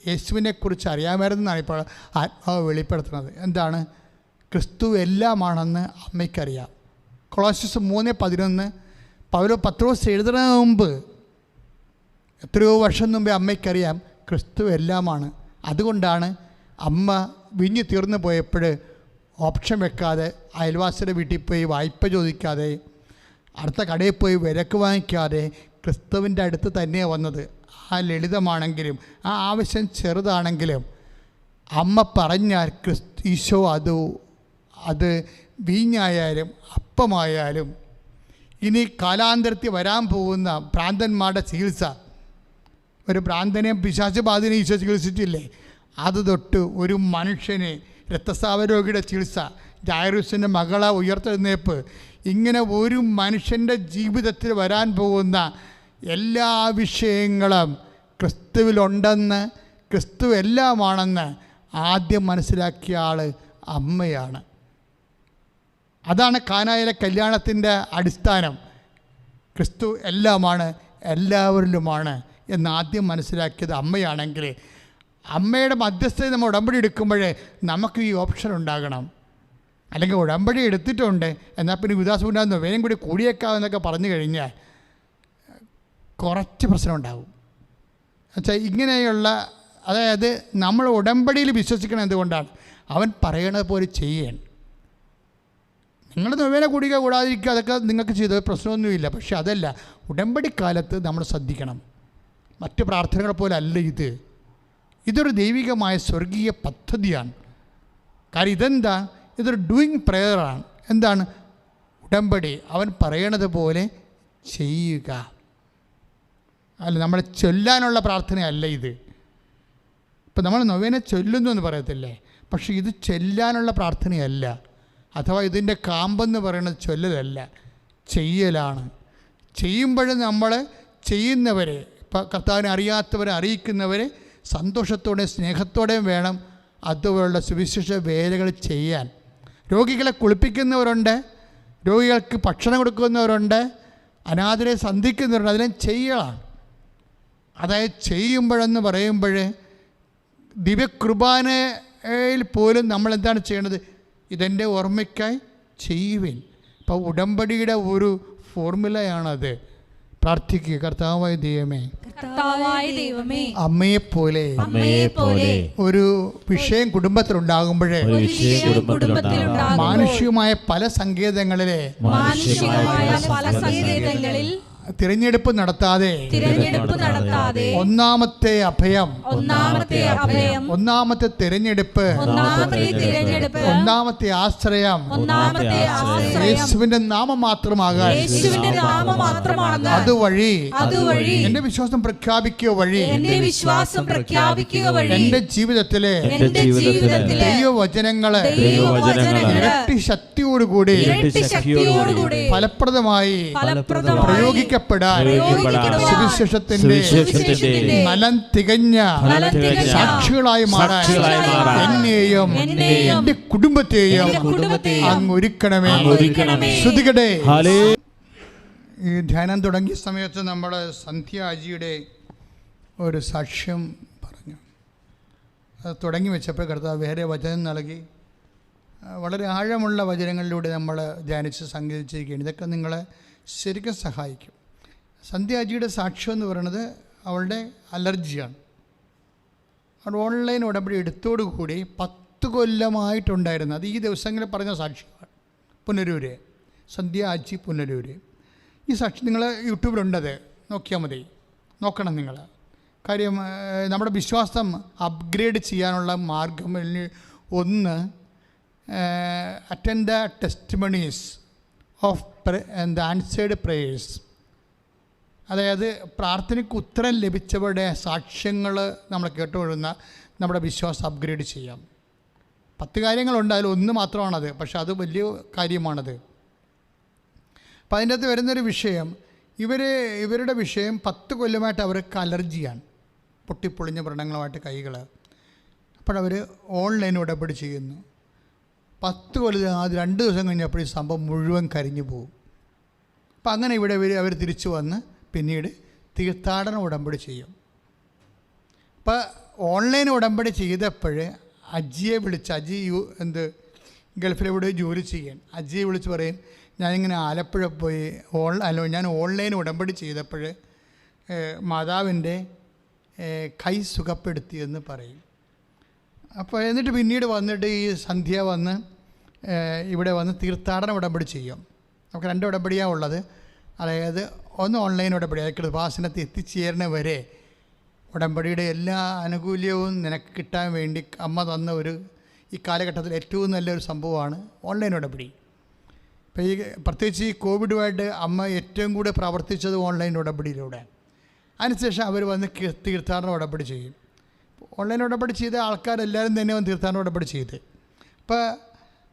യേശുവിനെക്കുറിച്ച് അറിയാമായിരുന്നാണ് ഇപ്പോൾ ആത്മാവ് വെളിപ്പെടുത്തുന്നത്. എന്താണ്? ക്രിസ്തു എല്ലാമാണെന്ന് അമ്മയ്ക്കറിയാം. കൊളോസ്യസ് 3:11 പത്രോസ് എഴുതുന്നതിന് മുമ്പ് എത്രയോ വർഷം മുമ്പേ അമ്മയ്ക്കറിയാം ക്രിസ്തു എല്ലാമാണ്. അതുകൊണ്ടാണ് അമ്മ വീഞ്ഞ് തീർന്നു പോയപ്പോൾ ഓപ്ഷൻ വെക്കാതെ, അയൽവാസിയുടെ വീട്ടിൽ പോയി വായ്പ ചോദിക്കാതെ, അടുത്ത കടയിൽ പോയി വിലക്ക് വാങ്ങിക്കാതെ ക്രിസ്തുവിൻ്റെ അടുത്ത് തന്നെയാണ് വന്നത്. ആ ലളിതമാണെങ്കിലും ആ ആവശ്യം ചെറുതാണെങ്കിലും അമ്മ പറഞ്ഞാൽ ഈശോ അത് വീഞ്ഞായാലും അപ്പമായാലും ഇനി കാലാന്തരത്തിൽ വരാൻ പോകുന്ന ഭ്രാന്തന്മാരുടെ ചികിത്സ, ഒരു ഭ്രാന്തനെയും പിശാചബാധനെ ഈശോ ചികിത്സിച്ചില്ലേ? അത് തൊട്ട് ഒരു മനുഷ്യനെ രക്തസ്രാവ രോഗിയുടെ ചികിത്സ, ജായറൂസിൻ്റെ മകളെ ഉയർത്തെഴുന്നേൽപ്പ്, ഇങ്ങനെ ഒരു മനുഷ്യൻ്റെ ജീവിതത്തിൽ വരാൻ പോകുന്ന എല്ലാ വിഷയങ്ങളും ക്രിസ്തുവിലുണ്ടെന്ന്, ക്രിസ്തു എല്ലാമാണെന്ന് ആദ്യം മനസ്സിലാക്കിയ ആൾ അമ്മയാണ്. അതാണ് കാനായിലെ കല്യാണത്തിൻ്റെ അടിസ്ഥാനം. ക്രിസ്തു എല്ലാമാണ്, എല്ലാവരിലുമാണ് എന്ന് ആദ്യം മനസ്സിലാക്കിയത് അമ്മയാണെങ്കിൽ, അമ്മയുടെ മധ്യസ്ഥതയിൽ നമ്മൾ ഉടമ്പടി എടുക്കുമ്പോൾ നമുക്ക് ഈ ഓപ്ഷൻ ഉണ്ടാകണം. അല്ലെങ്കിൽ ഉടമ്പടി എടുത്തിട്ടുണ്ട് എന്നാൽ പിന്നെ വിദാസമുണ്ടാകുന്നു വേഗം കൂടി കൂടിയേക്കാമെന്നൊക്കെ പറഞ്ഞു കഴിഞ്ഞാൽ കുറച്ച് പ്രശ്നം ഉണ്ടാകും. എന്നുവെച്ചാൽ ഇങ്ങനെയുള്ള, അതായത് നമ്മൾ ഉടമ്പടിയിൽ വിശ്വസിക്കണം. എന്തുകൊണ്ടാണ്? അവൻ പറയണത് പോലെ ചെയ്യണം. നിങ്ങൾ നൊവേന കൂടിക്കുക കൂടാതിരിക്കുക അതൊക്കെ നിങ്ങൾക്ക് ചെയ്തത് പ്രശ്നമൊന്നുമില്ല. പക്ഷെ അതല്ല, ഉടമ്പടിക്കാലത്ത് നമ്മൾ ശ്രദ്ധിക്കണം. മറ്റ് പ്രാർത്ഥനകളെ പോലെ അല്ല ഇതൊരു ദൈവികമായ സ്വർഗീയ പദ്ധതിയാണ്. കാര്യം ഇതെന്താ? ഇതൊരു ഡൂയിങ് പ്രെയറാണ്. എന്താണ്? ഉടമ്പടി അവൻ പറയണത് പോലെ ചെയ്യുക. അല്ല, നമ്മൾ ചൊല്ലാനുള്ള പ്രാർത്ഥനയല്ല ഇത്. ഇപ്പം നമ്മൾ നൊവേന ചൊല്ലുന്നു എന്ന് പറയത്തില്ലേ, പക്ഷേ ഇത് ചൊല്ലാനുള്ള പ്രാർത്ഥനയല്ല. അഥവാ ഇതിൻ്റെ കാമ്പെന്ന് പറയുന്നത് ചൊല്ലലല്ല, ചെയ്യലാണ്. ചെയ്യുമ്പോഴും നമ്മൾ ചെയ്യുന്നവരെ, ഇപ്പം കർത്താവിനെ അറിയാത്തവരെ അറിയിക്കുന്നവരെ സന്തോഷത്തോടെയും സ്നേഹത്തോടെയും വേണം അതുപോലുള്ള സുവിശേഷ വേലകൾ ചെയ്യാൻ. രോഗികളെ കുളിപ്പിക്കുന്നവരുണ്ട്, രോഗികൾക്ക് ഭക്ഷണം കൊടുക്കുന്നവരുണ്ട്, അനാഥരെ സന്ധിക്കുന്നവരുണ്ട്. അതിനെ ചെയ്യലാണ്. അതായത് ചെയ്യുമ്പോഴെന്ന് പറയുമ്പോൾ ദിവ്യകൃപാനയിൽ പോലും നമ്മൾ എന്താണ് ചെയ്യേണ്ടത്? ഇതെൻ്റെ ഓർമ്മയ്ക്കായി ചെയ്യുവിൻ. ഇപ്പോൾ ഉടമ്പടിയുടെ ഒരു ഫോർമുലയാണത്. പ്രാർത്ഥിക്കുക. കർത്താവായ ദൈവമേ, കർത്താവായ ദൈവമേ, അമ്മയെപ്പോലെ അമ്മയെപ്പോലെ ഒരു വിഷയം കുടുംബത്തിലുണ്ടാകുമ്പോഴേ ഒരു വിഷയം കുടുംബത്തിലുണ്ടാകുമ്പോൾ മാനുഷികമായ പല സങ്കേതങ്ങളിലെ മാനുഷികമായ പല സങ്കേതങ്ങളിൽ തിരഞ്ഞെടുപ്പ് നടത്താതെ ഒന്നാമത്തെ അഭയം, ഒന്നാമത്തെ തിരഞ്ഞെടുപ്പ്, ഒന്നാമത്തെ ആശ്രയം യേശുവിന്റെ നാമം മാത്രമാകാൻ അതുവഴി എന്റെ വിശ്വാസം പ്രഖ്യാപിക്കുക വഴി എന്റെ ജീവിതത്തിലെ ദൈവവചനങ്ങള് ഇരട്ടി ശക്തിയോടുകൂടി ഫലപ്രദമായി പ്രയോഗിക്കപ്പെടാൻ സുവിശേഷത്തിന്റെ നലം തികഞ്ഞ സാക്ഷികളായി മാറാൻ എന്നെയും എന്റെ കുടുംബത്തെയും അങ്ങ് ഒരുക്കണമേ. ശ്രുതികടെ ഈ ധ്യാനം തുടങ്ങിയ സമയത്ത് നമ്മൾ സന്ധ്യ അജിയുടെ ഒരു സാക്ഷ്യം പറഞ്ഞു. അത് തുടങ്ങി വെച്ചപ്പോൾ കർത്താവ് വേറെ വചനം നൽകി. വളരെ ആഴമുള്ള വചനങ്ങളിലൂടെ നമ്മൾ ധ്യാനിച്ച് സംഗീതിച്ചിരിക്കുകയാണ്. ഇതൊക്കെ നിങ്ങളെ ശരിക്കും സഹായിക്കും. സന്ധ്യ അജിയുടെ സാക്ഷ്യം എന്ന് പറയുന്നത് അവളുടെ അലർജിയാണ്. അവൾ ഓൺലൈൻ ഉടമ്പടി എടുത്തോടുകൂടി 10 കൊല്ലമായിട്ടുണ്ടായിരുന്നു. അത് ഈ ദിവസങ്ങളിൽ പറഞ്ഞ സാക്ഷ്യമാണ്. പുനരൂര്, സന്ധ്യ അജി പുനരൂര്. ഈ സാക്ഷി നിങ്ങൾ യൂട്യൂബിലുണ്ടത്, നോക്കിയാൽ മതി, നോക്കണം നിങ്ങൾ. കാര്യം നമ്മുടെ വിശ്വാസം അപ്ഗ്രേഡ് ചെയ്യാനുള്ള മാർഗം ഒന്ന് attend the testimonies of answered prayers. അതായത് പ്രാർത്ഥനയ്ക്ക് ഉത്തരം ലഭിച്ചവരുടെ സാക്ഷ്യങ്ങൾ നമ്മൾ കേട്ടുകൊള്ളുന്ന നമ്മുടെ വിശ്വാസം അപ്ഗ്രേഡ് ചെയ്യാം. 10 കാര്യങ്ങളുണ്ട്, അതിൽ ഒന്ന് മാത്രമാണത്, പക്ഷെ അത് വലിയ കാര്യമാണത്. അപ്പം അതിൻ്റെ അകത്ത് വരുന്നൊരു വിഷയം, ഇവരുടെ വിഷയം 10 കൊല്ലമായിട്ട് അവർക്ക് അലർജിയാണ്, പൊട്ടിപ്പൊളിഞ്ഞ വ്രണങ്ങളുമായിട്ട് കൈകൾ. അപ്പോഴവർ ഓൺലൈൻ ഉടമ്പടി ചെയ്യുന്നു. 10 കൊല്ലം അത് 2 ദിവസം കഴിഞ്ഞപ്പോൾ ഈ സംഭവം മുഴുവൻ കരിഞ്ഞു പോകും. അപ്പം അങ്ങനെ ഇവിടെ അവർ തിരിച്ചു വന്ന് പിന്നീട് തീർത്ഥാടന ഉടമ്പടി ചെയ്യും. അപ്പോൾ ഓൺലൈൻ ഉടമ്പടി ചെയ്തപ്പോൾ അജിയെ വിളിച്ച്, അജി ഗൾഫിലെവിടെ ജോലി ചെയ്യാൻ, അജിയെ വിളിച്ച് പറയും, ഞാനിങ്ങനെ ആലപ്പുഴ പോയി ഞാൻ ഓൺലൈൻ ഉടമ്പടി ചെയ്തപ്പോൾ മാതാവിൻ്റെ കൈ സുഖപ്പെടുത്തിയെന്ന് പറയും. അപ്പോൾ എന്നിട്ട് പിന്നീട് വന്നിട്ട് ഈ സന്ധ്യ വന്ന് ഇവിടെ വന്ന് തീർത്ഥാടന ഉടമ്പടി ചെയ്യും. നമുക്ക് 2 ഉടമ്പടിയാണ് ഉള്ളത്. അതായത് ഒന്ന് ഓൺലൈൻ ഉടമ്പടി, അതായത് കൃപാസനത്ത് എത്തിച്ചേരുന്ന വരെ ഉടമ്പടിയുടെ എല്ലാ ആനുകൂല്യവും നിനക്ക് കിട്ടാൻ വേണ്ടി അമ്മ തന്ന ഈ കാലഘട്ടത്തിൽ ഏറ്റവും നല്ലൊരു സംഭവമാണ് ഓൺലൈൻ ഉടമ്പടി. ഇപ്പോൾ ഈ പ്രത്യേകിച്ച് ഈ കോവിഡുമായിട്ട് അമ്മ ഏറ്റവും കൂടുതൽ പ്രവർത്തിച്ചത് ഓൺലൈൻ ഉടമ്പടിയിലൂടെ. അതിനുശേഷം അവർ വന്ന് തീർത്ഥാടന ഉടമ്പടി ചെയ്യും. ഓൺലൈൻ ഉടമ്പടി ചെയ്ത ആൾക്കാരെല്ലാവരും തന്നെ വന്ന് തീർത്ഥാടന ഉടമ്പടി ചെയ്ത്. അപ്പോൾ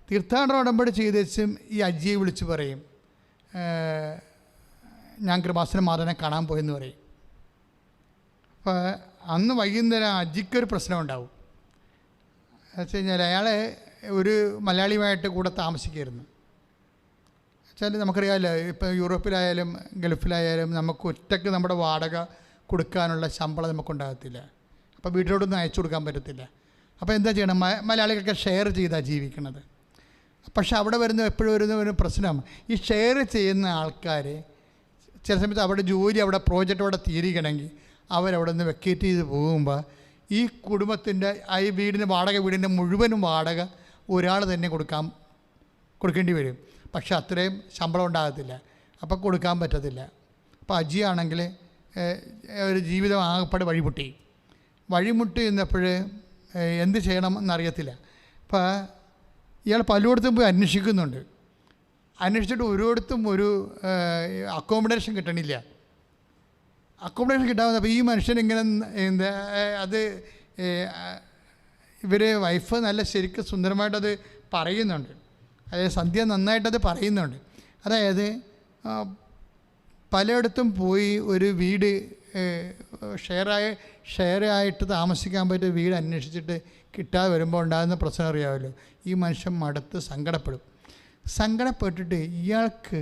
തീർത്ഥാടന ഉടമ്പടി ചെയ്തേച്ചും ഈ അജിയെ വിളിച്ച് പറയും, ഞാൻ കൃപാസന മാതാവിനെ കാണാൻ പോയെന്ന് പറയും. അപ്പോൾ അന്ന് വൈകുന്നേരം അജിക്കൊരു പ്രശ്നം ഉണ്ടാവും. എന്ന് വെച്ച് കഴിഞ്ഞാൽ അയാളെ ഒരു മലയാളിയുമായിട്ട് കൂടെ താമസിക്കായിരുന്നു. വെച്ചാൽ നമുക്കറിയാമല്ലോ, ഇപ്പോൾ യൂറോപ്പിലായാലും ഗൾഫിലായാലും നമുക്ക് ഒറ്റയ്ക്ക് നമ്മുടെ വാടക കൊടുക്കാനുള്ള ശമ്പളം നമുക്കുണ്ടാകത്തില്ല. അപ്പോൾ വീട്ടിലോട്ടൊന്നും അയച്ചു കൊടുക്കാൻ പറ്റത്തില്ല. അപ്പോൾ എന്താ ചെയ്യണം, മലയാളികളൊക്കെ ഷെയർ ചെയ്താണ് ജീവിക്കുന്നത്. പക്ഷെ അവിടെ വരുന്ന എപ്പോഴും വരുന്ന ഒരു പ്രശ്നം, ഈ ഷെയർ ചെയ്യുന്ന ആൾക്കാർ ചില സമയത്ത് അവിടെ ജോലി, അവിടെ പ്രോജക്റ്റ് അവിടെ തീരുകയാണെങ്കിൽ അവരവിടെ നിന്ന് വെക്കേറ്റ് ചെയ്ത് പോകുമ്പോൾ ഈ കുടുംബത്തിൻ്റെ ഈ വീടിൻ്റെ മുഴുവനും വാടക ഒരാൾ തന്നെ കൊടുക്കേണ്ടി വരും. പക്ഷെ അത്രയും ശമ്പളം ഉണ്ടാകത്തില്ല, അപ്പോൾ കൊടുക്കാൻ പറ്റത്തില്ല. അപ്പോൾ അജിയാണെങ്കിൽ ഒരു ജീവിതം ആകപ്പാട് വഴിമുട്ടി എന്നപ്പോൾ എന്ത് ചെയ്യണം എന്നറിയത്തില്ല. അപ്പോൾ ഇയാൾ പലയിടത്തും പോയി അന്വേഷിച്ചിട്ട് ഒരിടത്തും ഒരു അക്കോമഡേഷൻ കിട്ടണില്ല. അക്കോമഡേഷൻ കിട്ടാവുന്ന അപ്പോൾ ഈ മനുഷ്യൻ ഇങ്ങനെ അത് വൈഫ് നല്ല ശരിക്കും സുന്ദരമായിട്ടത് പറയുന്നുണ്ട്. അതായത് സന്ധ്യ നന്നായിട്ടത് പറയുന്നുണ്ട്. അതായത് പലയിടത്തും പോയി ഒരു വീട് ഷെയറായിട്ട് താമസിക്കാൻ പറ്റിയ വീട് അന്വേഷിച്ചിട്ട് കിട്ടാതെ വരുമ്പോൾ ഉണ്ടാകുന്ന പ്രശ്നം അറിയാമല്ലോ. ഈ മനുഷ്യൻ മടുത്ത് സങ്കടപ്പെട്ടിട്ട് ഇയാൾക്ക്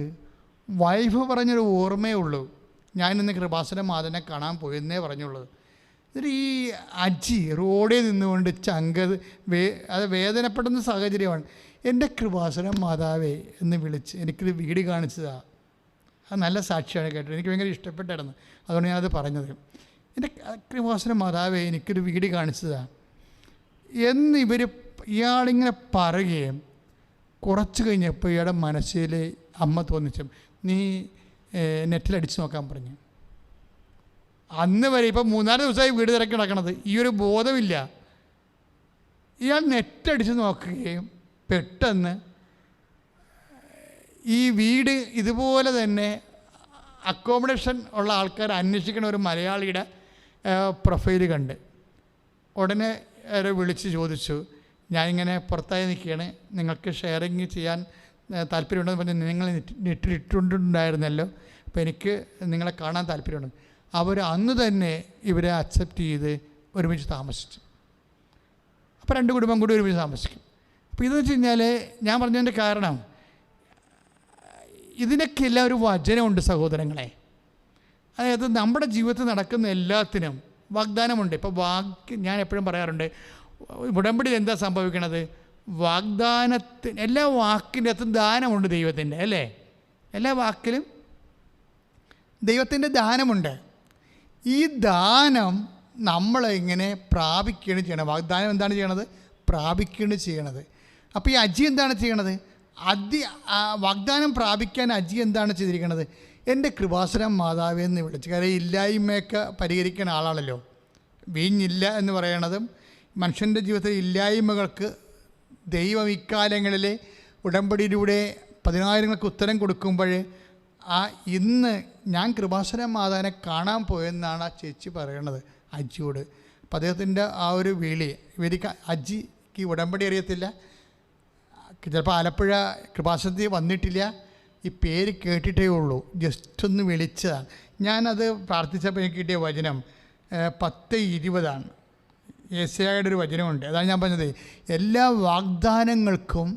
വൈഫ് പറഞ്ഞൊരു ഓർമ്മയേ ഉള്ളൂ, ഞാനിന്ന് കൃപാസന മാതാവിനെ കാണാൻ പോയെന്നേ പറഞ്ഞുള്ളത്. എന്നിട്ട് ഈ അജി റോഡിൽ നിന്നുകൊണ്ട് അത് വേദനപ്പെടുന്ന സാഹചര്യമാണ്. എൻ്റെ കൃപാസന മാതാവേ എന്ന് വിളിച്ച് എനിക്കൊരു വീട് കാണിച്ചതാണ്. അത് നല്ല സാക്ഷിയാണ് കേട്ടത്. എനിക്ക് ഭയങ്കര ഇഷ്ടപ്പെട്ടായിരുന്നു, അതുകൊണ്ട് ഞാനത് പറഞ്ഞത്. എൻ്റെ കൃപാസന മാതാവേ എനിക്കൊരു വീട് കാണിച്ചതാണ് എന്ന് ഇയാളിങ്ങനെ പറയുകയും കുറച്ച് കഴിഞ്ഞപ്പോൾ ഇയാളുടെ മനസ്സിൽ അമ്മ തോന്നിച്ചു, നീ നെറ്റിലടിച്ച് നോക്കാൻ പറഞ്ഞു. അന്ന് വരെ ഇപ്പം 3-4 ദിവസമായി വീട് തിരക്കി നടക്കണത്, ഈ ഒരു ബോധമില്ല. ഇയാൾ നെറ്റടിച്ച് നോക്കുകയും പെട്ടെന്ന് ഈ വീട് ഇതുപോലെ തന്നെ അക്കോമഡേഷൻ ഉള്ള ആൾക്കാർ അന്വേഷിക്കുന്ന ഒരു മലയാളിയുടെ പ്രൊഫൈൽ കണ്ട് ഉടനെ വിളിച്ച് ചോദിച്ചു, ഞാനിങ്ങനെ പുറത്തായി നിൽക്കുകയാണ്, നിങ്ങൾക്ക് ഷെയറിങ് ചെയ്യാൻ താല്പര്യമുണ്ടെന്ന് പറഞ്ഞ് നിങ്ങൾ നെറ്റിലിട്ടുണ്ടായിരുന്നല്ലോ, അപ്പോൾ എനിക്ക് നിങ്ങളെ കാണാൻ താല്പര്യമുണ്ട്. അവർ അന്ന് തന്നെ ഇവരെ അക്സെപ്റ്റ് ചെയ്ത് ഒരുമിച്ച് താമസിച്ചു. അപ്പോൾ 2 കുടുംബം കൂടി ഒരുമിച്ച് താമസിക്കും. അപ്പോൾ ഇതെന്ന് വെച്ച് കഴിഞ്ഞാൽ ഞാൻ പറഞ്ഞതിൻ്റെ കാരണം ഇതിനൊക്കെ എല്ലാം ഒരു വചനമുണ്ട് സഹോദരങ്ങളെ. അതായത് നമ്മുടെ ജീവിതത്തിൽ നടക്കുന്ന എല്ലാത്തിനും വാഗ്ദാനമുണ്ട്. ഇപ്പോൾ ഞാൻ എപ്പോഴും പറയാറുണ്ട്, ഉടമ്പടിയിൽ എന്താ സംഭവിക്കണത്, വാഗ്ദാനത്തിന് എല്ലാ വാക്കിൻ്റെ അകത്തും ദാനമുണ്ട് ദൈവത്തിൻ്റെ, അല്ലേ? എല്ലാ വാക്കിലും ദൈവത്തിൻ്റെ ദാനമുണ്ട്. ഈ ദാനം നമ്മൾ ഇങ്ങനെ പ്രാപിക്കുകയാണ് ചെയ്യണത്. വാഗ്ദാനം എന്താണ് ചെയ്യണത്? പ്രാപിക്കുകയാണ് ചെയ്യണത്. അപ്പോൾ ഈ അജി എന്താണ് ചെയ്യണത്? വാഗ്ദാനം പ്രാപിക്കാൻ അജി എന്താണ് ചെയ്തിരിക്കുന്നത്? എൻ്റെ കൃപാസനം മാതാവേ എന്ന് വിളിച്ചു. കാര്യം ഇല്ലായ്മയൊക്കെ പരിഹരിക്കുന്ന ആളാണല്ലോ. വീഞ്ഞില്ല എന്ന് പറയണതും മനുഷ്യൻ്റെ ജീവിതത്തിലെ ഇല്ലായ്മകൾക്ക് ദൈവം ഇക്കാലങ്ങളിൽ ഉടമ്പടിയിലൂടെ 10,000-ങ്ങൾക്ക് ഉത്തരം കൊടുക്കുമ്പോൾ ഇന്ന് ഞാൻ കൃപാസനം മാതാവിനെ കാണാൻ പോയെന്നാണ് ആ ചേച്ചി പറയണത് അജിയോട്. അപ്പം അദ്ദേഹത്തിൻ്റെ ആ ഒരു വിളി, ഇവർക്ക് അജിക്ക് ഉടമ്പടി അറിയത്തില്ല, ചിലപ്പോൾ ആലപ്പുഴ കൃപാസനത്തിൽ വന്നിട്ടില്ല, ഈ പേര് കേട്ടിട്ടേ ഉള്ളൂ, ജസ്റ്റ് ഒന്ന് വിളിച്ചതാണ്. ഞാനത് പ്രാർത്ഥിച്ചപ്പോൾ എനിക്ക് കിട്ടിയ വചനം 10:20 യെശയ്യായുടെ ഒരു വചനമുണ്ട്. അതാണ് ഞാൻ പറഞ്ഞത്, എല്ലാ വാഗ്ദാനങ്ങൾക്കും,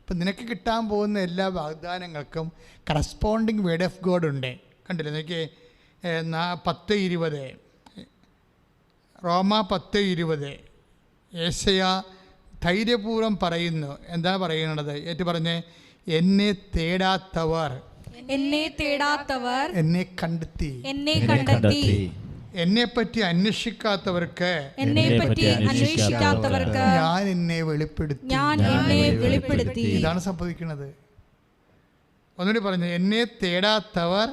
ഇപ്പം നിനക്ക് കിട്ടാൻ പോകുന്ന എല്ലാ വാഗ്ദാനങ്ങൾക്കും കറസ്പോണ്ടിങ് വേർഡ് ഓഫ് ഗോഡ് ഉണ്ട്. കണ്ടില്ലേ എനിക്ക് 10:20 റോമ 10:20 യെശയ്യാ ധൈര്യപൂർവ്വം പറയുന്നു. എന്താ പറയുന്നത്? ഏറ്റു പറഞ്ഞേ, എന്നെ തേടാത്തവർ എന്നെ കണ്ടെത്തി, എന്നെപ്പറ്റി അന്വേഷിക്കാത്തവർക്ക് ഞാൻ എന്നെ വെളിപ്പെടുത്തി. ഇതാണ് സംഭവിക്കുന്നത്. ഒന്നുകൂടി പറഞ്ഞു, എന്നെ തേടാത്തവർ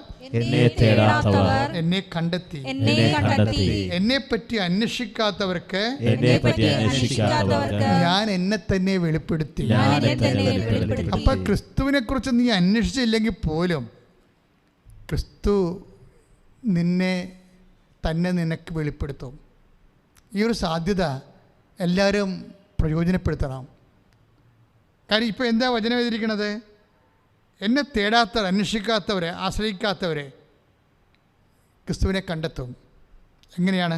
എന്നെ കണ്ടെത്തി, എന്നെപ്പറ്റി അന്വേഷിക്കാത്തവർക്ക് ഞാൻ എന്നെ തന്നെ വെളിപ്പെടുത്തി. അപ്പൊ ക്രിസ്തുവിനെ കുറിച്ച് നീ അന്വേഷിച്ചില്ലെങ്കിൽ പോലും ക്രിസ്തു നിനക്ക് വെളിപ്പെടുത്തും. ഈ ഒരു സാധ്യത എല്ലാവരും പ്രയോജനപ്പെടുത്തണം. കാര്യം ഇപ്പോൾ എന്താ വചനം എഴുതിയിരിക്കുന്നത്? എന്നെ തേടാത്തവർ, അന്വേഷിക്കാത്തവരെ, ആശ്രയിക്കാത്തവരെ ക്രിസ്തുവിനെ കണ്ടെത്തും. എങ്ങനെയാണ്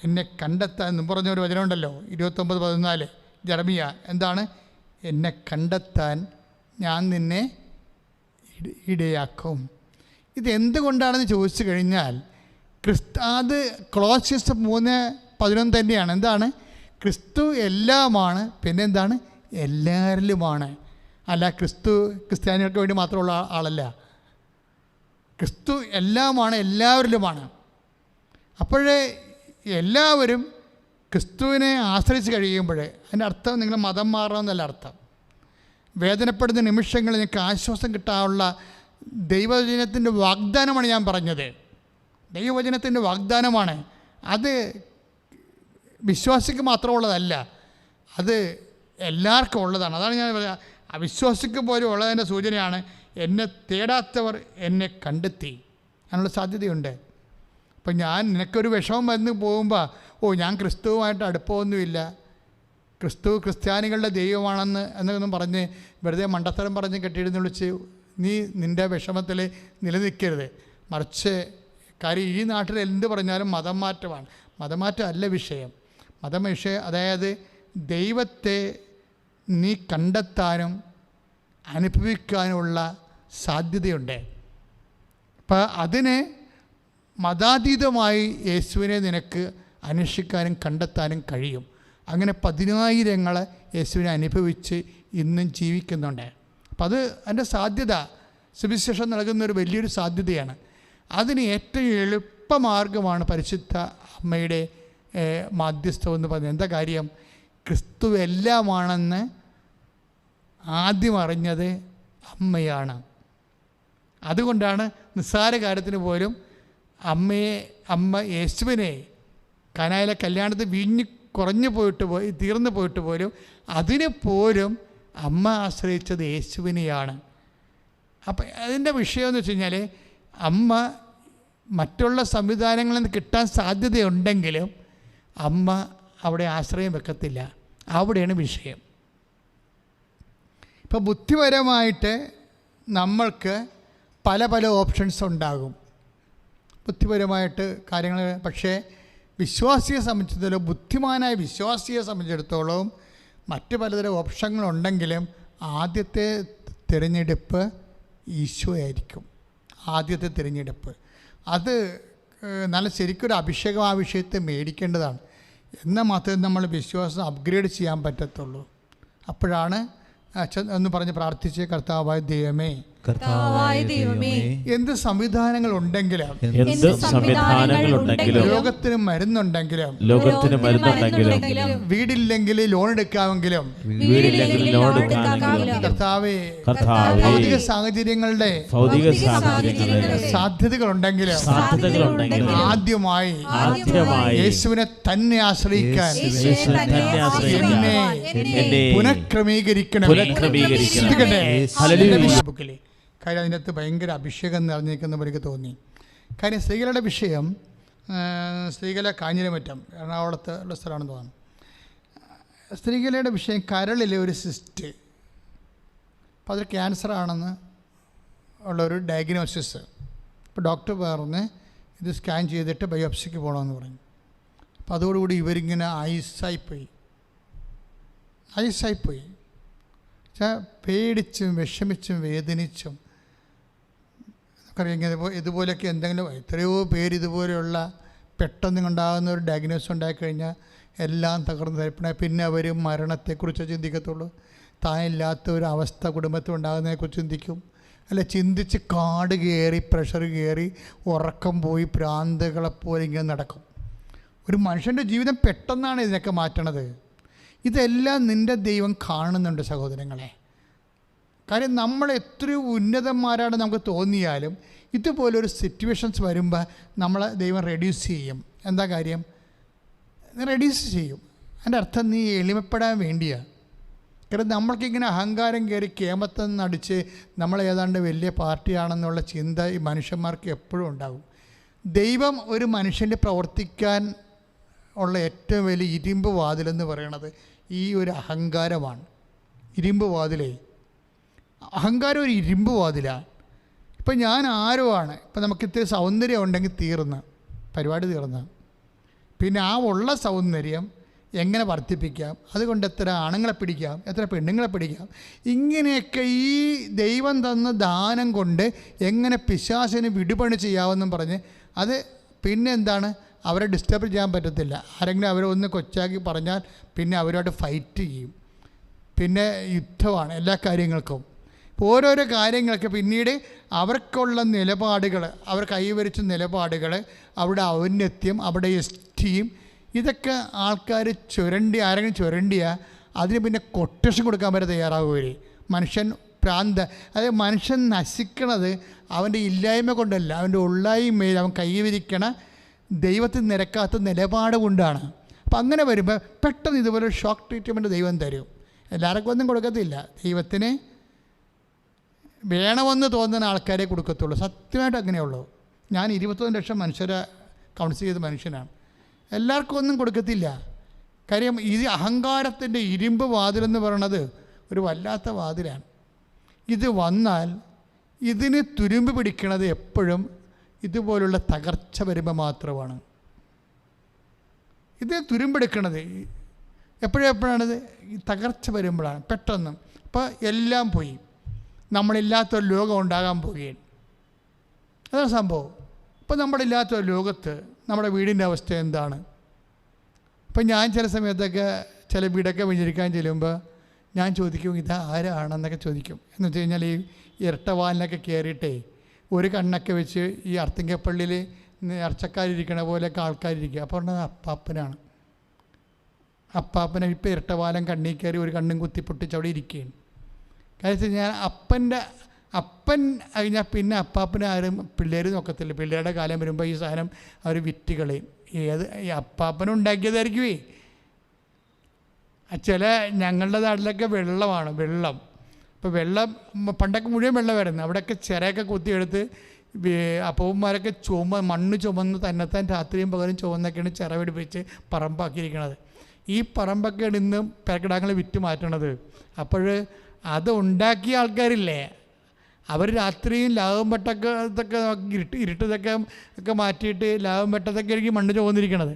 എന്നെ കണ്ടെത്താൻ എന്ന് പറഞ്ഞൊരു വചനമുണ്ടല്ലോ, 29:14 ജെറമിയ. എന്താണ്? എന്നെ കണ്ടെത്താൻ ഞാൻ നിന്നെ ഇടയാക്കും. ഇതെന്തുകൊണ്ടാണെന്ന് ചോദിച്ചു കഴിഞ്ഞാൽ അത് കൊളോസ്യസ് 3:11 തന്നെയാണ്. എന്താണ്? ക്രിസ്തു എല്ലാമാണ്, പിന്നെ എന്താണ്? എല്ലാവരിലുമാണ്. അല്ല, ക്രിസ്ത്യാനികൾക്ക് വേണ്ടി മാത്രമുള്ള ആളല്ല. ക്രിസ്തു എല്ലാമാണ്, എല്ലാവരിലുമാണ്. അപ്പോഴേ എല്ലാവരും ക്രിസ്തുവിനെ ആശ്രയിച്ച് കഴിയുമ്പോൾ അതിൻ്റെ അർത്ഥം നിങ്ങൾ മതം മാറണമെന്നല്ല അർത്ഥം. വേദനപ്പെടുന്ന നിമിഷങ്ങളിൽ നിങ്ങൾക്ക് ആശ്വാസം കിട്ടാനുള്ള ദൈവവചനത്തിൻ്റെ വാഗ്ദാനമാണ് ഞാൻ പറഞ്ഞത്. ദൈവവചനത്തിൻ്റെ വാഗ്ദാനമാണ്. അത് വിശ്വാസിക്ക് മാത്രമുള്ളതല്ല, അത് എല്ലാവർക്കും ഉള്ളതാണ്. അതാണ് ഞാൻ പറയുക, അവിശ്വാസിക്ക് പോലും ഉള്ളതിൻ്റെ സൂചനയാണ് എന്നെ തേടാത്തവർ എന്നെ കണ്ടെത്തി. അതിനുള്ള സാധ്യതയുണ്ട്. അപ്പം നിനക്കൊരു വിഷമം വന്ന് പോകുമ്പോൾ, ഞാൻ ക്രിസ്തുവുമായിട്ട് അടുപ്പമൊന്നുമില്ല, ക്രിസ്ത്യാനികളുടെ എന്നൊന്നും പറഞ്ഞ് വെറുതെ മണ്ടത്തരം പറഞ്ഞ് കെട്ടിയിരുന്ന് വിളിച്ച് നിൻ്റെ വിഷമത്തിൽ നിലനിൽക്കരുത്. മറിച്ച് കാര്യം ഈ നാട്ടിൽ എന്ത് പറഞ്ഞാലും മതം മാറ്റമാണ്. മതമാറ്റം അല്ല വിഷയം. അതായത് ദൈവത്തെ നീ കണ്ടെത്താനും അനുഭവിക്കാനുമുള്ള സാധ്യതയുണ്ട്. അപ്പം അതിന് മതാതീതമായി യേശുവിനെ നിനക്ക് അന്വേഷിക്കാനും കണ്ടെത്താനും കഴിയും. അങ്ങനെ 10,000 യേശുവിനെ അനുഭവിച്ച് ഇന്നും ജീവിക്കുന്നുണ്ട്. അപ്പം അതിൻ്റെ സാധ്യത സുവിശേഷം നൽകുന്നൊരു വലിയൊരു സാധ്യതയാണ്. അതിന് ഏറ്റവും എളുപ്പമാർഗമാണ് പരിശുദ്ധ അമ്മയുടെ മാധ്യസ്ഥം എന്ന് പറയുന്നത്. എന്താ കാര്യം? ക്രിസ്തു എല്ലാമാണെന്ന് ആദ്യം അറിഞ്ഞത് അമ്മയാണ്. അതുകൊണ്ടാണ് നിസ്സാര കാര്യത്തിന് പോലും അമ്മ യേശുവിനെ കനായിലെ കല്യാണത്തിൽ തീർന്നു പോയിട്ട് പോലും അതിന് പോലും അമ്മ ആശ്രയിച്ചത് യേശുവിനെയാണ്. അപ്പം അതിൻ്റെ വിഷയം എന്ന് വെച്ച് കഴിഞ്ഞാൽ, അമ്മ മറ്റുള്ള സംവിധാനങ്ങളിൽ നിന്ന് കിട്ടാൻ സാധ്യതയുണ്ടെങ്കിലും അമ്മ അവിടെ ആശ്രയം വെക്കത്തില്ല. അവിടെയാണ് വിഷയം. ഇപ്പോൾ ബുദ്ധിപരമായിട്ട് നമ്മൾക്ക് പല പല ഓപ്ഷൻസ് ഉണ്ടാകും, ബുദ്ധിപരമായിട്ട് കാര്യങ്ങൾ. പക്ഷേ വിശ്വാസിയെ സംബന്ധിച്ചിടത്തോളം, ബുദ്ധിമാനായ വിശ്വാസിയെ സംബന്ധിച്ചിടത്തോളം മറ്റ് പലതരം ഓപ്ഷങ്ങളുണ്ടെങ്കിലും ആദ്യത്തെ തിരഞ്ഞെടുപ്പ് ഈശോയായിരിക്കും. ആദ്യത്തെ തിരഞ്ഞെടുപ്പ് അത് നല്ല ശരിക്കൊരു അഭിഷേകം ആ വിഷയത്തെ മേടിക്കേണ്ടതാണ്. എന്നാൽ മാത്രമേ നമ്മൾ വിശ്വാസം അപ്ഗ്രേഡ് ചെയ്യാൻ പറ്റത്തുള്ളൂ. അപ്പോഴാണ് എന്ന് പറഞ്ഞ് പ്രാർത്ഥിച്ച് കർത്താവായ ദൈവമേ, എന്ത് സംവിധാനങ്ങൾ ഉണ്ടെങ്കിലും ലോകത്തിന് മരുന്നുണ്ടെങ്കിലും വീടില്ലെങ്കിൽ ലോൺ എടുക്കാമെങ്കിലും കർത്താവേ, ഭൗതിക സാഹചര്യങ്ങളുടെ സാധ്യതകളുണ്ടെങ്കിലും ആദ്യമായി യേശുവിനെ തന്നെ ആശ്രയിക്കാൻ എന്നെ പുനഃക്രമീകരിക്കണം. കാര്യം അതിനകത്ത് ഭയങ്കര അഭിഷേകം നിറഞ്ഞിരിക്കുന്ന എനിക്ക് തോന്നി. കാര്യം സ്ത്രീകളുടെ വിഷയം, സ്ത്രീകളെ കാഞ്ഞിരമറ്റം എറണാകുളത്ത് ഉള്ള സ്ഥലമാണെന്ന് തോന്നുന്നു. സ്ത്രീകളുടെ വിഷയം കരളിലെ ഒരു സിസ്റ്റ്, അപ്പോൾ അതൊരു ക്യാൻസറാണെന്ന് ഉള്ളൊരു ഡയഗ്നോസിസ്. അപ്പോൾ ഡോക്ടർ പറഞ്ഞ് ഇത് സ്കാൻ ചെയ്തിട്ട് ബയോപ്സിക്ക് പോകണമെന്ന് പറഞ്ഞു. അപ്പോൾ അതോടുകൂടി ഇവരിങ്ങനെ ഐസായിപ്പോയി. പേടിച്ചും വിഷമിച്ചും വേദനിച്ചും നമുക്കറിയാം. ഇതുപോലെയൊക്കെ എന്തെങ്കിലും എത്രയോ പേര് ഇതുപോലെയുള്ള പെട്ടെന്ന് ഉണ്ടാകുന്ന ഒരു ഡയഗ്നോസ് ഉണ്ടായിക്കഴിഞ്ഞാൽ എല്ലാം തകർന്ന് തരിപ്പണ. പിന്നെ അവർ മരണത്തെക്കുറിച്ച് ചിന്തിക്കത്തുള്ളൂ. താനില്ലാത്ത ഒരു അവസ്ഥ കുടുംബത്തിൽ ഉണ്ടാകുന്നതിനെക്കുറിച്ച് ചിന്തിക്കും. അല്ല, ചിന്തിച്ച് കാട് കയറി പ്രഷർ കയറി ഉറക്കം പോയി ഭ്രാന്തുകളെപ്പോലെ ഇങ്ങനെ നടക്കും. ഒരു മനുഷ്യൻ്റെ ജീവിതം പെട്ടെന്നാണ് ഇതിനൊക്കെ മാറ്റണത്. ഇതെല്ലാം നിൻ്റെ ദൈവം കാണുന്നുണ്ട് സഹോദരങ്ങളെ. കാര്യം നമ്മൾ എത്രയോ ഉന്നതന്മാരാണ് നമുക്ക് തോന്നിയാലും ഇതുപോലൊരു സിറ്റുവേഷൻസ് വരുമ്പോൾ നമ്മളെ ദൈവം റെഡ്യൂസ് ചെയ്യും. എന്താ കാര്യം? റെഡ്യൂസ് ചെയ്യും. അതിൻ്റെ അർത്ഥം നീ എളിമപ്പെടാൻ വേണ്ടിയാണ്. കാരണം നമ്മൾക്കിങ്ങനെ അഹങ്കാരം കയറി കേമത്തെന്ന് അടിച്ച് നമ്മളേതാണ്ട് വലിയ പാർട്ടിയാണെന്നുള്ള ചിന്ത ഈ മനുഷ്യന്മാർക്ക് എപ്പോഴും ഉണ്ടാകും. ദൈവം ഒരു മനുഷ്യൻ്റെ പ്രവർത്തിക്കാൻ ഉള്ള ഏറ്റവും വലിയ ഇരുമ്പ് വാതിലെന്ന് പറയണത് ഈ ഒരു അഹങ്കാരമാണ്. ഇരുമ്പ് വാതിലേ, അഹങ്കാരം ഒരു ഇരുമ്പ് വാതിലാണ്. ഇപ്പം ഞാൻ ആരോ ആണ്. ഇപ്പം നമുക്ക് ഇത്തിരി സൗന്ദര്യം ഉണ്ടെങ്കിൽ പരിപാടി തീർന്ന്. പിന്നെ ആ ഉള്ള സൗന്ദര്യം എങ്ങനെ വർദ്ധിപ്പിക്കാം, അതുകൊണ്ട് എത്ര ആണുങ്ങളെ പിടിക്കാം, എത്ര പെണ്ണുങ്ങളെ പിടിക്കാം, ഇങ്ങനെയൊക്കെ ഈ ദൈവം തന്ന ദാനം കൊണ്ട് എങ്ങനെ പിശാചിന് വിടുപണി ചെയ്യാമെന്നും പറഞ്ഞ് അത് പിന്നെ എന്താണ്, അവരെ ഡിസ്റ്റർബ് ചെയ്യാൻ പറ്റത്തില്ല. ആരെങ്കിലും അവരെ ഒന്ന് കൊച്ചാക്കി പറഞ്ഞാൽ പിന്നെ അവരോട് ഫൈറ്റ് ചെയ്യും. പിന്നെ യുദ്ധമാണ് എല്ലാ കാര്യങ്ങൾക്കും. ഓരോരോ കാര്യങ്ങളൊക്കെ പിന്നീട് അവർക്കുള്ള നിലപാടുകൾ, അവർ കൈവരിച്ച നിലപാടുകൾ, അവിടെ ഔന്നത്യം, അവിടെ എസ്റ്റീം, ഇതൊക്കെ ആൾക്കാർ ആരെങ്കിലും ചുരണ്ടിയാൽ അതിന് പിന്നെ കൊട്ടേഷൻ കൊടുക്കാൻ വരെ തയ്യാറാകുവരെ. മനുഷ്യൻ അതായത് മനുഷ്യൻ നശിക്കണത് അവൻ്റെ ഇല്ലായ്മ കൊണ്ടല്ല, അവൻ്റെ ഉള്ളായ്മയിൽ അവൻ കൈവരിക്കണ ദൈവത്തിന് നിരക്കാത്ത നിലപാട് കൊണ്ടാണ്. അപ്പം അങ്ങനെ വരുമ്പോൾ പെട്ടെന്ന് ഇതുപോലെ ഷോക്ക് ട്രീറ്റ്മെൻറ്റ് ദൈവം തരും. എല്ലാവർക്കും ഒന്നും കൊടുക്കത്തില്ല. ദൈവത്തിന് വേണമെന്ന് തോന്നുന്ന ആൾക്കാരെ കൊടുക്കത്തുള്ളൂ. സത്യമായിട്ട് അങ്ങനെയുള്ളൂ. ഞാൻ 21 ലക്ഷം മനുഷ്യരെ കൗൺസിൽ ചെയ്ത മനുഷ്യനാണ്. എല്ലാവർക്കും ഒന്നും കൊടുക്കത്തില്ല. കാര്യം ഇത് അഹങ്കാരത്തിൻ്റെ ഇരുമ്പ് വാതിലെന്ന് പറയണത് ഒരു വല്ലാത്ത വാതിലാണ്. ഇത് വന്നാൽ ഇതിന് തുരുമ്പ് പിടിക്കണത് എപ്പോഴും ഇതുപോലുള്ള തകർച്ച വരുമ്പോൾ മാത്രമാണ്. ഇത് തുരുമ്പെടുക്കണത് എപ്പോഴാണത്? ഈ തകർച്ച വരുമ്പോഴാണ്. പെട്ടെന്ന് അപ്പോൾ എല്ലാം പോയി, നമ്മളില്ലാത്തൊരു ലോകം ഉണ്ടാകാൻ പോവുകയാണ്. അതാണ് സംഭവം. ഇപ്പോൾ നമ്മളില്ലാത്തൊരു ലോകത്ത് നമ്മുടെ വീടിൻ്റെ അവസ്ഥ എന്താണ്? ഇപ്പം ഞാൻ ചില സമയത്തൊക്കെ ചില വീടൊക്കെ വിചരിക്കാൻ ചെല്ലുമ്പോൾ ഞാൻ ചോദിക്കും ഇത് ആരാണെന്നൊക്കെ ചോദിക്കും. എന്ന് വെച്ച് കഴിഞ്ഞാൽ ഈ ഇരട്ടവാലിനൊക്കെ കയറിയിട്ടേ ഒരു കണ്ണൊക്കെ വെച്ച് ഈ അർത്തിങ്കപ്പള്ളിയിൽ നേർച്ചക്കാരിരിക്കണ പോലെയൊക്കെ ആൾക്കാരിരിക്കുക. അപ്പോൾ പറഞ്ഞത് അപ്പാപ്പനാണ്. അപ്പാപ്പനെ ഇപ്പോൾ ഇരട്ടവാലം കണ്ണിൽ കയറി ഒരു കണ്ണും കുത്തിപ്പൊട്ടിച്ച് അവിടെ ഇരിക്കുകയാണ്. കാര്യം വെച്ച് കഴിഞ്ഞാൽ അപ്പൻ കഴിഞ്ഞാൽ പിന്നെ അപ്പാപ്പനെ ആരും പിള്ളേർ നോക്കത്തില്ല. പിള്ളേരുടെ കാലം വരുമ്പോൾ ഈ സാധനം അവർ വിറ്റ് കളയും. ഈ അപ്പാപ്പനുണ്ടാക്കിയതായിരിക്കുമേ. ചില ഞങ്ങളുടെ നാട്ടിലൊക്കെ വെള്ളമാണ്, വെള്ളം. ഇപ്പോൾ വെള്ളം പണ്ടൊക്കെ മുഴുവൻ വെള്ളം വരുന്നത്. അവിടെയൊക്കെ ചിരയൊക്കെ കുത്തിയെടുത്ത് അപ്പന്മാരൊക്കെ മണ്ണ് ചുമന്ന് തന്നെത്താൻ രാത്രിയും പകലും ചുവന്നൊക്കെയാണ് ചിറ പിടിപ്പിച്ച് പറമ്പാക്കിയിരിക്കണത്. ഈ പറമ്പൊക്കെയാണ് ഇന്ന് പേരക്കിടാങ്ങൾ വിറ്റ് മാറ്റണത്. അപ്പോൾ അത് ഉണ്ടാക്കിയ ആൾക്കാരില്ലേ, അവർ രാത്രിയും ലാഭം വെട്ടൊക്കെ ഇതൊക്കെ ഇരുട്ടതൊക്കെ മാറ്റിയിട്ട് ലാഭം വെട്ടത്തൊക്കെ ആയിരിക്കും മണ്ണ് ചുവന്നിരിക്കണത്.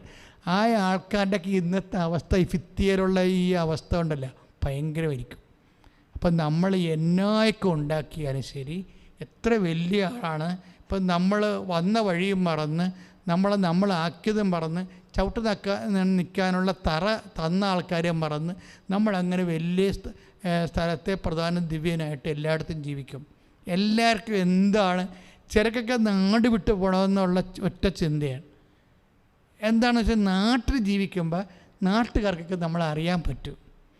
ആ ആൾക്കാരുടെയൊക്കെ ഇന്നത്തെ അവസ്ഥ, ഈ ഭിത്തിയിലുള്ള ഈ അവസ്ഥ ഉണ്ടല്ലോ, ഭയങ്കരമായിരിക്കും. അപ്പം നമ്മൾ എന്നായൊക്കെ ഉണ്ടാക്കിയാലും ശരി, എത്ര വലിയ ആളാണ്, ഇപ്പം നമ്മൾ വന്ന വഴിയും മറന്ന് നമ്മളാക്കിയതും മറന്ന് നിൽക്കാനുള്ള തറ തന്ന ആൾക്കാരെ മറന്ന് നമ്മളങ്ങനെ വലിയ സ്ഥലത്തെ പ്രധാന ദിവ്യനായിട്ട് എല്ലായിടത്തും ജീവിക്കും. എല്ലാവർക്കും എന്താണ്, ചിലക്കൊക്കെ നാട് വിട്ടു പോകണമെന്നുള്ള ഒറ്റ ചിന്തയാണ്. എന്താണെന്ന് വെച്ചാൽ നാട്ടിൽ ജീവിക്കുമ്പോൾ നാട്ടുകാർക്കൊക്കെ നമ്മളറിയാൻ പറ്റും.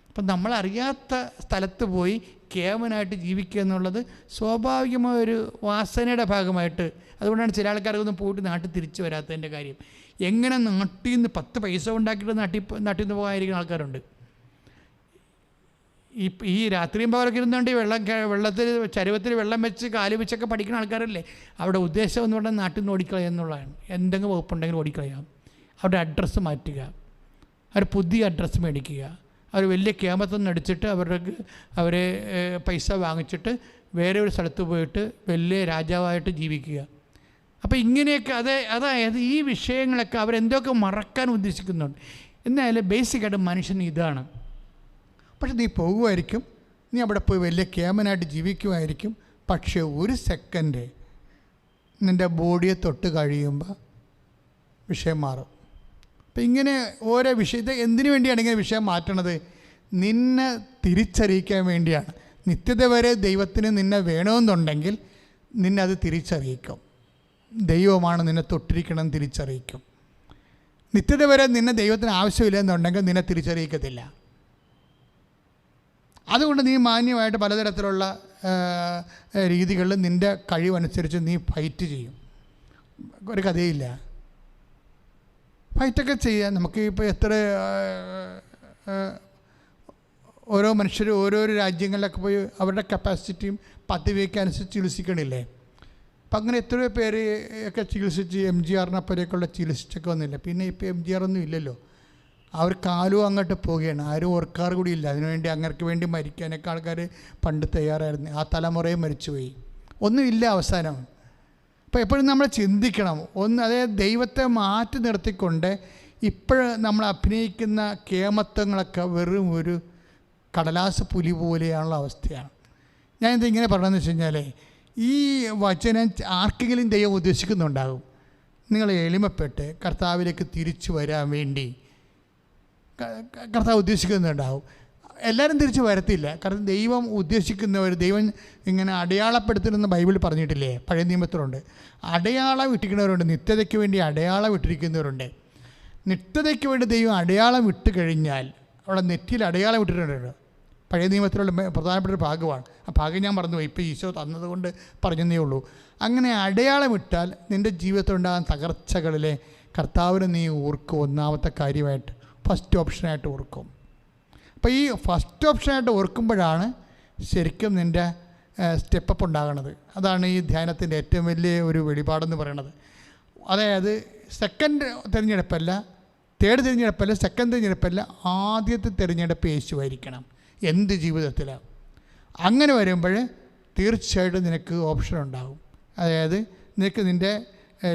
അപ്പം നമ്മളറിയാത്ത സ്ഥലത്ത് പോയി കേവനായിട്ട് ജീവിക്കുക എന്നുള്ളത് സ്വാഭാവികമായൊരു വാസനയുടെ ഭാഗമായിട്ട്. അതുകൊണ്ടാണ് ചില ആൾക്കാർക്കൊന്നും പോയിട്ട് നാട്ടിൽ തിരിച്ചു വരാത്തതിൻ്റെ കാര്യം. എങ്ങനെ നാട്ടിൽ നിന്ന് 10 പൈസ ഉണ്ടാക്കിയിട്ട് നാട്ടിൽ നിന്ന് പോകാതിരിക്കുന്ന ആൾക്കാരുണ്ട്. ഈ രാത്രിയും പകലൊക്കെ ഇരുന്നുകൊണ്ട് വെള്ളത്തിൽ ചരുവത്തിൽ വെള്ളം വെച്ച് കാല് വെച്ചൊക്കെ പഠിക്കുന്ന ആൾക്കാരല്ലേ. അവിടെ ഉദ്ദേശം എന്ന് പറഞ്ഞാൽ നാട്ടിൽ നിന്ന് ഓടിക്കളയുക എന്നുള്ളതാണ്. എന്തെങ്കിലും വകുപ്പുണ്ടെങ്കിൽ ഓടിക്കളയാം. അവരുടെ അഡ്രസ്സ് മാറ്റുക, അവർ പുതിയ അഡ്രസ്സ് മേടിക്കുക, അവർ വലിയ ക്യാമ്പത്തൊന്നും അടിച്ചിട്ട് അവരെ പൈസ വാങ്ങിച്ചിട്ട് വേറെ ഒരു സ്ഥലത്ത് പോയിട്ട് വലിയ രാജാവായിട്ട് ജീവിക്കുക. അപ്പോൾ ഇങ്ങനെയൊക്കെ അതായത് ഈ വിഷയങ്ങളൊക്കെ അവരെന്തൊക്കെ മറക്കാൻ ഉദ്ദേശിക്കുന്നുണ്ട്. എന്നാലും ബേസിക്കായിട്ട് മനുഷ്യൻ ഇതാണ്. പക്ഷെ നീ പോകുമായിരിക്കും, നീ അവിടെ പോയി വലിയ ക്യാമനായിട്ട് ജീവിക്കുമായിരിക്കും. പക്ഷേ ഒരു സെക്കൻഡ് നിൻ്റെ ബോഡിയെ തൊട്ട് കഴിയുമ്പോൾ വിഷയം മാറും. അപ്പം ഇങ്ങനെ ഓരോ വിഷയത്തെ എന്തിനു വേണ്ടിയാണ് ഇങ്ങനെ വിഷയം മാറ്റണത്? നിന്നെ തിരിച്ചറിയിക്കാൻ വേണ്ടിയാണ്. നിത്യത വരെ ദൈവത്തിന് നിന്നെ വേണമെന്നുണ്ടെങ്കിൽ നിന്നെ അത് തിരിച്ചറിയിക്കും. ദൈവമാണ് നിന്നെ തൊട്ടിരിക്കണം തിരിച്ചറിയിക്കും. നിത്യത വരെ നിന്നെ ദൈവത്തിന് ആവശ്യമില്ല എന്നുണ്ടെങ്കിൽ നിന്നെ തിരിച്ചറിയിക്കത്തില്ല. അതുകൊണ്ട് നീ മാന്യമായിട്ട് പലതരത്തിലുള്ള രീതികളിൽ നിൻ്റെ കഴിവനുസരിച്ച് നീ ഫൈറ്റ് ചെയ്യും. ഒരു കഥയില്ല, ഫൈറ്റൊക്കെ ചെയ്യാൻ നമുക്ക് ഇപ്പോൾ എത്ര ഓരോ മനുഷ്യർ ഓരോരോ രാജ്യങ്ങളിലൊക്കെ പോയി അവരുടെ കപ്പാസിറ്റിയും പദവിയൊക്കെ അനുസരിച്ച് ചികിത്സിക്കണില്ലേ. അപ്പം അങ്ങനെ എത്രയോ പേര് ഒക്കെ ചികിത്സിച്ച് MGRനെപ്പോലെയൊക്കെയുള്ള ചികിത്സിച്ചൊക്കെ വന്നില്ല. പിന്നെ ഇപ്പോൾ MGR ഒന്നും ഇല്ലല്ലോ. അവർ കാലും അങ്ങോട്ട് പോവുകയാണ്. ആരും ഓർക്കാറ് കൂടിയില്ല. അതിനുവേണ്ടി അങ്ങർക്ക് വേണ്ടി മരിക്കാനൊക്കെ ആൾക്കാർ പണ്ട് തയ്യാറായിരുന്നു. ആ തലമുറയും മരിച്ചുപോയി, ഒന്നുമില്ല അവസാനം. അപ്പോൾ എപ്പോഴും നമ്മൾ ചിന്തിക്കണം, അതായത് ദൈവത്തെ മാറ്റി നിർത്തിക്കൊണ്ട് ഇപ്പോൾ നമ്മൾ അഭിനയിക്കുന്ന കേമത്വങ്ങളൊക്കെ വെറും ഒരു കടലാസ് പുലി പോലെയാണുള്ള അവസ്ഥയാണ്. ഞാൻ ഇതിങ്ങനെ പറഞ്ഞതെന്ന് വെച്ച് കഴിഞ്ഞാൽ, ഈ വചനം ആർക്കെങ്കിലും ദൈവം ഉദ്ദേശിക്കുന്നുണ്ടാകും. നിങ്ങൾ എളിമപ്പെട്ട് കർത്താവിലേക്ക് തിരിച്ചു വരാൻ വേണ്ടി കർത്താവ് ഉദ്ദേശിക്കുന്നുണ്ടാവും. എല്ലാവരും തിരിച്ച് വരത്തില്ല. കാരണം ദൈവം ഉദ്ദേശിക്കുന്നവർ, ദൈവം ഇങ്ങനെ അടയാളപ്പെടുത്തണമെന്ന് ബൈബിളിൽ പറഞ്ഞിട്ടില്ലേ, പഴയ നിയമത്തിലുണ്ട്. അടയാളം ഇട്ടിരിക്കുന്നവരുണ്ട്, നിത്യതയ്ക്ക് വേണ്ടി അടയാളം ഇട്ടിരിക്കുന്നവരുണ്ട്. നിത്യതയ്ക്ക് വേണ്ടി ദൈവം അടയാളം ഇട്ട് കഴിഞ്ഞാൽ അവിടെ നെറ്റിയിൽ അടയാളം ഇട്ടിട്ടുണ്ട്. പഴയ നിയമത്തിലുള്ള പ്രധാനപ്പെട്ട ഒരു ഭാഗമാണ്. ആ ഭാഗം ഞാൻ മറന്നുപോയി, ഇപ്പോൾ ഈശോ തന്നതുകൊണ്ട് പറഞ്ഞതേ ഉള്ളൂ. അങ്ങനെ അടയാളം ഇട്ടാൽ നിൻ്റെ ജീവിതത്തിലുണ്ടാകുന്ന തകർച്ചകളിലെ കർത്താവിനെ നീ ഓർക്കും. ഒന്നാമത്തെ കാര്യമായിട്ട് ഫസ്റ്റ് ഓപ്ഷനായിട്ട് ഓർക്കും. അപ്പോൾ ഈ ഫസ്റ്റ് ഓപ്ഷനായിട്ട് ഓർക്കുമ്പോഴാണ് ശരിക്കും നിൻ്റെ സ്റ്റെപ്പപ്പ് ഉണ്ടാകണത്. അതാണ് ഈ ധ്യാനത്തിൻ്റെ ഏറ്റവും വലിയ ഒരു വെളിപാടെന്ന് പറയണത്. അതായത് സെക്കൻഡ് തിരഞ്ഞെടുപ്പല്ല, തേർഡ് തിരഞ്ഞെടുപ്പല്ല, സെക്കൻഡ് തിരഞ്ഞെടുപ്പല്ല, ആദ്യത്തെ തിരഞ്ഞെടുപ്പ് യേശുവായിരിക്കണം എന്ത് ജീവിതത്തിലാണ്. അങ്ങനെ വരുമ്പോൾ തീർച്ചയായിട്ടും നിനക്ക് ഓപ്ഷൻ ഉണ്ടാകും. അതായത് നിനക്ക് നിൻ്റെ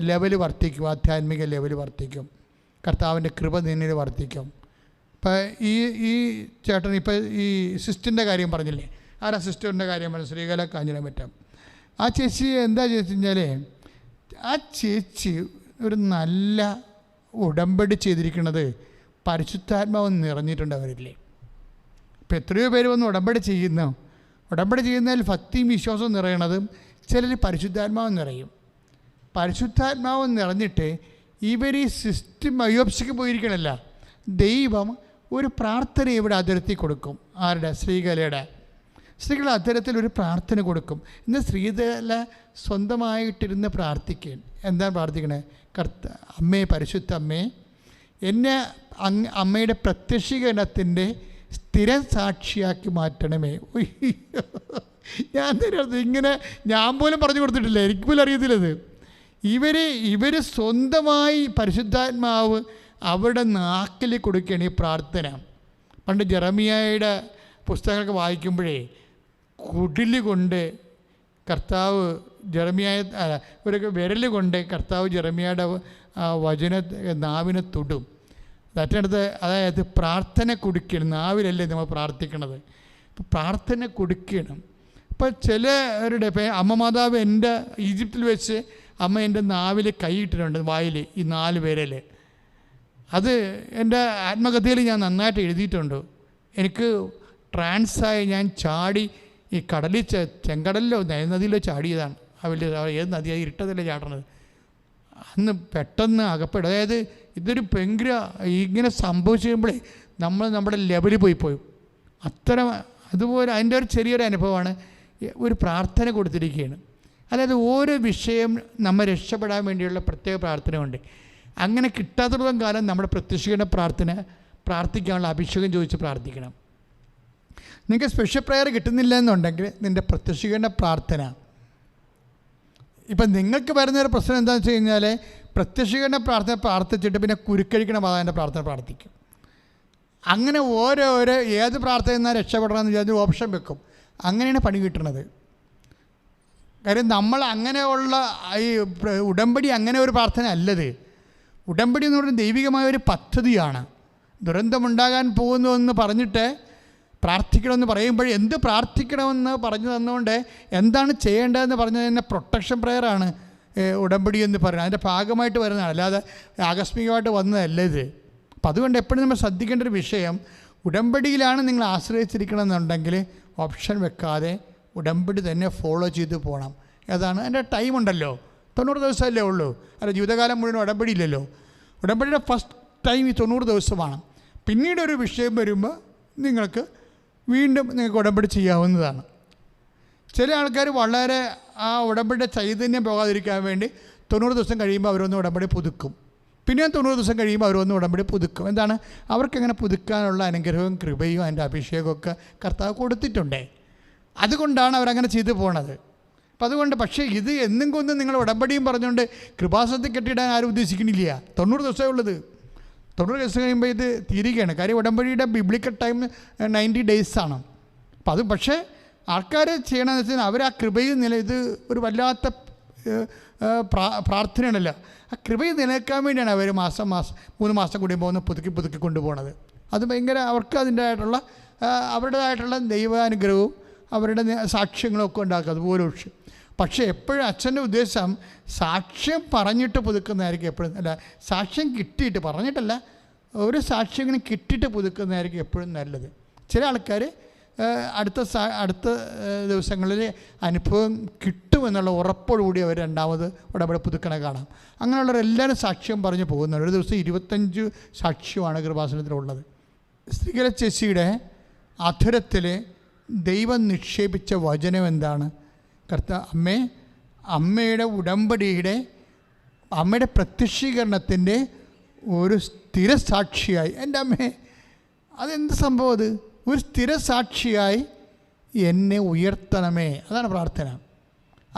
ലെവൽ വർദ്ധിക്കും, ആധ്യാത്മിക ലെവൽ വർദ്ധിക്കും, കർത്താവിൻ്റെ കൃപ നിന്നിൽ വർദ്ധിക്കും. ഇപ്പോൾ ഈ ചേട്ടൻ ഇപ്പോൾ ഈ സിസ്റ്ററിൻ്റെ കാര്യം പറഞ്ഞില്ലേ, ആരാ സിസ്റ്ററിൻ്റെ കാര്യം പറഞ്ഞു, ശ്രീകല കാഞ്ഞിരാൻ പറ്റാം. ആ ചേച്ചി എന്താ ചേച്ചി കഴിഞ്ഞാൽ, ആ ചേച്ചി ഒരു നല്ല ഉടമ്പടി ചെയ്തിരിക്കുന്നത് പരിശുദ്ധാത്മാവ് നിറഞ്ഞിട്ടുണ്ട് അവരില്ലേ. ഇപ്പോൾ എത്രയോ പേര് വന്ന് ഉടമ്പടി ചെയ്യുന്നു. ഉടമ്പടി ചെയ്യുന്നതിൽ ഭക്തിയും വിശ്വാസവും നിറയണതും ചിലർ പരിശുദ്ധാത്മാവും നിറയും. പരിശുദ്ധാത്മാവ് നിറഞ്ഞിട്ട് ഇവർ ഈ സിസ്റ്റം അയോപ്സിക്ക് പോയിരിക്കണമല്ല, ദൈവം ഒരു പ്രാർത്ഥന ഇവിടെ അതിർത്തി കൊടുക്കും. ആരുടെ? ശ്രീകലയുടെ. സ്ത്രീകൾ അത്തരത്തിൽ ഒരു പ്രാർത്ഥന കൊടുക്കും. ഇന്ന് ശ്രീകല സ്വന്തമായിട്ടിരുന്ന് പ്രാർത്ഥിക്കുക. എന്താണ് പ്രാർത്ഥിക്കണേ? അമ്മേ, പരിശുദ്ധ അമ്മേ, എന്നെ അമ്മയുടെ പ്രത്യക്ഷീകരണത്തിൻ്റെ സ്ഥിരം സാക്ഷിയാക്കി മാറ്റണമേ. ഞാൻ തരുന്നത് ഇങ്ങനെ ഞാൻ പോലും പറഞ്ഞു കൊടുത്തിട്ടില്ല, എനിക്ക് പോലും അറിയത്തില്ലത്. ഇവർ സ്വന്തമായി പരിശുദ്ധാത്മാവ് അവരുടെ നാക്കിൽ കൊടുക്കുകയാണ് ഈ പ്രാർത്ഥന. പണ്ട് ജെറമിയായുടെ പുസ്തകങ്ങളൊക്കെ വായിക്കുമ്പോഴേ കുടിൽ കൊണ്ട് കർത്താവ് ഒരു വിരൽ കൊണ്ട് കർത്താവ് ജെറമിയയുടെ വചന നാവിനെ തൊടും. മറ്റടുത്ത് അതായത് പ്രാർത്ഥന കൊടുക്കണം. നാവിലല്ലേ നമ്മൾ പ്രാർത്ഥിക്കണത്. ഇപ്പോൾ പ്രാർത്ഥന കൊടുക്കണം. ഇപ്പോൾ ചിലരുടെ അമ്മ മാതാവ് എൻ്റെ ഈജിപ്തിൽ വെച്ച് അമ്മ എൻ്റെ നാവിൽ കൈയിട്ടിട്ടുണ്ട്, വായിൽ, ഈ 4 വിരൽ. അത് എൻ്റെ ആത്മകഥയിൽ ഞാൻ നന്നായിട്ട് എഴുതിയിട്ടുണ്ട്. എനിക്ക് ട്രാൻസായി ഞാൻ ചാടി ഈ കടലിൽ ചെങ്കടലിലോ നദിയിലോ ചാടിയതാണ്. ആ വലിയ ഏത് നദിയാണ് ഇരുട്ടതല്ലേ ചാടണത്. അന്ന് പെട്ടെന്ന് അകപ്പെടും. അതായത് ഇതൊരു ഭയങ്കര ഇങ്ങനെ സംഭവിച്ചു കഴിയുമ്പോഴേ നമ്മുടെ ലെവലിൽ പോയി അത്തരം അതുപോലെ അതിൻ്റെ ഒരു ചെറിയൊരു അനുഭവമാണ്. ഒരു പ്രാർത്ഥന കൊടുത്തിരിക്കുകയാണ്. അതായത് ഓരോ വിഷയം നമ്മൾ രക്ഷപ്പെടാൻ വേണ്ടിയുള്ള പ്രത്യേക പ്രാർത്ഥനയുണ്ട്. അങ്ങനെ കിട്ടാത്തിടത്തോളം കാലം നമ്മുടെ പ്രത്യക്ഷീകരണ പ്രാർത്ഥിക്കാനുള്ള അഭിഷേകം ചോദിച്ച് പ്രാർത്ഥിക്കണം. നിങ്ങൾക്ക് സ്പെഷ്യൽ പ്രയർ കിട്ടുന്നില്ല എന്നുണ്ടെങ്കിൽ നിൻ്റെ പ്രത്യക്ഷീകരണ പ്രാർത്ഥന. ഇപ്പം നിങ്ങൾക്ക് വരുന്നൊരു പ്രശ്നം എന്താണെന്ന് വെച്ച് കഴിഞ്ഞാൽ പ്രത്യക്ഷീകരണ പ്രാർത്ഥന പ്രാർത്ഥിച്ചിട്ട് പിന്നെ കുരുക്കഴിക്കണ മാതാവിൻ്റെ പ്രാർത്ഥന പ്രാർത്ഥിക്കും. അങ്ങനെ ഓരോരോ ഏത് പ്രാർത്ഥന എന്നാൽ രക്ഷപ്പെടണമെന്ന് വിചാരിച്ച് ഓപ്ഷൻ വെക്കും. അങ്ങനെയാണ് പണി കിട്ടുന്നത്. കാര്യം നമ്മൾ അങ്ങനെയുള്ള ഈ ഉടമ്പടി അങ്ങനെ ഒരു പ്രാർത്ഥന അല്ലത്. ഉടമ്പടി എന്ന് പറയുന്നത് ദൈവികമായ ഒരു പദ്ധതിയാണ്. ദുരന്തമുണ്ടാകാൻ പോകുന്നു എന്ന് പറഞ്ഞിട്ട് പ്രാർത്ഥിക്കണമെന്ന് പറയുമ്പോൾ എന്ത് പ്രാർത്ഥിക്കണമെന്ന് പറഞ്ഞു തന്നുകൊണ്ട് എന്താണ് ചെയ്യേണ്ടതെന്ന് പറഞ്ഞു തന്നെ പ്രൊട്ടക്ഷൻ പ്രെയറാണ് ഉടമ്പടി എന്ന് പറയുന്നത്. അതിൻ്റെ ഭാഗമായിട്ട് വരുന്നതാണ്, അല്ലാതെ ആകസ്മികമായിട്ട് വന്നതല്ല ഇത്. അപ്പം അതുകൊണ്ട് എപ്പോഴും നമ്മൾ ശ്രദ്ധിക്കേണ്ട ഒരു വിഷയം, ഉടമ്പടിയിലാണ് നിങ്ങൾ ആശ്രയിച്ചിരിക്കണമെന്നുണ്ടെങ്കിൽ ഓപ്ഷൻ വെക്കാതെ ഉടമ്പടി തന്നെ ഫോളോ ചെയ്ത് പോകണം. ഏതാണ് അതിൻ്റെ ടൈമുണ്ടല്ലോ, 90 ദിവസമല്ലേ ഉള്ളൂ. അല്ല, ജീവിതകാലം മുഴുവൻ ഉടമ്പടി ഇല്ലല്ലോ. ഉടമ്പടിയുടെ ഫസ്റ്റ് ടൈം ഈ 90 ദിവസമാണ്. പിന്നീട് ഒരു വിഷയം വരുമ്പോൾ നിങ്ങൾക്ക് ഉടമ്പടി ചെയ്യാവുന്നതാണ്. ചില ആൾക്കാർ വളരെ ആ ഉടമ്പടിയുടെ ചൈതന്യം പോകാതിരിക്കാൻ വേണ്ടി 90 ദിവസം കഴിയുമ്പോൾ അവരൊന്ന് ഉടമ്പടി പുതുക്കും. പിന്നെ 90 ദിവസം കഴിയുമ്പോൾ അവരൊന്ന് ഉടമ്പടി പുതുക്കും. എന്താണ്? അവർക്കങ്ങനെ പുതുക്കാനുള്ള അനുഗ്രഹവും കൃപയും അതിൻ്റെ അഭിഷേകമൊക്കെ കർത്താവ് കൊടുത്തിട്ടുണ്ട്. അതുകൊണ്ടാണ് അവരങ്ങനെ ചെയ്തു പോണത്. അപ്പം അതുകൊണ്ട് പക്ഷേ ഇത് എന്നും കൊന്നും നിങ്ങൾ ഉടമ്പടിയും പറഞ്ഞുകൊണ്ട് കൃപാസനത്തിൽ കെട്ടിയിടാൻ ആരും ഉദ്ദേശിക്കുന്നില്ല. 90 ദിവസമേ ഉള്ളത്. 90 ദിവസം കഴിയുമ്പോൾ ഇത് തീരുകയാണ്. കാര്യം ഉടമ്പടിയുടെ ബിബ്ലിക്കൽ ടൈം 90 ഡേയ്സാണ്. അപ്പം അത് പക്ഷേ ആൾക്കാർ ചെയ്യണമെന്ന് വെച്ചാൽ അവർ ആ കൃപയിൽ ഇത് ഒരു വല്ലാത്ത പ്രാർത്ഥനയാണല്ലോ. ആ കൃപയിൽ നിലനിൽക്കാൻ വേണ്ടിയാണ് അവർ മാസം 3 മാസം കൂടുമ്പോൾ ഒന്ന് പുതുക്കി കൊണ്ടുപോകണത്. അത് ഭയങ്കര അവർക്ക് അവരുടേതായിട്ടുള്ള ദൈവാനുഗ്രഹവും അവരുടെ സാക്ഷ്യങ്ങളും ഒക്കെ ഉണ്ടാക്കുക. അതുപോലെ പക്ഷേ എപ്പോഴും അച്ഛൻ്റെ ഉദ്ദേശം സാക്ഷ്യം പറഞ്ഞിട്ട് പുതുക്കുന്നതായിരിക്കും എപ്പോഴും. അല്ല, സാക്ഷ്യം കിട്ടിയിട്ട് പറഞ്ഞിട്ടല്ല, ഒരു സാക്ഷ്യം ഇങ്ങനെ കിട്ടിയിട്ട് പുതുക്കുന്നതായിരിക്കും എപ്പോഴും നല്ലത്. ചില ആൾക്കാർ അടുത്ത ദിവസങ്ങളിൽ അനുഭവം കിട്ടുമെന്നുള്ള ഉറപ്പോടുകൂടി അവർ രണ്ടാമത് ഉടമ്പടി പുതുക്കണ കാണാം. അങ്ങനെയുള്ളവരെല്ലാവരും സാക്ഷ്യം പറഞ്ഞു പോകുന്നുണ്ട്. ഒരു ദിവസം 25 സാക്ഷ്യമാണ് കൃപാസനത്തിലുള്ളത്. സ്ത്രീകല ചേച്ചിയുടെ അധരത്തിൽ ദൈവം നിക്ഷേപിച്ച വചനം എന്താണ്? അമ്മയുടെ ഉടമ്പടിയുടെ അമ്മയുടെ പ്രത്യക്ഷീകരണത്തിൻ്റെ ഒരു സ്ഥിരസാക്ഷിയായി, എൻ്റെ അമ്മേ, അതെന്ത് സംഭവം? അത് ഒരു സ്ഥിരസാക്ഷിയായി എന്നെ ഉയർത്തണമേ. അതാണ് പ്രാർത്ഥന.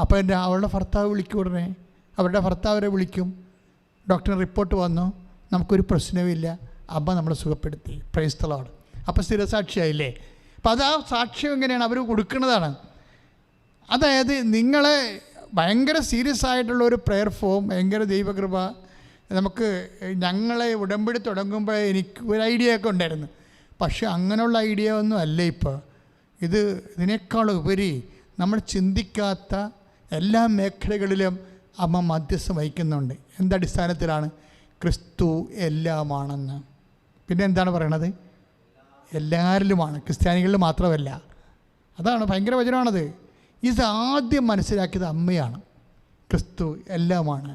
അപ്പോൾ അവളുടെ ഭർത്താവ് വിളിക്കും. ഉടനെ അവരുടെ ഭർത്താവരെ വിളിക്കും. ഡോക്ടറിന് റിപ്പോർട്ട് വന്നു, നമുക്കൊരു പ്രശ്നവുമില്ല, അമ്മ നമ്മളെ സുഖപ്പെടുത്തി. Praise the Lord. അപ്പോൾ സ്ഥിരസാക്ഷിയായില്ലേ? അപ്പം അത് ആ സാക്ഷ്യം എങ്ങനെയാണ് അവർ കൊടുക്കുന്നതാണ്. അതായത് നിങ്ങളെ ഭയങ്കര സീരിയസ് ആയിട്ടുള്ള ഒരു പ്രെയർ ഫോം, ഭയങ്കര ദൈവകൃപ. ഞങ്ങളെ ഉടമ്പടി തുടങ്ങുമ്പോൾ എനിക്ക് ഒരു ഐഡിയ ഒക്കെ ഉണ്ടായിരുന്നു. പക്ഷെ അങ്ങനെയുള്ള ഐഡിയ ഒന്നും അല്ല ഇപ്പോൾ. ഇതിനേക്കാളുപരി നമ്മൾ ചിന്തിക്കാത്ത എല്ലാ മേഖലകളിലും അമ്മ മധ്യസ്ഥം വഹിക്കുന്നുണ്ട്. എന്തടിസ്ഥാനത്തിലാണ്? ക്രിസ്തു എല്ലാമാണെന്ന്. പിന്നെ എന്താണ് പറയണത്? എല്ലാവരിലുമാണ്, ക്രിസ്ത്യാനികളിൽ മാത്രമല്ല. അതാണ് ഭയങ്കര വചനമാണത്. ഇത് ആദ്യം മനസ്സിലാക്കിയത് അമ്മയാണ്. ക്രിസ്തു എല്ലാമാണ്.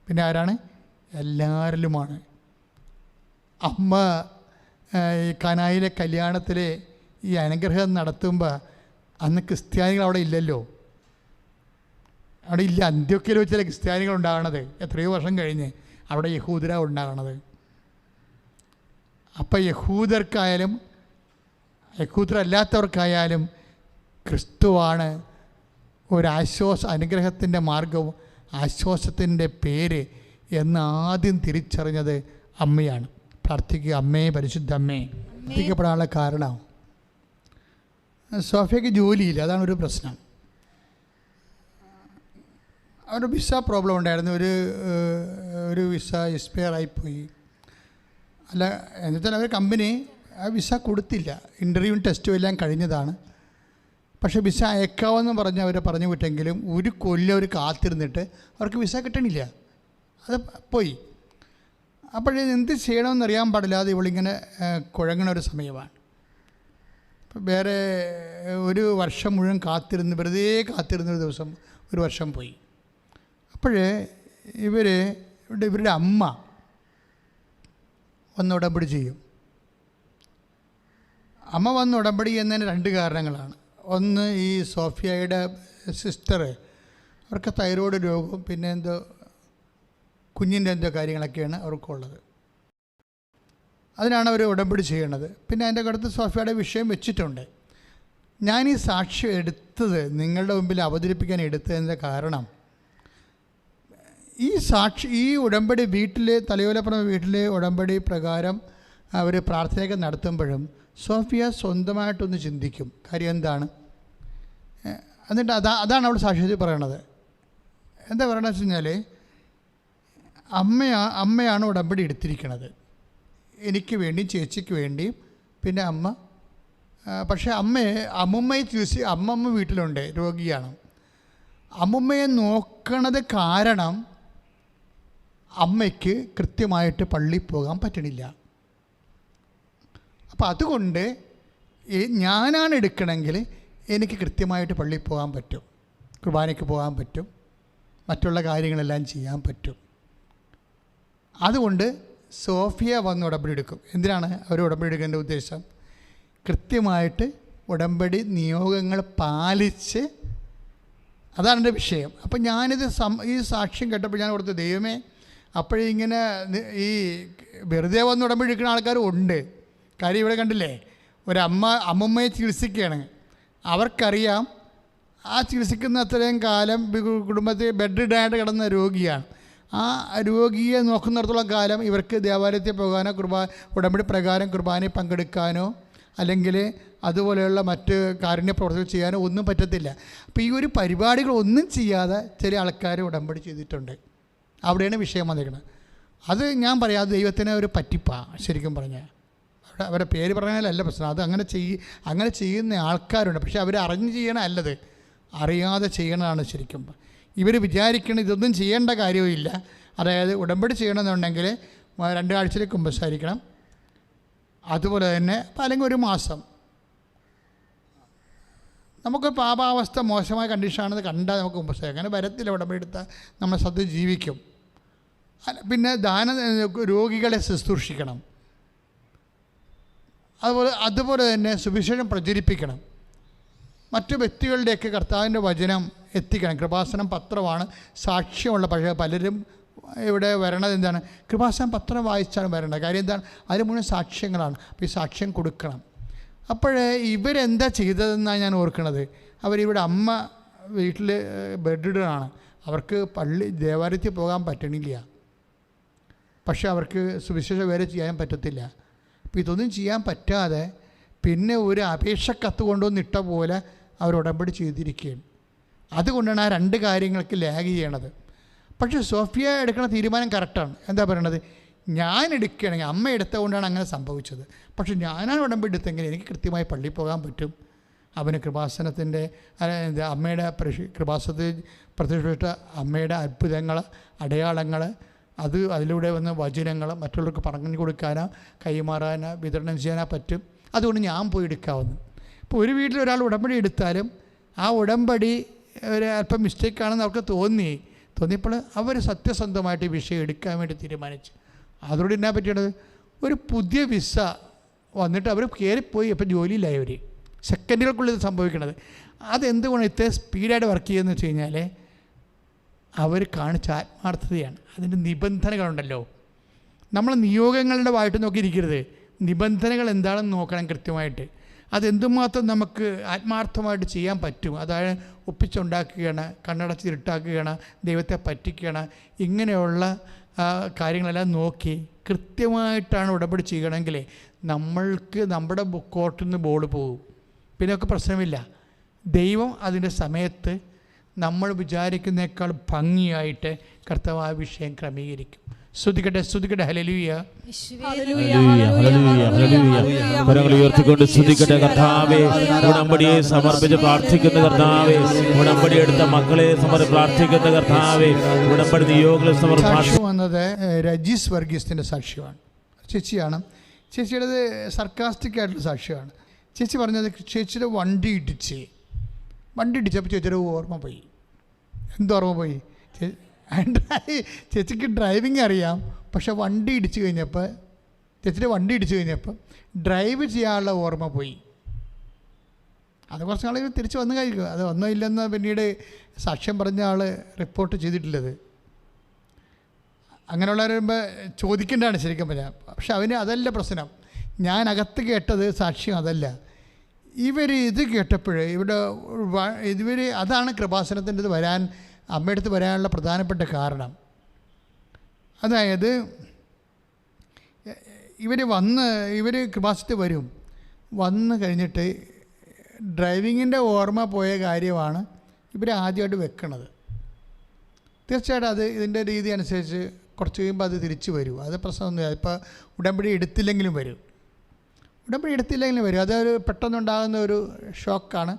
പിന്നെ ആരാണ്? എല്ലാവരിലുമാണ്. അമ്മ ഈ കാനായിലെ കല്യാണത്തിൽ ഈ അനുഗ്രഹം നടത്തുമ്പോൾ അന്ന് ക്രിസ്ത്യാനികൾ അവിടെ ഇല്ലല്ലോ. അവിടെ ഇല്ല. അന്ത്യോക്യയിൽ വെച്ചില്ല ക്രിസ്ത്യാനികൾ ഉണ്ടാകണത്. എത്രയോ വർഷം കഴിഞ്ഞ് അവിടെ യഹൂദരാണ് ഉണ്ടാകണത്. അപ്പം യഹൂദർക്കായാലും യഹൂദരല്ലാത്തവർക്കായാലും ക്രിസ്തുവാണ് അനുഗ്രഹത്തിൻ്റെ മാർഗവും ആശ്വാസത്തിൻ്റെ പേര് എന്ന് ആദ്യം തിരിച്ചറിഞ്ഞത് അമ്മയാണ്. പ്രാർത്ഥിക്കുക, അമ്മേ, പരിശുദ്ധ അമ്മേ. പ്രാർത്ഥിക്കപ്പെടാനുള്ള കാരണം സോഫിയയ്ക്ക് ജോലിയില്ല, അതാണ് ഒരു പ്രശ്നം. അവരുടെ വിസ പ്രോബ്ലം ഉണ്ടായിരുന്നു. ഒരു വിസ എക്സ്പയർ ആയിപ്പോയി. അല്ല, എന്നുവെച്ചാൽ അവർ കമ്പനി ആ വിസ കൊടുത്തില്ല. ഇൻ്റർവ്യൂവും ടെസ്റ്റും എല്ലാം കഴിഞ്ഞതാണ്. പക്ഷേ വിസ അയക്കാമെന്ന് പറഞ്ഞ് അവരെ പറഞ്ഞു വിട്ടെങ്കിലും ഒരു കൊല്ലം അവർ കാത്തിരുന്നിട്ട് അവർക്ക് വിസ കിട്ടണില്ല. അത് പോയി. അപ്പോഴേ എന്ത് ചെയ്യണമെന്നറിയാൻ പാടില്ലാതെ ഇവളിങ്ങനെ കുഴങ്ങണ ഒരു സമയമാണ്. വേറെ ഒരു വർഷം മുഴുവൻ കാത്തിരുന്ന് വെറുതെ കാത്തിരുന്നൊരു ദിവസം ഒരു വർഷം പോയി. അപ്പോഴേ ഇവരുടെ അമ്മ വന്ന് ഉടമ്പടി ചെയ്യും. അമ്മ വന്ന് ഉടമ്പടി ചെയ്യുന്നതിന് 2 കാരണങ്ങളാണ്. ഒന്ന്, ഈ സോഫിയയുടെ സിസ്റ്റർ, അവർക്ക് തൈറോയ്ഡ് രോഗവും പിന്നെ കുഞ്ഞിൻ്റെ കാര്യങ്ങളൊക്കെയാണ് അവർക്കുള്ളത്. അതിനാണ് അവർ ഉടമ്പടി ചെയ്യണത്. പിന്നെ അതിൻ്റെ അടുത്ത് സോഫിയയുടെ വിഷയം വെച്ചിട്ടുണ്ട്. ഞാൻ ഈ സാക്ഷ്യം എടുത്തത് നിങ്ങളുടെ മുമ്പിൽ അവതരിപ്പിക്കാൻ എടുത്തതിൻ്റെ കാരണം, ഈ ഉടമ്പടി തലയോലപ്പുറം വീട്ടിലെ ഉടമ്പടി പ്രകാരം അവർ പ്രാർത്ഥനയൊക്കെ നടത്തുമ്പോഴും സോഫിയ സ്വന്തമായിട്ടൊന്ന് ചിന്തിക്കും. കാര്യം എന്താണ്? എന്നിട്ട് അതാണ് അവൾ സാക്ഷ്യത്തിൽ പറയണത്. എന്താ പറയണമെന്ന് വെച്ച് കഴിഞ്ഞാൽ, അമ്മയാണ് ഉടമ്പടി എടുത്തിരിക്കുന്നത് എനിക്ക് വേണ്ടിയും ചേച്ചിക്ക് വേണ്ടിയും. പിന്നെ അമ്മ, പക്ഷേ അമ്മുമ്മയെ ചൂസ്, അമ്മമ്മ വീട്ടിലുണ്ട്, രോഗിയാണ്. അമ്മുമ്മയെ നോക്കണത് കാരണം അമ്മയ്ക്ക് കൃത്യമായിട്ട് പള്ളിയിൽ പോകാൻ പറ്റണില്ല. അപ്പോൾ അതുകൊണ്ട് ഞാനാണ് എടുക്കണമെങ്കിൽ എനിക്ക് കൃത്യമായിട്ട് പള്ളിയിൽ പോകാൻ പറ്റും, കുർബാനയ്ക്ക് പോകാൻ പറ്റും, മറ്റുള്ള കാര്യങ്ങളെല്ലാം ചെയ്യാൻ പറ്റും. അതുകൊണ്ട് സോഫിയ വന്ന് ഉടമ്പടി എടുക്കും. എന്തിനാണ് അവർ ഉടമ്പടി എടുക്കേണ്ട ഉദ്ദേശം? കൃത്യമായിട്ട് ഉടമ്പടി നിയോഗങ്ങൾ പാലിച്ച്, അതാണ് എൻ്റെ വിഷയം. അപ്പം ഞാനിത് ഈ സാക്ഷ്യം കേട്ടപ്പോൾ ഞാൻ ഓർത്തു, ദൈവമേ, അപ്പോഴേ ഇങ്ങനെ ഈ വെറുതെ വന്ന് ഉടമ്പടി എടുക്കുന്ന ആൾക്കാരും ഉണ്ട്. കാര്യം ഇവിടെ കണ്ടില്ലേ, അമ്മമ്മയെ ചികിത്സിക്കുകയാണ്. അവർക്കറിയാം ആ ചികിത്സിക്കുന്ന അത്രയും കാലം കുടുംബത്തിൽ ബെഡ്രിഡായിട്ട് കിടന്ന രോഗിയാണ്. ആ രോഗിയെ നോക്കുന്നിടത്തോളം കാലം ഇവർക്ക് ദേവാലയത്തിൽ പോകാനോ ഉടമ്പടി പ്രകാരം കുർബാനയിൽ പങ്കെടുക്കാനോ അല്ലെങ്കിൽ അതുപോലെയുള്ള മറ്റ് കാരുണ്യ പ്രവർത്തനങ്ങൾ ചെയ്യാനോ ഒന്നും പറ്റത്തില്ല. അപ്പോൾ ഈ ഒരു പരിപാടികളൊന്നും ചെയ്യാതെ ചില ആൾക്കാർ ഉടമ്പടി ചെയ്തിട്ടുണ്ട്. അവിടെയാണ് വിഷയം വന്നിരിക്കുന്നത്. അത് ഞാൻ പറയാം, അത് ദൈവത്തിന് ഒരു പറ്റിപ്പാണ് ശരിക്കും പറഞ്ഞാൽ. അവരുടെ പേര് പറഞ്ഞാലല്ല പ്രശ്നം. അത് അങ്ങനെ ചെയ്യുന്ന ആൾക്കാരുണ്ട്. പക്ഷേ അവർ അറിഞ്ഞ് ചെയ്യണമല്ലത്, അറിയാതെ ചെയ്യണതാണ് ശരിക്കും. ഇവർ വിചാരിക്കണം ഇതൊന്നും ചെയ്യേണ്ട കാര്യമില്ല. അതായത് ഉടമ്പടി ചെയ്യണമെന്നുണ്ടെങ്കിൽ 2 ആഴ്ചയിൽ കുമ്പസാരിക്കണം. അതുപോലെ തന്നെ അല്ലെങ്കിൽ 1 മാസം. നമുക്ക് പാപാവസ്ഥ മോശമായ കണ്ടീഷനാണെന്ന് കണ്ടാൽ നമുക്ക് കുമ്പസാരിക്കാം. അങ്ങനെ വരത്തില്ല. ഉടമ്പടി എടുത്താൽ നമ്മൾ സത്യം ജീവിക്കും. പിന്നെ രോഗികളെ ശുശ്രൂഷിക്കണം. അതുപോലെ തന്നെ സുവിശേഷം പ്രചരിപ്പിക്കണം. മറ്റു വ്യക്തികളുടെയൊക്കെ കർത്താവിൻ്റെ വചനം എത്തിക്കണം. കൃപാസനം പത്രമാണ് സാക്ഷ്യമുള്ള. പക്ഷേ പലരും ഇവിടെ വരണത് എന്താണ്? കൃപാസനം പത്രം വായിച്ചാണ് വരേണ്ടത്. കാര്യം എന്താണ്? അതിൽ മുഴുവൻ സാക്ഷ്യങ്ങളാണ്. അപ്പോൾ ഈ സാക്ഷ്യം കൊടുക്കണം. അപ്പോഴേ ഇവരെന്താ ചെയ്തതെന്നാണ് ഞാൻ ഓർക്കുന്നത്. അവരിവിടെ അമ്മ വീട്ടിൽ ബെഡ്രിഡനാണ്. അവർക്ക് ദേവാലയത്തിൽ പോകാൻ പറ്റണില്ല. പക്ഷേ അവർക്ക് സുവിശേഷം വേറെ ചെയ്യാൻ പറ്റത്തില്ല. അപ്പോൾ ഇതൊന്നും ചെയ്യാൻ പറ്റാതെ പിന്നെ ഒരു അപേക്ഷ കത്ത് കൊണ്ടുവന്നിട്ട പോലെ അവർ ഉടമ്പടി ചെയ്തിരിക്കുകയാണ്. അതുകൊണ്ടാണ് ആ 2 കാര്യങ്ങൾക്ക് ലാഗ് ചെയ്യണത്. പക്ഷേ സോഫിയ എടുക്കുന്ന തീരുമാനം കറക്റ്റാണ്. എന്താ പറയണത്? ഞാൻ എടുക്കുകയാണെങ്കിൽ, അമ്മ എടുത്തുകൊണ്ടാണ് അങ്ങനെ സംഭവിച്ചത്. പക്ഷേ ഞാനാണ് ഉടമ്പടി എടുത്തെങ്കിൽ എനിക്ക് കൃത്യമായി പള്ളിയിൽ പോകാൻ പറ്റും. അവന് കൃപാസനത്തിൻ്റെ അമ്മയുടെ കൃപാസനത്തിൽ പ്രത്യക്ഷപ്പെട്ട അമ്മയുടെ അത്ഭുതങ്ങൾ, അടയാളങ്ങൾ, അതിലൂടെ വന്ന വചനങ്ങൾ മറ്റുള്ളവർക്ക് പറഞ്ഞു കൊടുക്കാനോ കൈമാറാനോ വിതരണം ചെയ്യാനോ പറ്റും. അതുകൊണ്ട് ഞാൻ പോയി എടുക്കാമെന്ന്. ഇപ്പോൾ ഒരു വീട്ടിൽ ഒരാൾ ഉടമ്പടി എടുത്താലും ആ ഉടമ്പടി ഒരു അല്പം മിസ്റ്റേക്കാണെന്ന് അവർക്ക് തോന്നിയപ്പോൾ അവർ സത്യസന്ധമായിട്ട് ഈ വിഷയം എടുക്കാൻ വേണ്ടി തീരുമാനിച്ചു. അതോട് എന്നാ പറ്റിയത്, ഒരു പുതിയ വിസ വന്നിട്ട് അവർ കയറിപ്പോയി. ഇപ്പം ജോലിയിലായി അവർ. സെക്കൻഡുകൾക്കുള്ളിൽ ഇത് സംഭവിക്കണത്. അതെന്തുകൊണ്ട് ഇത്ര സ്പീഡായിട്ട് വർക്ക് ചെയ്യുന്നത് വെച്ച് കഴിഞ്ഞാൽ അവർ കാണിച്ച ആത്മാർത്ഥതയാണ്. അതിൻ്റെ നിബന്ധനകളുണ്ടല്ലോ. നമ്മൾ നിയോഗങ്ങളുടെ വായിട്ട് നോക്കിയിരിക്കരുത്, നിബന്ധനകൾ എന്താണെന്ന് നോക്കണം കൃത്യമായിട്ട്. അതെന്തുമാത്രം നമുക്ക് ആത്മാർത്ഥമായിട്ട് ചെയ്യാൻ പറ്റും. അതായത് ഒപ്പിച്ചുണ്ടാക്കുകയാണ്, കണ്ണടച്ച് ഇരുട്ടാക്കുകയാണ്, ദൈവത്തെ പറ്റിക്കുകയാണ്, ഇങ്ങനെയുള്ള കാര്യങ്ങളെല്ലാം നോക്കി കൃത്യമായിട്ടാണ് ഉടമ്പടി ചെയ്യണമെങ്കിൽ നമ്മൾക്ക് നമ്മുടെ കോർട്ടിൽ നിന്ന് ബോൾ പോകും. പിന്നെയൊക്കെ പ്രശ്നമില്ല. ദൈവം അതിൻ്റെ സമയത്ത് നമ്മൾ വിചാരിക്കുന്നേക്കാൾ ഭംഗിയായിട്ട് കർത്താവ് ആ വിഷയം ക്രമീകരിക്കും. സ്തുതിക്കട്ടെ, സ്തുതിക്കട്ടെ. ഹല്ലേലൂയ, കരങ്ങൾ ഉയർത്തിക്കൊണ്ട് സ്തുതിക്കട്ടെ കർത്താവേ. ഉടമ്പടിയെ സമർപ്പിച്ച് പ്രാർത്ഥിക്കുന്ന കർത്താവേ, ഉടമ്പടി എടുത്ത മക്കളെ പ്രാർത്ഥിക്കുന്ന കർത്താവേ, ഉടമ്പടി നിയോഗങ്ങളെ സാക്ഷ്യം വന്നത് രജീസ് വർഗീസിൻ്റെ സാക്ഷ്യമാണ്. ചേച്ചിയാണ്. ചേച്ചിയുടേത് സർക്കാസ്റ്റിക് ആയിട്ടുള്ള സാക്ഷ്യമാണ്. ചേച്ചി പറഞ്ഞത് ചേച്ചിയുടെ വണ്ടി ഇടിച്ചപ്പോൾ ചേച്ചിയുടെ ഓർമ്മ പോയി. എന്തോർമ്മ പോയി? ചേച്ചിക്ക് ഡ്രൈവിങ് അറിയാം, പക്ഷെ ചേച്ചിയുടെ വണ്ടി ഇടിച്ചു കഴിഞ്ഞപ്പോൾ ഡ്രൈവ് ചെയ്യാനുള്ള ഓർമ്മ പോയി. അത് കുറച്ച് നാൾ തിരിച്ച് വന്നു കഴിക്കും. അത് ഒന്നോ ഇല്ലെന്ന് പിന്നീട് സാക്ഷ്യം പറഞ്ഞ ആൾ റിപ്പോർട്ട് ചെയ്തിട്ടുള്ളത്. അങ്ങനെയുള്ളവർ ചോദിക്കേണ്ടതാണ് ശരിക്കും പറഞ്ഞാൽ. പക്ഷെ അവന് അതല്ല പ്രശ്നം. ഞാൻ അകത്ത് കേട്ടത് സാക്ഷ്യം അതല്ല. ഇത് കേട്ടപ്പോൾ അതാണ് കൃപാസനത്തിൻ്റെ അമ്മയുടെ അടുത്ത് വരാനുള്ള പ്രധാനപ്പെട്ട കാരണം. അതായത് ഇവർ കൃപാസനത്തിൽ വന്ന് കഴിഞ്ഞിട്ട് ഡ്രൈവിങ്ങിൻ്റെ ഓർമ്മ പോയ കാര്യമാണ് ഇവർ ആദ്യമായിട്ട് വെക്കണത്. തീർച്ചയായിട്ടും ഇതിൻ്റെ രീതി അനുസരിച്ച് കുറച്ച് കഴിയുമ്പോൾ അത് തിരിച്ചു വരും. അത് പ്രശ്നമൊന്നുമില്ല. ഇപ്പോൾ ഉടമ്പടി എടുത്തില്ലെങ്കിലും വരും. അതൊരു പെട്ടെന്നുണ്ടാകുന്ന ഒരു ഷോക്കാണ്.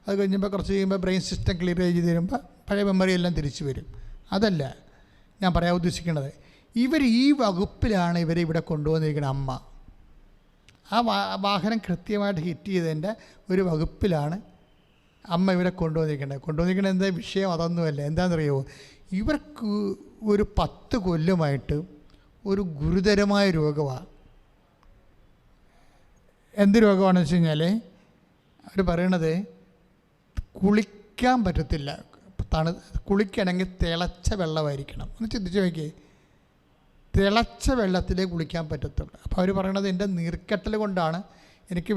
അത് കഴിഞ്ഞപ്പോൾ കുറച്ച് കഴിയുമ്പോൾ ബ്രെയിൻ സിസ്റ്റം ക്ലിയർ ചെയ്ത് തരുമ്പോൾ പഴയ മെമ്മറി എല്ലാം തിരിച്ചു വരും. അതല്ല ഞാൻ പറയാൻ ഉദ്ദേശിക്കുന്നത്. ഈ വകുപ്പിലാണ് ഇവരെ ഇവിടെ കൊണ്ടുവന്നിരിക്കുന്ന അമ്മ. ആ വാഹനം ഹിറ്റ് ചെയ്തതിൻ്റെ ഒരു വകുപ്പിലാണ് അമ്മ ഇവരെ കൊണ്ടുവന്നിരിക്കുന്നത്. എന്താ വിഷയം? അതൊന്നുമല്ല. എന്താണെന്നറിയുമോ? ഇവർക്ക് ഒരു 10 കൊല്ലമായിട്ട് ഒരു ഗുരുതരമായ രോഗമാണ്. എന്ത് രോഗമാണെന്ന് വെച്ച് കഴിഞ്ഞാൽ അവർ പറയണത് കുളിക്കാൻ പറ്റത്തില്ല. കുളിക്കണമെങ്കിൽ തിളച്ച വെള്ളമായിരിക്കണം. ഒന്ന് ചിന്തിച്ച് നോക്കിയേ, തിളച്ച വെള്ളത്തിലേ കുളിക്കാൻ പറ്റത്തുള്ളൂ. അപ്പോൾ അവർ പറയണത് എൻ്റെ നീർക്കെട്ടൽ കൊണ്ടാണ് എനിക്ക്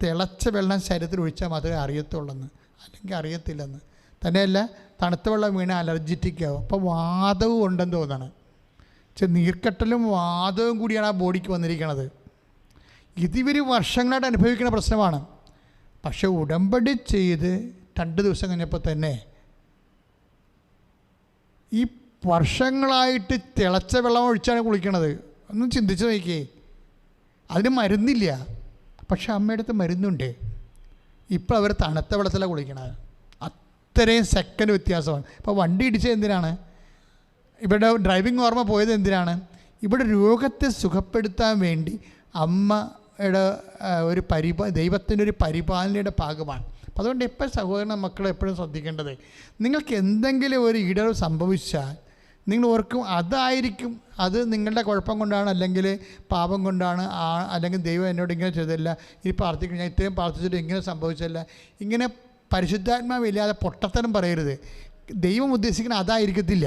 തിളച്ച വെള്ളം ശരീരത്തിൽ ഒഴിച്ചാൽ മാത്രമേ അറിയത്തുള്ളെന്ന്, അല്ലെങ്കിൽ അറിയത്തില്ലെന്ന്. തന്നെയല്ല, തണുത്ത വെള്ളം വീണ അലർജിറ്റിക്കാവും. അപ്പോൾ വാതവും ഉണ്ടെന്ന് തോന്നാണ്. നീർക്കെട്ടലും വാതവും കൂടിയാണ് ആ ബോഡിക്ക് വന്നിരിക്കുന്നത്. ഇതിവർ വർഷങ്ങളായിട്ട് അനുഭവിക്കുന്ന പ്രശ്നമാണ്. പക്ഷെ ഉടമ്പടി ചെയ്ത് 2 ദിവസം കഴിഞ്ഞപ്പോൾ തന്നെ ഈ വർഷങ്ങളായിട്ട് തിളച്ച വെള്ളം ഒഴിച്ചാണ് കുളിക്കണത്. ഒന്ന് ചിന്തിച്ച് നോക്കിയേ. അതിന് മരുന്നില്ല, പക്ഷെ അമ്മയുടെ അടുത്ത് മരുന്നുണ്ട്. ഇപ്പോൾ അവർ തണുത്ത വെള്ളത്തിലാണ് കുളിക്കണത്. അത്രയും സെക്കൻഡ് വ്യത്യാസമാണ്. ഇപ്പോൾ വണ്ടി ഇടിച്ചത് എന്തിനാണ്? ഇവിടെ ഡ്രൈവിംഗ് ഓർമ്മ പോയത് എന്തിനാണ്? ഇവിടെ രോഗത്തെ സുഖപ്പെടുത്താൻ വേണ്ടി അമ്മയുടെ ഒരു ദൈവത്തിൻ്റെ ഒരു പരിപാലനയുടെ ഭാഗമാണ്. അപ്പോൾ അതുകൊണ്ട് എപ്പോഴും സഹോദരൻ മക്കളെ എപ്പോഴും ശ്രദ്ധിക്കേണ്ടത്, നിങ്ങൾക്ക് എന്തെങ്കിലും ഒരു ഇടവ് സംഭവിച്ചാൽ നിങ്ങൾ ഓർക്കും അതായിരിക്കും, അത് നിങ്ങളുടെ കുഴപ്പം കൊണ്ടാണ്, അല്ലെങ്കിൽ പാപം കൊണ്ടാണ്, അല്ലെങ്കിൽ ദൈവം എന്നോട് ഇങ്ങനെ ചെയ്തില്ല, ഈ പ്രാർത്ഥിക്കണം, ഞാൻ ഇത്രയും പ്രാർത്ഥിച്ചിട്ട് ഇങ്ങനെ സംഭവിച്ചല്ല. ഇങ്ങനെ പരിശുദ്ധാത്മാവില്ലാതെ പൊട്ടത്തരം പറയരുത്. ദൈവം ഉദ്ദേശിക്കുന്ന അതായിരിക്കത്തില്ല.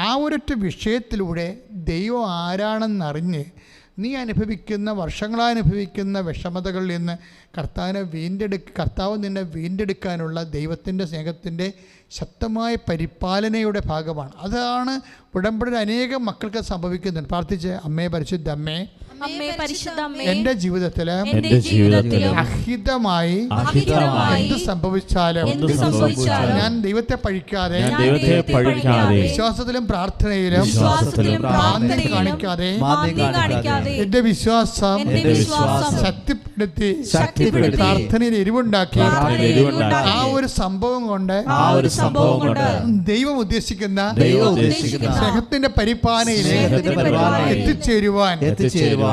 ആ ഒരൊറ്റ വിഷയത്തിലൂടെ ദൈവം ആരാണെന്നറിഞ്ഞ് നീ വർഷങ്ങളായി അനുഭവിക്കുന്ന വിഷമതകളിൽ നിന്ന് കർത്താവ് നിന്നെ വീണ്ടെടുക്കാനുള്ള ദൈവത്തിൻ്റെ സ്നേഹത്തിൻ്റെ ശക്തമായ പരിപാലനയുടെ ഭാഗമാണ്. അതാണ് ഉടമ്പടിയിൽ അനേകം മക്കൾക്ക് സംഭവിക്കുന്നുണ്ട്. പ്രാർത്ഥിച്ച്, അമ്മേ, പരിശുദ്ധ അമ്മേ, എന്റെ ജീവിതത്തിൽ അഹിതമായി എന്ത് സംഭവിച്ചാലും ഞാൻ ദൈവത്തെ പഴിക്കാതെ വിശ്വാസത്തിലും പ്രാർത്ഥനയിലും മാന്യം കാണിക്കാതെ എന്റെ വിശ്വാസം ശക്തിപ്പെടുത്തി പ്രാർത്ഥനയിൽ എരിവുണ്ടാക്കി ആ ഒരു സംഭവം കൊണ്ട് ദൈവം ഉദ്ദേശിക്കുന്ന സ്നേഹത്തിന്റെ പരിപാലനയിലേക്ക് എത്തിച്ചേരുവാൻ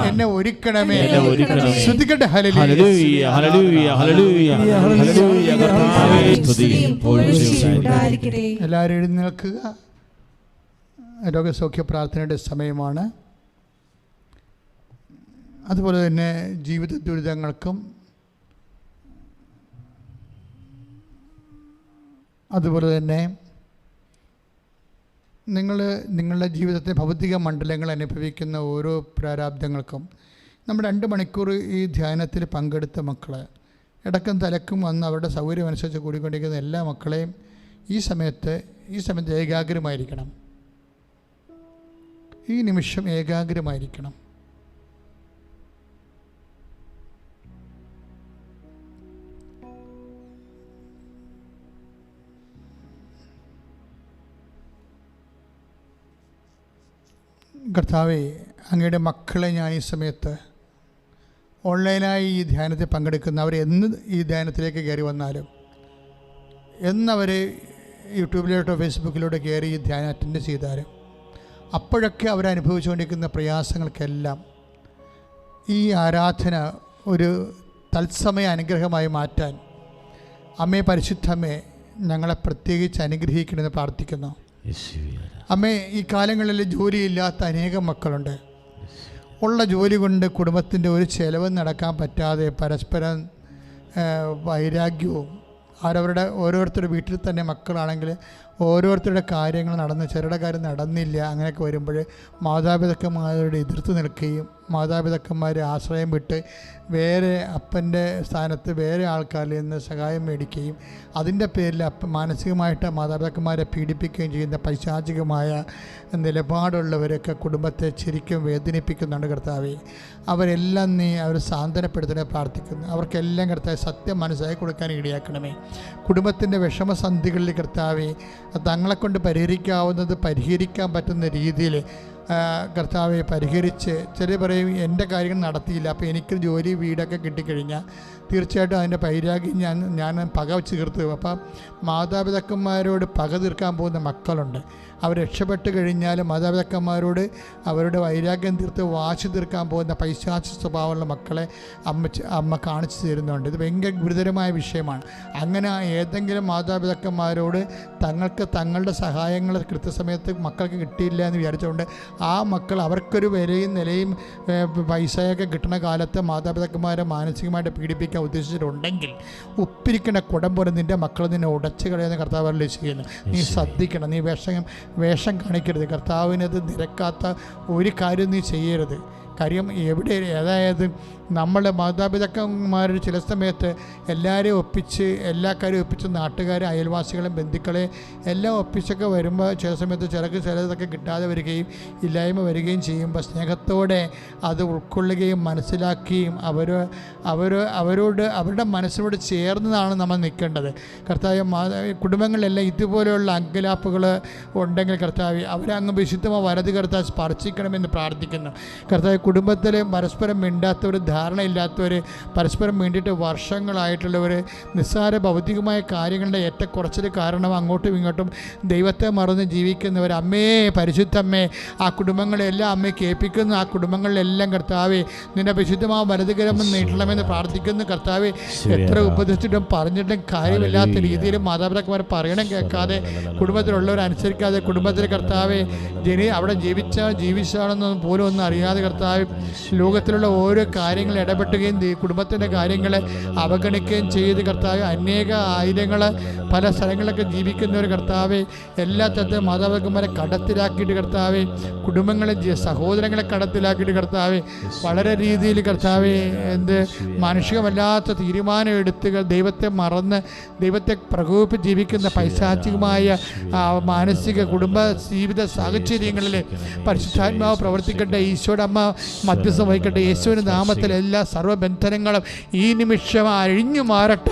എന്നെ ഒരുക്കണമേ. എന്നെ ഒരുക്കണമേ. ശ്രദ്ധിക്കട്ടെ. ഹല്ലേലൂയ ഹല്ലേലൂയ ഹല്ലേലൂയ ഹല്ലേലൂയ. കർത്താവേ സ്തുതി. എല്ലാവരും എഴുന്നേൽക്കുക. രോഗസൗഖ്യ പ്രാർത്ഥനയുടെ സമയമാണ്. അതുപോലെ തന്നെ ജീവിത ദുരിതങ്ങൾക്കും അതുപോലെ തന്നെ നിങ്ങളുടെ ജീവിതത്തെ ഭൗതിക മണ്ഡലങ്ങൾ അനുഭവിക്കുന്ന ഓരോ പ്രാരാബ്ദങ്ങൾക്കും നമ്മൾ 2 മണിക്കൂർ ഈ ധ്യാനത്തിൽ പങ്കെടുത്ത മക്കൾ, ഇടക്കും തലക്കും വന്ന് അവരുടെ സൗകര്യമനുസരിച്ച് കൂടിക്കൊണ്ടിരിക്കുന്ന എല്ലാ മക്കളെയും ഈ സമയത്ത് ഏകാഗ്രമായിരിക്കണം. ഈ നിമിഷം ഏകാഗ്രമായിരിക്കണം. കർത്താവേ, അങ്ങയുടെ മക്കളെ ഞാൻ ഈ സമയത്ത് ഓൺലൈനായി ഈ ധ്യാനത്തിൽ പങ്കെടുക്കുന്നവർ എന്ന് ഈ ധ്യാനത്തിലേക്ക് കയറി വന്നാലും, എന്നവർ യൂട്യൂബിലോട്ടോ ഫേസ്ബുക്കിലോട്ടോ കയറി ഈ ധ്യാനം അറ്റൻഡ് ചെയ്താലും, അപ്പോഴൊക്കെ അവരനുഭവിച്ചുകൊണ്ടിരിക്കുന്ന പ്രയാസങ്ങൾക്കെല്ലാം ഈ ആരാധന ഒരു തത്സമയ അനുഗ്രഹമായി മാറ്റാൻ അമ്മേ, പരിശുദ്ധമ്മേ, ഞങ്ങളെ പ്രത്യേകിച്ച് അനുഗ്രഹിക്കണമെന്ന് പ്രാർത്ഥിക്കുന്നു. അമ്മേ, ഈ കാലങ്ങളിൽ ജോലിയില്ലാത്ത അനേകം മക്കളുണ്ട്. ഉള്ള ജോലി കൊണ്ട് കുടുംബത്തിൻ്റെ ഒരു ചെലവ് നടക്കാൻ പറ്റാതെ പരസ്പരം വൈരാഗ്യവും, ഓരോരുത്തരുടെ വീട്ടിൽ തന്നെ മക്കളാണെങ്കിൽ ഓരോരുത്തരുടെ കാര്യങ്ങൾ നടന്ന് ചിലരുടെ കാര്യം നടന്നില്ല, അങ്ങനെയൊക്കെ വരുമ്പോൾ മാതാപിതാക്കന്മാരോട് എതിർത്ത് നിൽക്കുകയും മാതാപിതാക്കന്മാരെ ആശ്രയം വിട്ട് വേറെ അപ്പൻ്റെ സ്ഥാനത്ത് വേറെ ആൾക്കാരിൽ നിന്ന് സഹായം മേടിക്കുകയും അതിൻ്റെ പേരിൽ മാനസികമായിട്ട് മാതാപിതാക്കന്മാരെ പീഡിപ്പിക്കുകയും ചെയ്യുന്ന പൈശാചികമായ നിലപാടുള്ളവരൊക്കെ കുടുംബത്തെ ശരിക്കും വേദനിപ്പിക്കുന്നുണ്ട്. കർത്താവേ, അവരെല്ലാം നീ അവർ സാന്ത്വനപ്പെടുത്താൻ പ്രാർത്ഥിക്കുന്നു. അവർക്കെല്ലാം കർത്താവേ സത്യം മനസ്സിലാക്കി കൊടുക്കാൻ ഇടയാക്കണമേ. കുടുംബത്തിൻ്റെ വിഷമസന്ധികളിൽ കർത്താവേ തങ്ങളെക്കൊണ്ട് പരിഹരിക്കാൻ പറ്റുന്ന രീതിയിൽ കർത്താവെ പരിഹരിച്ച്, ചില പറയും എൻ്റെ കാര്യങ്ങൾ നടത്തിയില്ല, അപ്പോൾ എനിക്ക് ജോലി വീടൊക്കെ കിട്ടിക്കഴിഞ്ഞാൽ തീർച്ചയായിട്ടും അതിൻ്റെ വൈരാഗ്യം ഞാൻ പക തീർത്തു. അപ്പം മാതാപിതാക്കന്മാരോട് പക തീർക്കാൻ പോകുന്ന മക്കളുണ്ട്. അവർ രക്ഷപ്പെട്ട് കഴിഞ്ഞാൽ മാതാപിതാക്കന്മാരോട് അവരുടെ വൈരാഗ്യം തീർത്ത് വാശി തീർക്കാൻ പോകുന്ന പൈശാചിക സ്വഭാവമുള്ള മക്കളെ അമ്മ കാണിച്ചു തരുന്നുണ്ട്. ഇത് ഭയങ്കര ഗുരുതരമായ വിഷയമാണ്. അങ്ങനെ ഏതെങ്കിലും മാതാപിതാക്കന്മാരോട് തങ്ങളുടെ സഹായങ്ങൾ കൃത്യസമയത്ത് മക്കൾക്ക് കിട്ടിയില്ല എന്ന് വിചാരിച്ചുകൊണ്ട് ആ മക്കൾ അവർക്കൊരു വിലയും നിലയും പൈസയൊക്കെ കിട്ടുന്ന കാലത്ത് മാതാപിതാക്കന്മാരെ മാനസികമായിട്ട് പീഡിപ്പിക്കാൻ ഉദ്ദേശിച്ചിട്ടുണ്ടെങ്കിൽ ഉപ്പിരിക്കുന്ന കുടം പോലെ നിൻ്റെ മക്കൾ നിന്നെ ഉടച്ചു കളയുന്ന കർത്താവ് ചെയ്യുന്നു. നീ ശ്രദ്ധിക്കണം. നീ വേഷം കാണിക്കരുത്. കർത്താവിനത് നിരക്കാത്ത ഒരു കാര്യം നീ ചെയ്യരുത്. കാര്യം അതായത് നമ്മളെ മാതാപിതാക്കന്മാർ ചില സമയത്ത് എല്ലാവരെയും എല്ലാ കാര്യവും ഒപ്പിച്ച് നാട്ടുകാരെ, അയൽവാസികളെയും ബന്ധുക്കളെ എല്ലാം ഒപ്പിച്ചൊക്കെ വരുമ്പോൾ ചില സമയത്ത് ചിലതൊക്കെ കിട്ടാതെ വരികയും ഇല്ലായ്മ വരികയും ചെയ്യുമ്പോൾ സ്നേഹത്തോടെ അത് ഉൾക്കൊള്ളുകയും മനസ്സിലാക്കുകയും അവരോട് അവരുടെ മനസ്സിനോട് ചേർന്നതാണ് നമ്മൾ നിൽക്കേണ്ടത്. കർത്താവ് കുടുംബങ്ങളിലെല്ലാം ഇതുപോലെയുള്ള അങ്കലാപ്പുകൾ ഉണ്ടെങ്കിൽ കർത്താവ് അവരെ അങ്ങ് വിശുദ്ധമായ വലത് കർത്താവ് സ്പർശിക്കണമെന്ന് പ്രാർത്ഥിക്കുന്നു. കർത്താവ് കുടുംബത്തിൽ പരസ്പരം മിണ്ടാത്തവർ, ധാരണയില്ലാത്തവർ, പരസ്പരം വേണ്ടിയിട്ട് വർഷങ്ങളായിട്ടുള്ളവർ, നിസ്സാര ഭൗതികമായ കാര്യങ്ങളുടെ ഏറ്റക്കുറച്ചിൽ കാരണം അങ്ങോട്ടും ഇങ്ങോട്ടും ദൈവത്തെ മറന്ന് ജീവിക്കുന്നവർ, അമ്മേ പരിശുദ്ധമ്മേ, ആ കുടുംബങ്ങളെല്ലാം അമ്മയെ കേൾപ്പിക്കുന്നു. ആ കുടുംബങ്ങളിലെല്ലാം കർത്താവേ നിൻ്റെ വിശുദ്ധമായ വലതുകരം നീട്ടണമെന്ന് പ്രാർത്ഥിക്കുന്നു. കർത്താവേ, എത്ര ഉപദേശിച്ചിട്ടും പറഞ്ഞിട്ടും കാര്യമില്ലാത്ത രീതിയിൽ മാതാപിതാക്കന്മാർ പറയണം കേൾക്കാതെ, കുടുംബത്തിലുള്ളവർ അനുസരിക്കാതെ, കുടുംബത്തിൽ കർത്താവേ അവിടെ ജീവിച്ചാണെന്ന് പോലും ഒന്നും അറിയാതെ കർത്താവ് ലോകത്തിലുള്ള ഓരോ കാര്യങ്ങൾ ഇടപെട്ടുകയും കുടുംബത്തിൻ്റെ കാര്യങ്ങളെ അവഗണിക്കുകയും ചെയ്ത് കർത്താവ് അനേക ആയിരങ്ങൾ പല സ്ഥലങ്ങളിലൊക്കെ ജീവിക്കുന്നവർ കർത്താവെ എല്ലാ തരത്തിലും മാതാപിതാക്കന്മാരെ കടത്തിലാക്കിയിട്ട് കർത്താവെ, കുടുംബങ്ങളെ സഹോദരങ്ങളെ കടത്തിലാക്കിയിട്ട് കർത്താവെ വളരെ രീതിയിൽ കർത്താവെ മാനുഷികമല്ലാത്ത തീരുമാനം എടുത്ത് ദൈവത്തെ മറന്ന് ദൈവത്തെ പ്രകോപിപ്പിച്ച് ജീവിക്കുന്ന പൈശാചികമായ മാനസിക കുടുംബ ജീവിത സാഹചര്യങ്ങളിൽ പരിശുദ്ധാത്മാവ് പ്രവർത്തിക്കട്ടെ. ഈശോയുടെ അമ്മ മധ്യസ്ഥം വഹിക്കട്ടെ. യേശുവിന്റെ നാമത്തിൽ എല്ലാ സർവ്വബന്ധനങ്ങളും ഈ നിമിഷം അഴിഞ്ഞു മാറട്ടെ.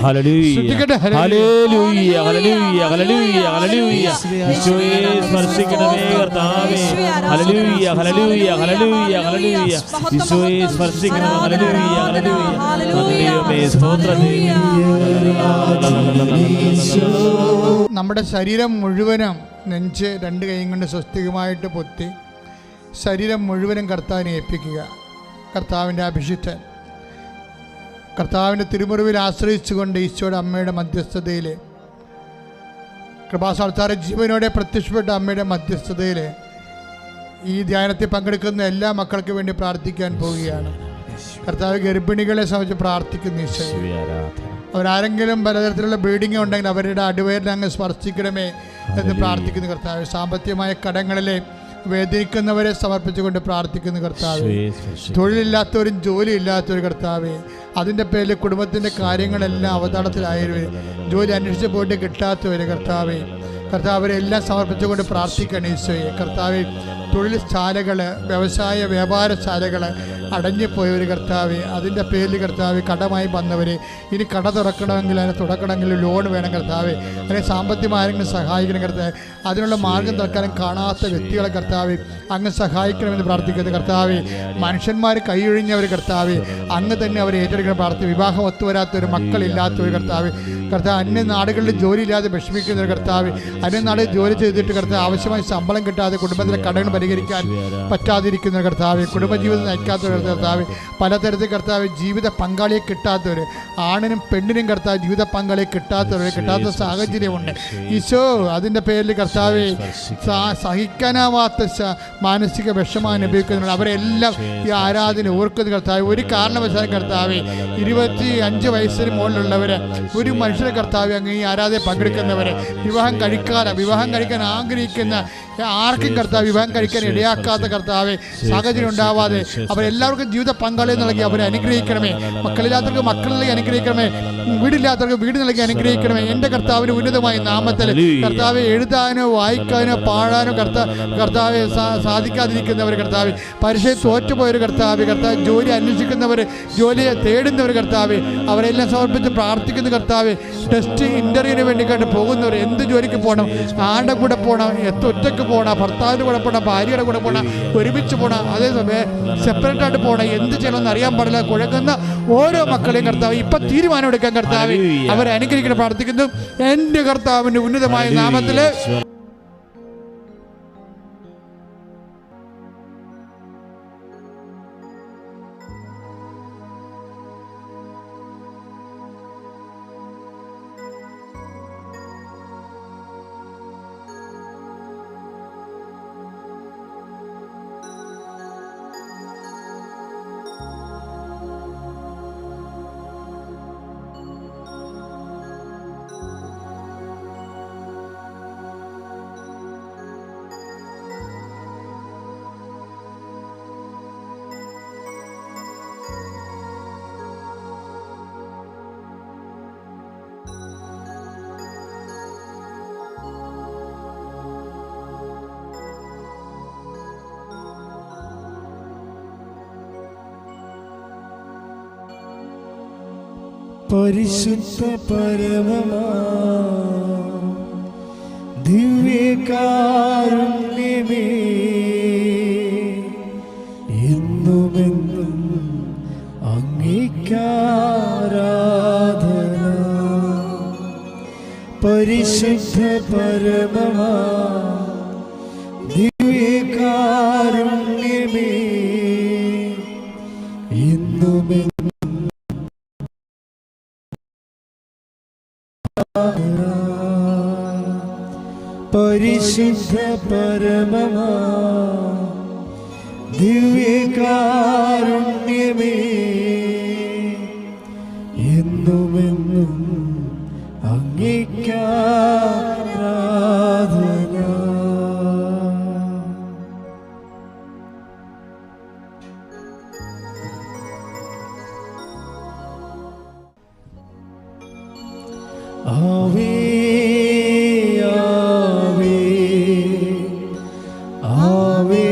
നമ്മുടെ ശരീരം മുഴുവനും നെഞ്ച് 2 കൈ കൊണ്ട് സ്വസ്തികമായിട്ട് പൊത്തി ശരീരം മുഴുവനും കർത്താവിനെ ഏൽപ്പിക്കുക. കർത്താവിൻ്റെ അഭിഷിക്തൻ കർത്താവിൻ്റെ തിരുമുറിവിൽ ആശ്രയിച്ചുകൊണ്ട് ഈശോയുടെ അമ്മയുടെ മധ്യസ്ഥതയിൽ കൃപാസ്ഥാനത്താറെ ജീവനോടെ പ്രത്യക്ഷപ്പെട്ട അമ്മയുടെ മധ്യസ്ഥതയിൽ ഈ ധ്യാനത്തിൽ പങ്കെടുക്കുന്ന എല്ലാ മക്കൾക്ക് വേണ്ടി പ്രാർത്ഥിക്കാൻ പോവുകയാണ്. കർത്താവ് ഗർഭിണികളെ സംബന്ധിച്ച് പ്രാർത്ഥിക്കുന്നു. ഈശോ അവരാരെങ്കിലും പലതരത്തിലുള്ള ബ്ലീഡിങ് ഉണ്ടെങ്കിൽ അവരുടെ അടിവയറിനെ അങ്ങ് സ്പർശിക്കണമേ എന്ന് പ്രാർത്ഥിക്കുന്നു കർത്താവ്. സാമ്പത്തികമായ കടങ്ങളിലെ വേദനിക്കുന്നവരെ സമർപ്പിച്ചുകൊണ്ട് പ്രാർത്ഥിക്കുന്നു കർത്താവ്. തൊഴിലില്ലാത്തവരും ജോലി ഇല്ലാത്തവരും കർത്താവ്, അതിൻ്റെ പേരിൽ കുടുംബത്തിൻ്റെ കാര്യങ്ങളെല്ലാം അവതാളത്തിലായവർ, ജോലി അന്വേഷിച്ച് പോയിട്ട് കിട്ടാത്തവർ കർത്താവ്, അവരെല്ലാം സമർപ്പിച്ചുകൊണ്ട് പ്രാർത്ഥിക്കണം ഈശോയെ. കർത്താവ്, തൊഴിൽ ശാലകൾ, വ്യാപാര ശാലകൾ അടഞ്ഞുപോയവർ കർത്താവ്, അതിൻ്റെ പേരിൽ കർത്താവ് കടമായി വന്നവർ, ഇനി കട തുറക്കണമെങ്കിൽ അതിനെ തുടക്കണമെങ്കിൽ ലോൺ വേണം കർത്താവ്, അതിനെ സാമ്പത്തികമായി ആരെങ്കിലും സഹായിക്കണം കർത്താവ്. അതിനുള്ള മാർഗം തുറക്കാനും കാണാത്ത വ്യക്തികളെ കർത്താവ് അങ്ങ് സഹായിക്കണമെന്ന് പ്രാർത്ഥിക്കുന്നത് കർത്താവ്. മനുഷ്യന്മാർ കൈയൊഴിഞ്ഞവർ കർത്താവ്, അങ്ങ് തന്നെ അവരെ ഏറ്റെടുക്കണം പ്രാർത്ഥിക്കും. വിവാഹം ഒത്തുവരാത്തവർ, മക്കളില്ലാത്തവർ കർത്താവ്, അന്യ നാടുകളിൽ ജോലിയില്ലാതെ വിഷമിക്കുന്നവർ കർത്താവ്, അന്യനാട് ജോലി ചെയ്തിട്ട് കർത്താവ് ആവശ്യമായ ശമ്പളം കിട്ടാതെ കുടുംബത്തിലെ കടങ്ങൾ പരിഹരിക്കാൻ പറ്റാതിരിക്കുന്ന കർത്താവ്, കുടുംബജീവിതം നയിക്കാത്തവർ കർത്താവ്, പലതരത്തിൽ കർത്താവ് ജീവിത പങ്കാളിയെ കിട്ടാത്തവർ, ആണിനും പെണ്ണിനും കർത്താവ് ജീവിത പങ്കാളിയെ കിട്ടാത്തവർ, കിട്ടാത്ത സാഹചര്യമുണ്ട് ഈശോ. അതിൻ്റെ പേരിൽ കർത്താവ് സഹിക്കാനാവാത്ത മാനസിക വിഷമം അനുഭവിക്കുന്നുണ്ട്. അവരെല്ലാം ഈ ആരാധന ഓർക്കുന്ന കർത്താവ്. ഒരു കാരണവശാലും കർത്താവ് 25 വയസ്സിന് മുകളിലുള്ളവർ, ഒരു മനുഷ്യരെ കർത്താവ് അങ്ങ് ഈ ആരാധന പങ്കെടുക്കുന്നവർ, വിവാഹം കഴിക്കാൻ ആഗ്രഹിക്കുന്ന ആർക്കും കർത്താവ് വിവാഹം കഴിക്കാൻ ഇടയാക്കാത്ത കർത്താവ്, സാഹചര്യം ഉണ്ടാവാതെ അവരെല്ലാവർക്കും ജീവിത പങ്കാളിയെ നൽകി അവരെ അനുഗ്രഹിക്കണമേ. മക്കളില്ലാത്തവർക്ക് മക്കൾ നൽകി അനുഗ്രഹിക്കണമേ. വീടില്ലാത്തവർക്ക് വീട് നൽകി അനുഗ്രഹിക്കണമേ. എൻ്റെ കർത്താവിന് ഉന്നതമായ നാമത്തിൽ കർത്താവ് എഴുതാനോ വായിക്കാനോ പാടാനോ കർത്താവ് സാധിക്കാതിരിക്കുന്നവർ കർത്താവ്, പരീക്ഷയിൽ തോറ്റുപോയൊരു കർത്താവ്, ജോലി അന്വേഷിക്കുന്നവർ, ജോലിയെ തേടുന്നവർ കർത്താവ്, അവരെല്ലാം സമർപ്പിച്ച് പ്രാർത്ഥിക്കുന്ന കർത്താവ്. ടെസ്റ്റ് ഇൻ്റർവ്യൂവിന് വേണ്ടി പോകുന്നവർ, എന്ത് ജോലിക്ക് പോകണം, ആരുടെ കൂടെ പോകണം, ഒറ്റയ്ക്ക് പോകണം, ഭർത്താവിൻ്റെ കൂടെ പോകണം, ഭാര്യയുടെ കൂടെ പോകണം, ഒരുമിച്ച് പോകണം, അതേസമയം സെപ്പറേറ്റായിട്ട് പോകണം, എന്ത് ചെയ്യണമെന്ന് അറിയാൻ പാടില്ല കുഴക്കുന്ന ഓരോ മക്കളെയും കർത്താവ് ഇപ്പം തീരുമാനം എടുക്കാൻ കർത്താവ് അവരെ അനുഗ്രഹിക്കണം പ്രാർത്ഥിക്കുന്നു എൻ്റെ കർത്താവിൻ്റെ ഉന്നതമായ നാമത്തിൽ. പരിശുദ്ധ പരമമാ ദിവ്യകാരുണ്യമേ, എന്നുമെന്നും അങ്ങേക്കാരാധന. പരിശുദ്ധ പരമമാ ദിവ്യകാരുണ്യമേ, എന്നുമെന്നും പരിശുദ്ധ പരമമാ ദിവ്യകാരുണ്യമേ, എന്നുമെന്നും അങ്ങേക്കാരാധന. ആവേ ആവേ ആവേ